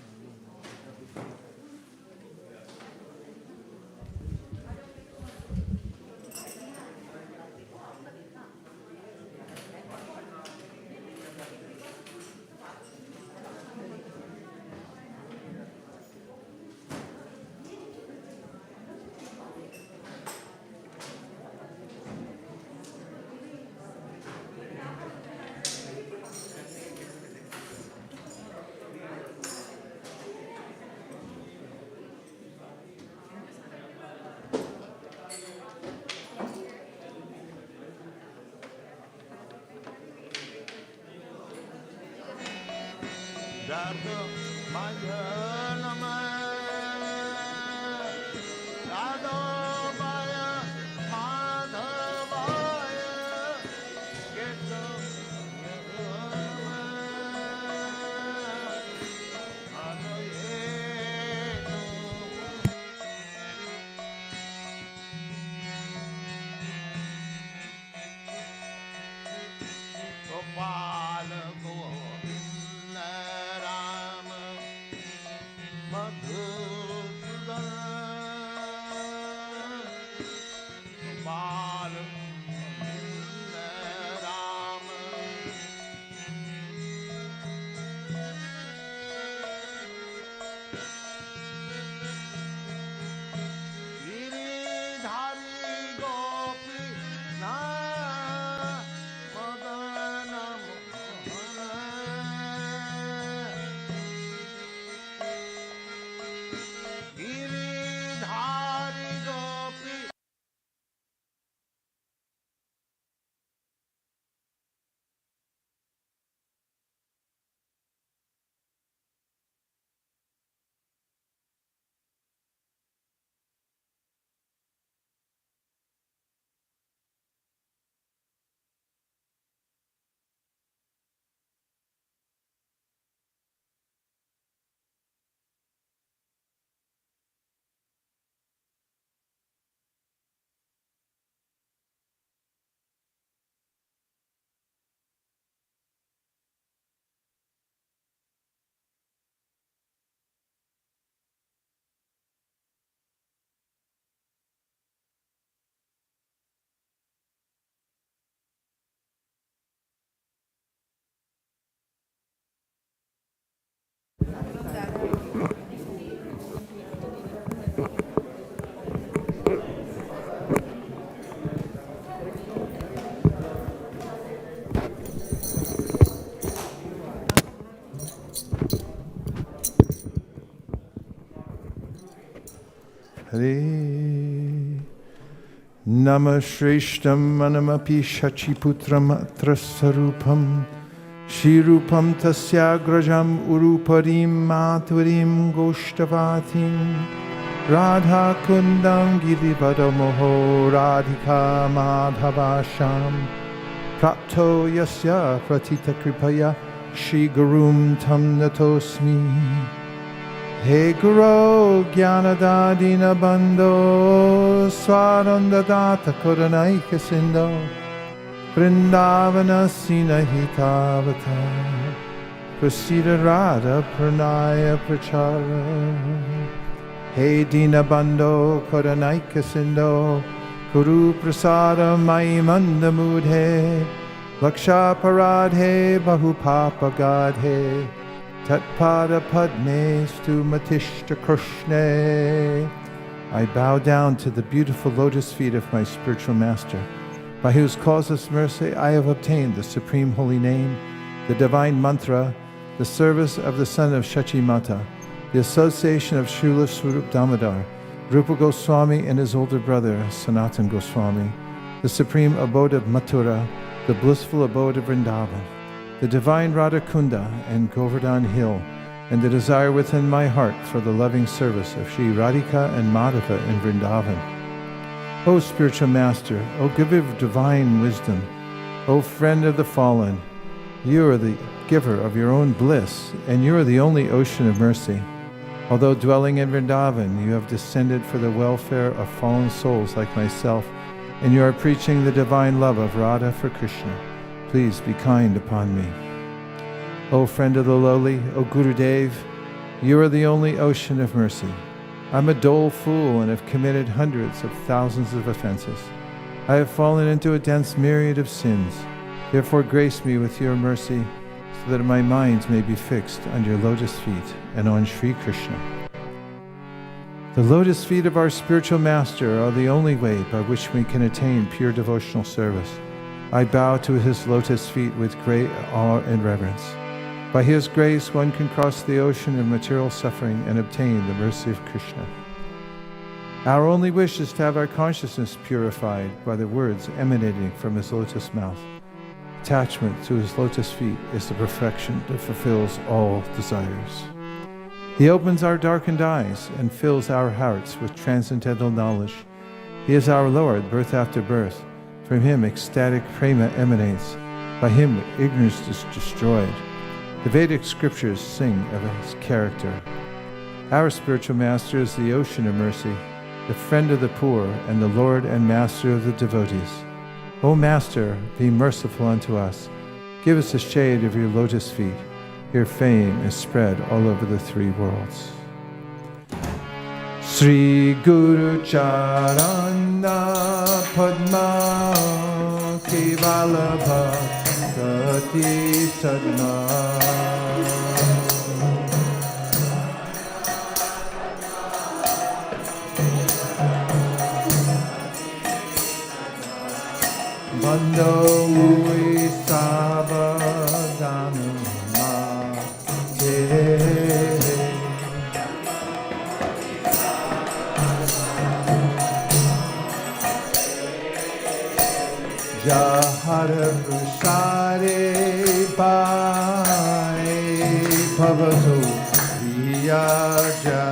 Hare Nama Shreshtam Manamapi Shachiputram Atrasarupam Shirupam Tasyagrajam Uruparim Matvarim Goshtavatim Radha Kundam Girivadamoho Radhika Madhavasham Prapto Yasya Pratita Kripaya Shri Gurum Tam Natosmi He Guru Gyanadadina Bandho Swarandadata Koranaika Sindo Vrindavana Sinahitavata Prasida Radha Pranaya Prachara He Dina Bandho Koranaika Sindo Guru Prasada Mai Mandamudhe Laksha Paradhe Bahupapa Gadhe Tatpada Padme Stu Matishta Krishna. I bow down to the beautiful lotus feet of my spiritual master, by whose causeless mercy I have obtained the supreme holy name, the divine mantra, the service of the son of Shachi Mata, the association of Srila Swarup Damodar, Rupa Goswami and his older brother Sanatan Goswami, the supreme abode of Mathura, the blissful abode of Vrindavan, the divine Radha Kunda and Govardhan Hill, and the desire within my heart for the loving service of Sri Radhika and Madhava in Vrindavan. O spiritual master, O giver of divine wisdom, O friend of the fallen, you are the giver of your own bliss, and you are the only ocean of mercy. Although dwelling in Vrindavan, you have descended for the welfare of fallen souls like myself, and you are preaching the divine love of Radha for Krishna. Please be kind upon me. O friend of the lowly, O Gurudev, you are the only ocean of mercy. I'm a dull fool and have committed hundreds of thousands of offenses. I have fallen into a dense myriad of sins. Therefore grace me with your mercy, so that my mind may be fixed on your lotus feet and on Sri Krishna. The lotus feet of our spiritual master are the only way by which we can attain pure devotional service. I bow to his lotus feet with great awe and reverence. By his grace, one can cross the ocean of material suffering and obtain the mercy of Krishna. Our only wish is to have our consciousness purified by the words emanating from his lotus mouth. attachment to his lotus feet is the perfection that fulfills all desires. He opens our darkened eyes and fills our hearts with transcendental knowledge. He is our Lord, birth after birth. From him ecstatic prema emanates. By him ignorance is destroyed. The Vedic scriptures sing of his character. Our spiritual master is the ocean of mercy, the friend of the poor, and the Lord and master of the devotees. O Master, be merciful unto us. Give us the shade of your lotus feet. Your fame is spread all over the three worlds. Sri Guru Charana Padma Kevala Bhakti Sadhana Bando Mui Sabadanu Jahara Prasare Pai Bhavato Vijaya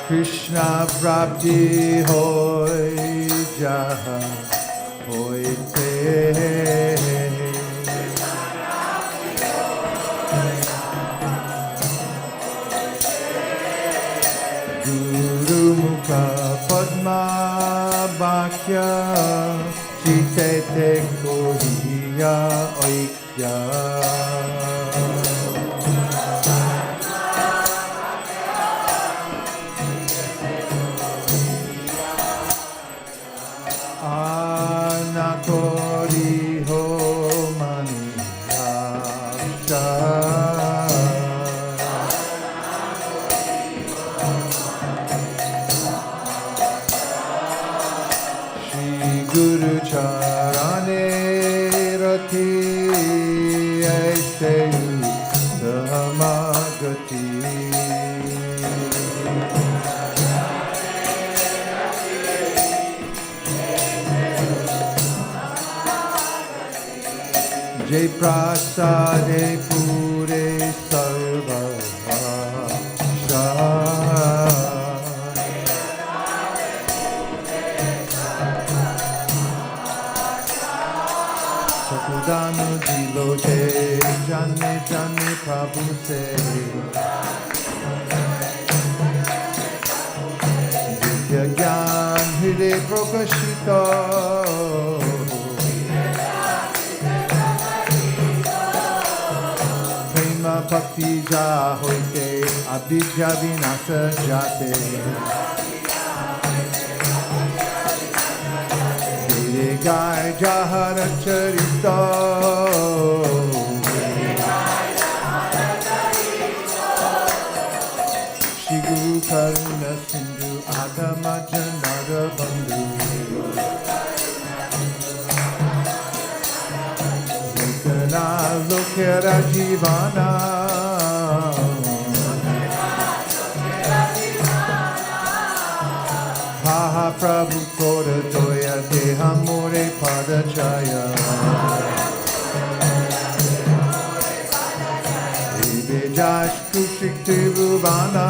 Krishna Prapti Hoy Jaha Hoy Te Guru Mukha Padma Bhakya Chite Te Koriya Oikya Anakori ho mani aksha Shri Guru Charane Rati Aise Samagati Jai Prasade Pure Sarva Vasha Sakudanu Dilote Jane Jane Prabhu Se Vidya Gyan Hide Prokashita Bhakti ja hoite abhidya vinasa jate Dere gai jahara charita Shri Guru Karuna Sindhu Agama Janara Bandhu Lokana Lokera Jivana Maha Prabhu Koda Toya Deha More Pada Chaya Ebe Jash Kushik Tribhuvana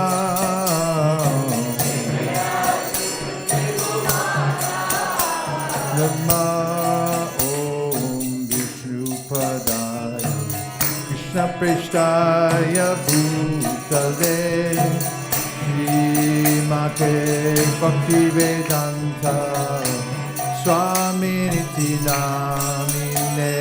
Nama Om Vishnu Padaya Krishna Prishtaya Bhutale Mate Bhakti Vedanta Swami Niti Namine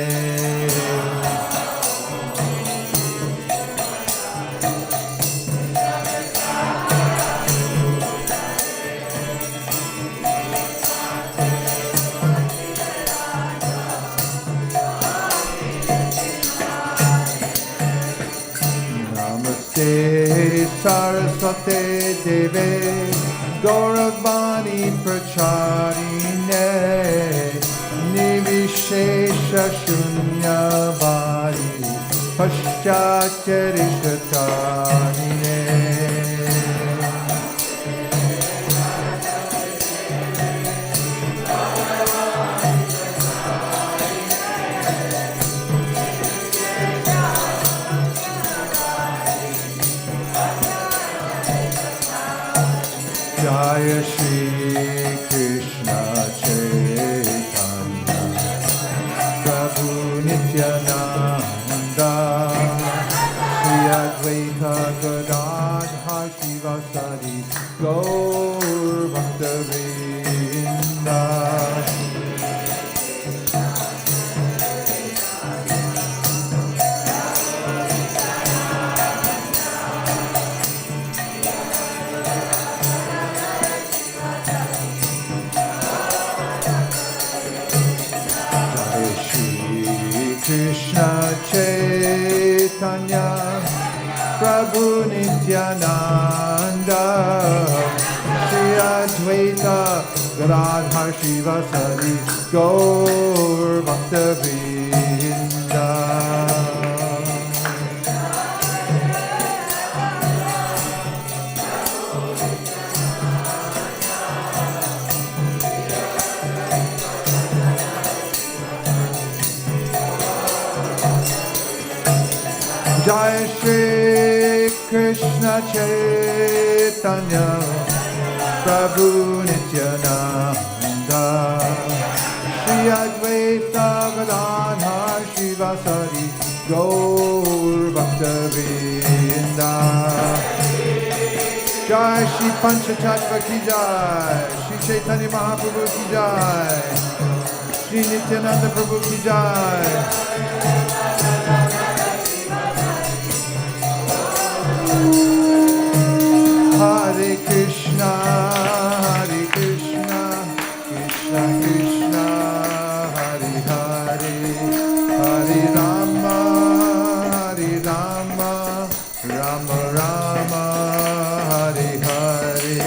Namaste Saraswate Deve Gauravani Pracharine Nivishesha Shunyavadi Paschatyarishatanine. Jaya Shri Krishna Chaitanya Prabhu Nityananda Shri Advaita Gadadhar Shivasari Gaur Bhakta-vrinda. Krishna Chaitanya Prabhu Nityananda Shri Advaita Gadadhar Shivasari Gaur Bhakta-vrinda. Jai Shri Krishna Chaitanya Prabhu Nityananda Shri Advaita Gadadhar Shivasari Gaur Bhakta-vrinda. Jai Shri Panchatattva ki jai, Shri Chaitanya Mahaprabhu ki jai, Shri Nityananda Prabhu ki jai. Hare Krishna, Krishna Krishna, Hare Hare, Hare Rama, Rama Rama, Hare Hare.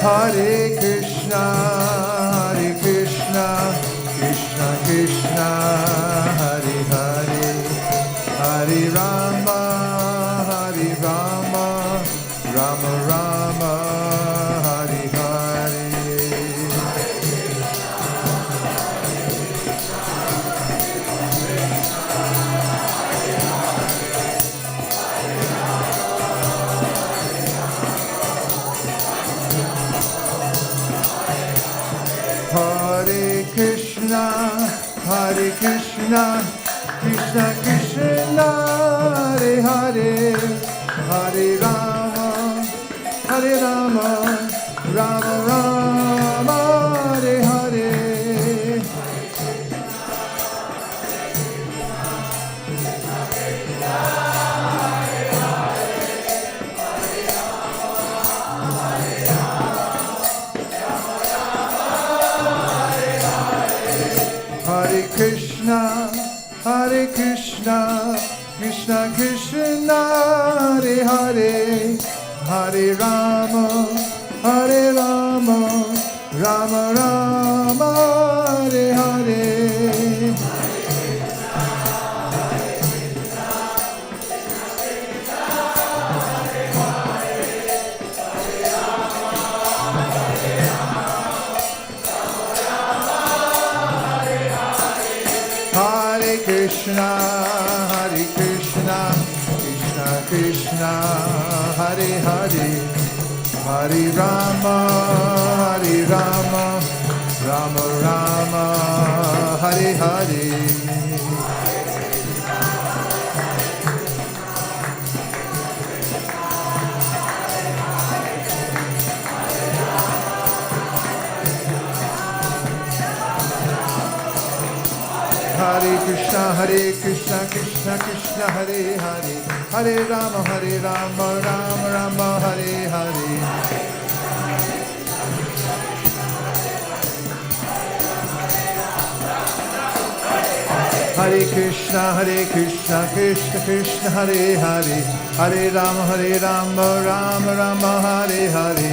Hare Krishna, Krishna Krishna, Hare Hare, Hare Rama, Rama Rama, Hare Hare. Hare Krishna, Krishna Krishna, Hare Hare, Hare Rama, Rama Rama, Hare Hare. Hare Krishna, Krishna Krishna, Hare Hare, Hare Rama, Rama Rama, Hare Hare. Hare Krishna, Krishna Krishna, Hare Hare, Hare Rama, Rama Rama, Hare Hare. Hare Krishna, Krishna Krishna, Hare Hare, Hare Rama, Rama Rama, Hare Hare. Hare Krishna, Krishna Krishna, Hare Hare, Hare Rama, Rama Rama, Hare Hare.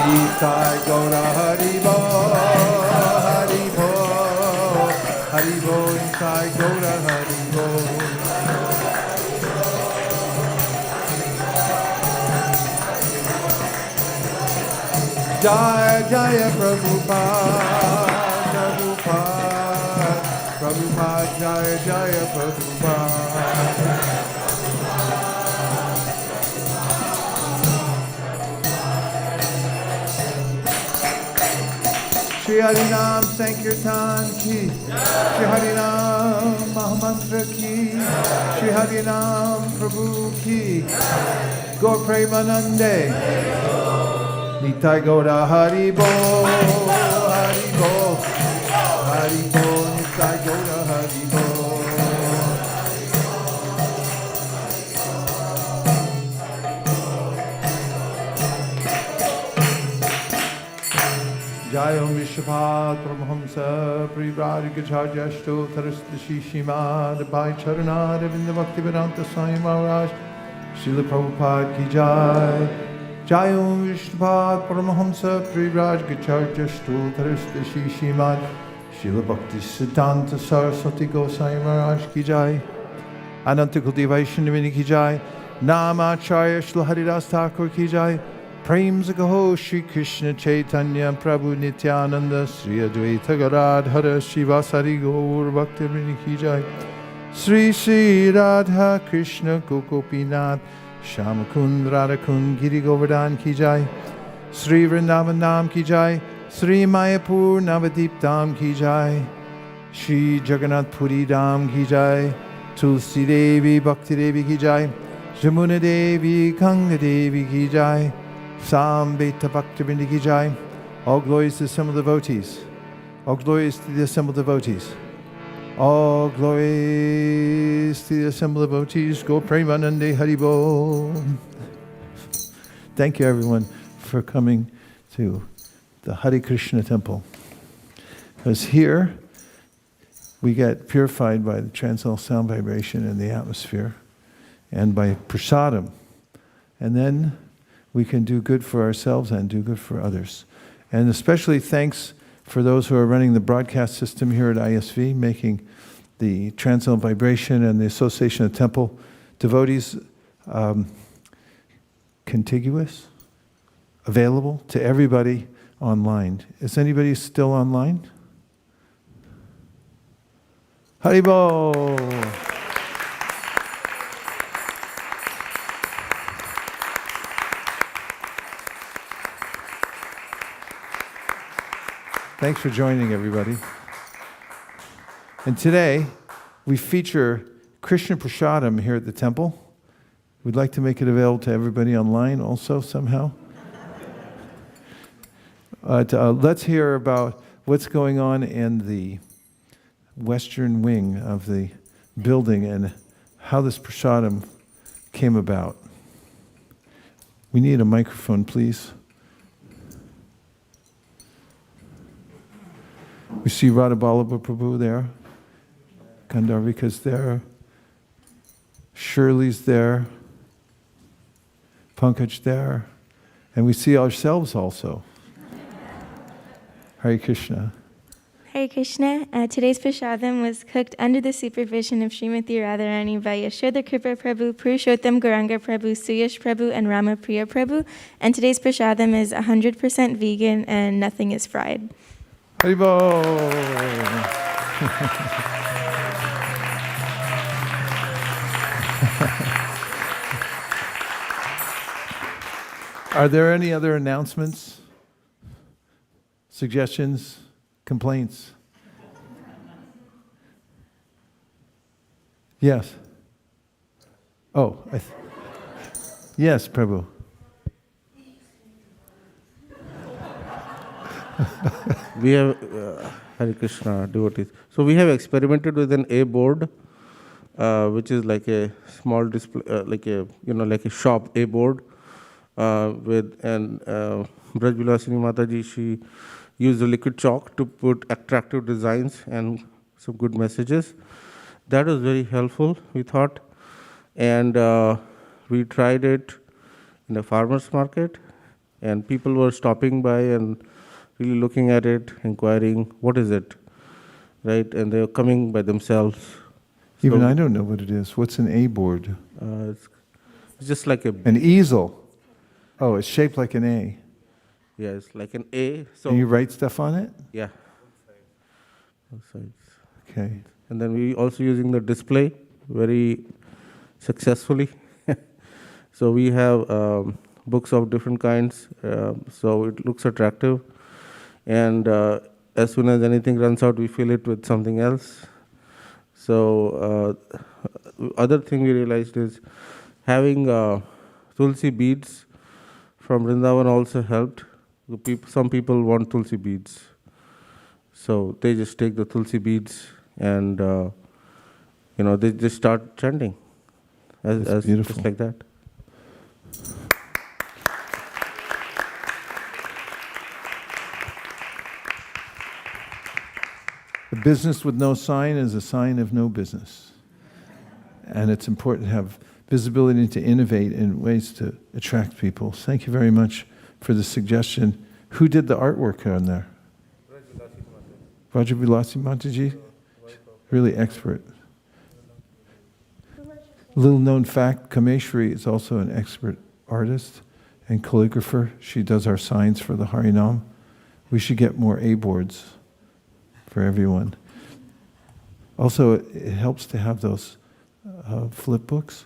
Nitai Gaura Hari Bo, Hari Bo, Hari Bo, Nitai Gaura Hari Bo. Jaya Jaya Prabhupada, Prabhupada, Prabhupada, Jaya Jaya Prabhupada. Shri Harinam Sankirtan ki, Shri Harinam Mahamantra ki, Shri Harinam Prabhu ki, Gaur Premanande, Nitai Gaura Hari Bo, Hari Bo, Hari Bo, Nitai Gaura Hari Bo. Jai Om Vishwapad Paramahamsa Privrajagacharya Ashtotarasdashi Shimad Bhai Charanad Avinda Bhaktivedanta Swami Maharaj Srila Prabhupada Ki Jai. Jai Om Vishwapad Paramahamsa Privrajagacharya Ashtotarasdashi Shimad Srila Bhakti Siddhanta Saraswati Goswami Maharaj Ki Jai. Ananta Kuldev Vaishnavini Ki Jai. Namacharya Srila Haridas Thakur Ki Jai. Prem Zagaho Shri Krishna Chaitanya Prabhu Nityananda Sri Advaita Gadadhara Shivasari Gaur Bhakti Ki Jai. Sri Sri Radha Krishna Gopinath Shamakund Radhakund Giri Govardhan Ki Jai. Sri Vrindavan Nam Ki Jai. Sri Mayapur Navadip Dham Ki Jai. Sri Jagannath Puri Dham Ki Jai. Tulsi Devi Bhakti Devi Ki Jai. Jamuna Devi Ganga Devi Ki Jai. Sambeta Bhaktivinoda Ki Jai. All glories to the assembled devotees. All glories to the assembled devotees. All glories to the assembled devotees. Go Premanande Haribo. Thank you everyone for coming to the Hare Krishna temple. Because here we get purified by the transcendental sound vibration in the atmosphere and by prasadam. And then we can do good for ourselves and do good for others. And especially thanks for those who are running the broadcast system here at ISV, making the transcendental vibration and the Association of Temple devotees contiguous, available to everybody online. Is anybody still online? Haribo! Thanks for joining, everybody. And today, we feature Krishna Prasadam here at the temple. We'd like to make it available to everybody online also somehow. Let's hear about what's going on in the western wing of the building and how this Prasadam came about. We need a microphone, please. We see Radha Ballabha Prabhu there, Gandharvika's there, Shirley's there, Pankaj there, and we see ourselves also. Hare Krishna. Hare Krishna. Today's prasadam was cooked under the supervision of Srimati Radharani by Yashoda Kripa Prabhu, Purushottam Gauranga Prabhu, Suyash Prabhu, and Rama Priya Prabhu. And today's prasadam is 100% vegan and nothing is fried. Haribo! Are there any other announcements, suggestions, complaints? Yes. Oh, yes, Prabhu. We have Hare Krishna devotees. So we have experimented with an A board, which is like a small display, like a shop A board, with an Braj Vilasini Mataji, she used the liquid chalk to put attractive designs and some good messages. That was very helpful, we thought. And we tried it in a farmer's market, and people were stopping by and really looking at it, inquiring, what is it? Right? And they were coming by themselves. Even I don't know what it is. What's an A board? It's just like an easel. Oh, it's shaped like an A. Yeah, it's like an A. So and you write stuff on it? Yeah. Both sides. Okay. And then we also using the display very successfully. So we have books of different kinds, so it looks attractive. And as soon as anything runs out, we fill it with something else. So other thing we realized is having tulsi beads from Vrindavan also helped. Some people want tulsi beads. So they just take the tulsi beads and they just start chanting as beautiful. just like that. A business with no sign is a sign of no business. And it's important to have visibility to innovate in ways to attract people. Thank you very much for the suggestion. Who did the artwork on there? Vaisesika Mataji? Really expert. Little known fact, Kameshwari is also an expert artist and calligrapher. She does our signs for the Harinam. We should get more A boards for everyone. Also, it helps to have those flip books.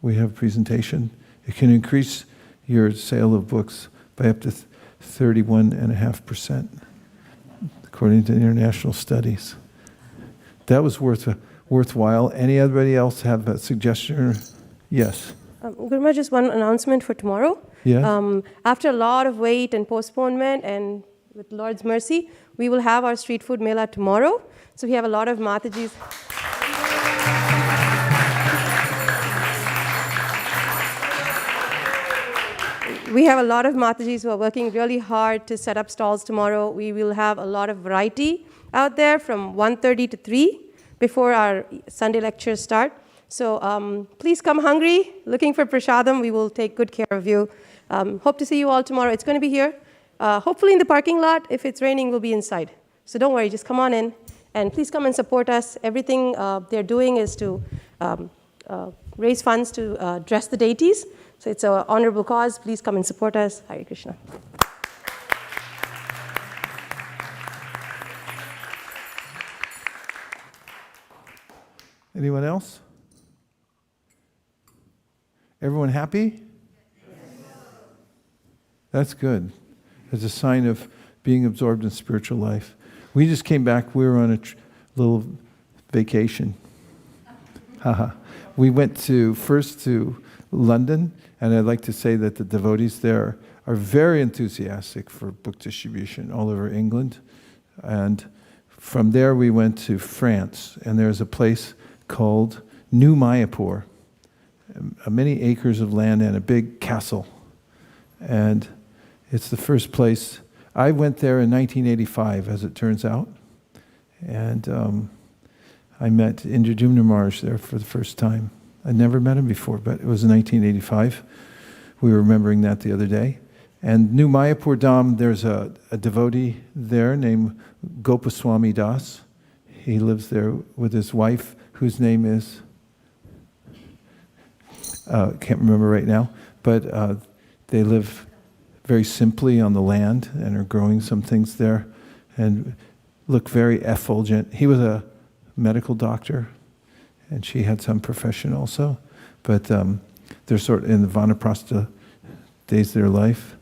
We have presentation. It can increase your sale of books by up to 31.5%, according to international studies. That was worthwhile. Anybody else have a suggestion? Yes. Guruma, just one announcement for tomorrow. Yeah. After a lot of wait and postponement, and with Lord's mercy, we will have our street food mela tomorrow. So we have a lot of Matajis. We have a lot of Matajis who are working really hard to set up stalls tomorrow. We will have a lot of variety out there from 1:30 to 3 before our Sunday lectures start. So please come hungry, looking for prasadam. We will take good care of you. Hope to see you all tomorrow. It's going to be here. Hopefully in the parking lot. If it's raining, we'll be inside. So don't worry, just come on in. And please come and support us. Everything they're doing is to raise funds to dress the deities. So it's an honorable cause. Please come and support us. Hare Krishna. Anyone else? Everyone happy? That's good. It's a sign of being absorbed in spiritual life. We just came back. We were on a little vacation. We went first to London, and I'd like to say that the devotees there are very enthusiastic for book distribution all over England. And from there we went to France, and there's a place called New Mayapur, many acres of land and a big castle. And it's the first place. I went there in 1985, as it turns out, and I met Indradyumna Maharaj there for the first time. I'd never met him before, but it was in 1985. We were remembering that the other day. And New Mayapur Dham, there's a devotee there named Gopaswami Das. He lives there with his wife, whose name is, can't remember right now, but they live very simply on the land and are growing some things there and look very effulgent. He was a medical doctor, and she had some profession also, but they're sort of in the Vanaprastha days of their life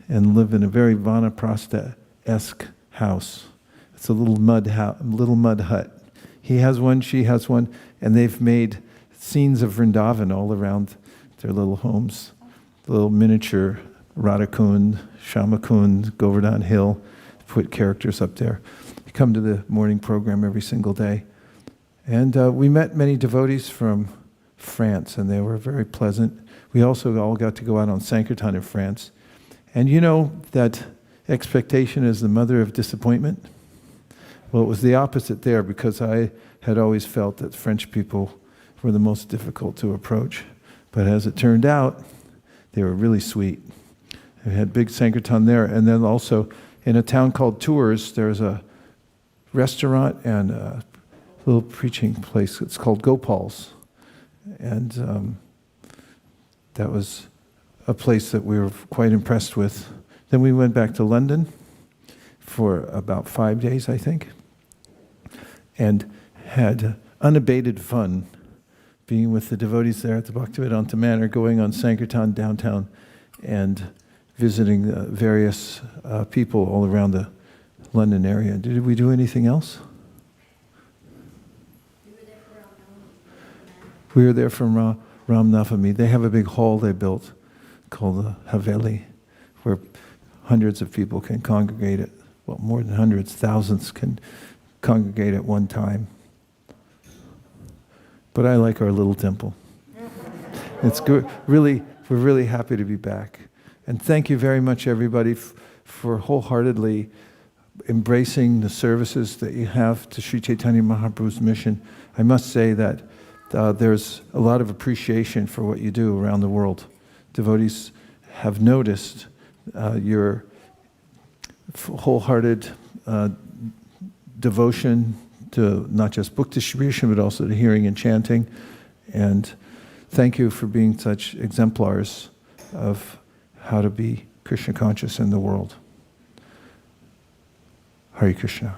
and live in a very Vanaprastha-esque house. It's a little mud hut. He has one, she has one, and they've made scenes of Vrindavan all around their little homes, little miniature Radhakund, Shamakund, Govardhan Hill, put characters up there. You come to the morning program every single day. And we met many devotees from France, and they were very pleasant. We also all got to go out on Sankirtan in France. And you know that expectation is the mother of disappointment? Well, it was the opposite there, because I had always felt that French people were the most difficult to approach. But as it turned out, they were really sweet. We had big Sankirtan there, and then also in a town called Tours, there's a restaurant and a little preaching place. It's called Gopal's. And that was a place that we were quite impressed with. Then we went back to London for about 5 days, I think, and had unabated fun being with the devotees there at the Bhaktivedanta Manor, going on Sankirtan downtown and visiting various people all around the London area. Did we do anything else? We were there from Ram Navami. They have a big hall they built called the Haveli, where hundreds of people can congregate at, well, more than hundreds, thousands can congregate at one time. But I like our little temple. It's good. Really, we're really happy to be back. And thank you very much, everybody, for wholeheartedly embracing the services that you have to Sri Chaitanya Mahaprabhu's mission. I must say that there's a lot of appreciation for what you do around the world. Devotees have noticed your wholehearted devotion to not just book distribution, but also to hearing and chanting. And thank you for being such exemplars of how to be Krishna conscious in the world. Hare Krishna.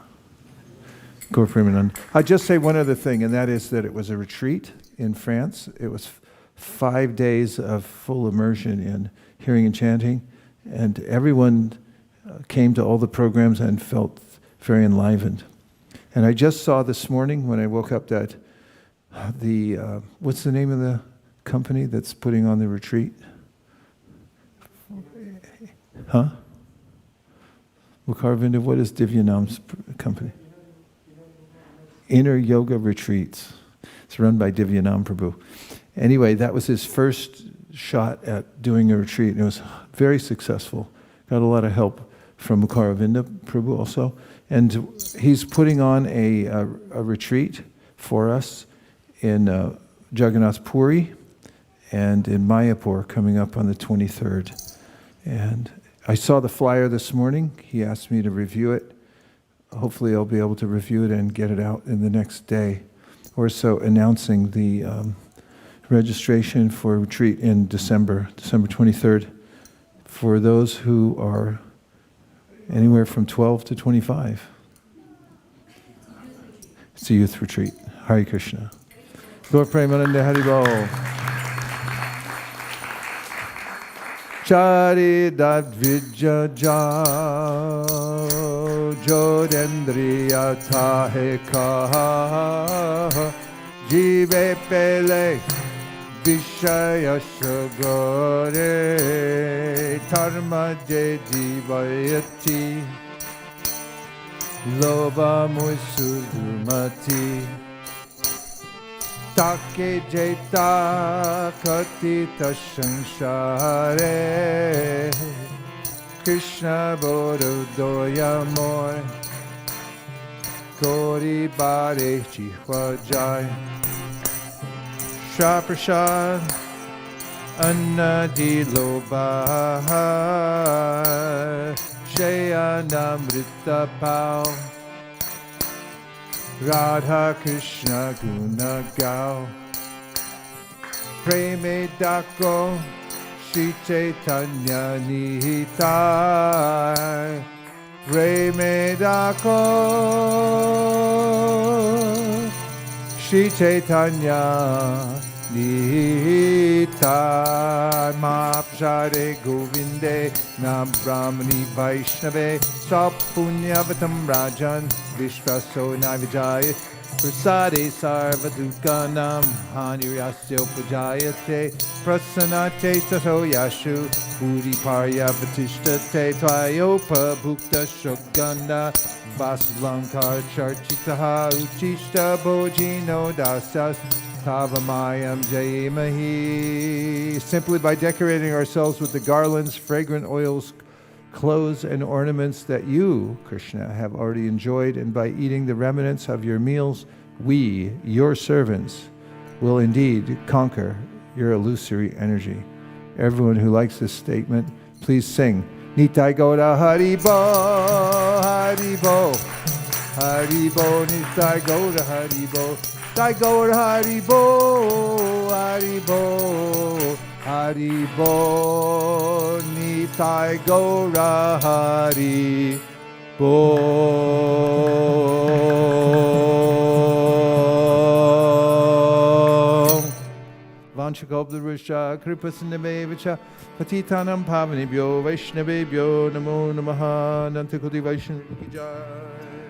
Gaur Premanand. I'll just say one other thing, and that is that it was a retreat in France. It was 5 days of full immersion in hearing and chanting, and everyone came to all the programs and felt very enlivened. And I just saw this morning when I woke up that what's the name of the company that's putting on the retreat? Huh? Mukharvinda, what is Divyanam's company? Inner Yoga Retreats. It's run by Divyanam Prabhu. Anyway, that was his first shot at doing a retreat, and it was very successful. Got a lot of help from Mukharvinda Prabhu also. And he's putting on a retreat for us in Jagannath Puri and in Mayapur coming up on the 23rd. And I saw the flyer this morning. He asked me to review it. Hopefully I'll be able to review it and get it out in the next day or so, announcing the registration for a retreat in December 23rd, for those who are anywhere from 12 to 25. It's a youth retreat. Hare Krishna. Gaur Premananda Haribol. Chari Dadvijja Jodendriya Tahe Kaha Jive Pele Vishaya Sagore Dharma Je Jivayati Loba Muisudumati Take Jeta Katita Sanshare Krishna Bododoya Moy Gori Bare Chihwa Jai Shra Prasad Anna Diloba Shayanamrita Pao Radha Krishna Guna Gao Preme Dako Shri Chaitanya Nihitai Preme Dako Shri Chaitanya Nihitai Mapshare Govinde Nam Brahmani Vaishnave Sapunyavatam Rajan Vishvaso Navijaya Prasade Sarvadukanam Hanirasya Pujayate Prasanate Tato Yashu Puri Parya Vatishtate Tvayopa Bhukta Shoganda Vasulankar Charchitaha Uchishta Bojino Dasas Tavamayam Jayemahi. Simply by decorating ourselves with the garlands, fragrant oils, clothes and ornaments that you, Krishna, have already enjoyed, and by eating the remnants of your meals, we, your servants, will indeed conquer your illusory energy. Everyone who likes this statement, please sing. Nitai Gaura Haribo, Haribo, Haribo, Nitai Gaura Haribo, Nitai Gaura Haribo, Haribo, Haribo, Nitai Gaura Haribo. Vanchakobdharusha Kripasindamevacha Patitanam Pavanibhyo Vaishnavebhyo Namo Namaha Nantakoti Vaishnaviki Jai.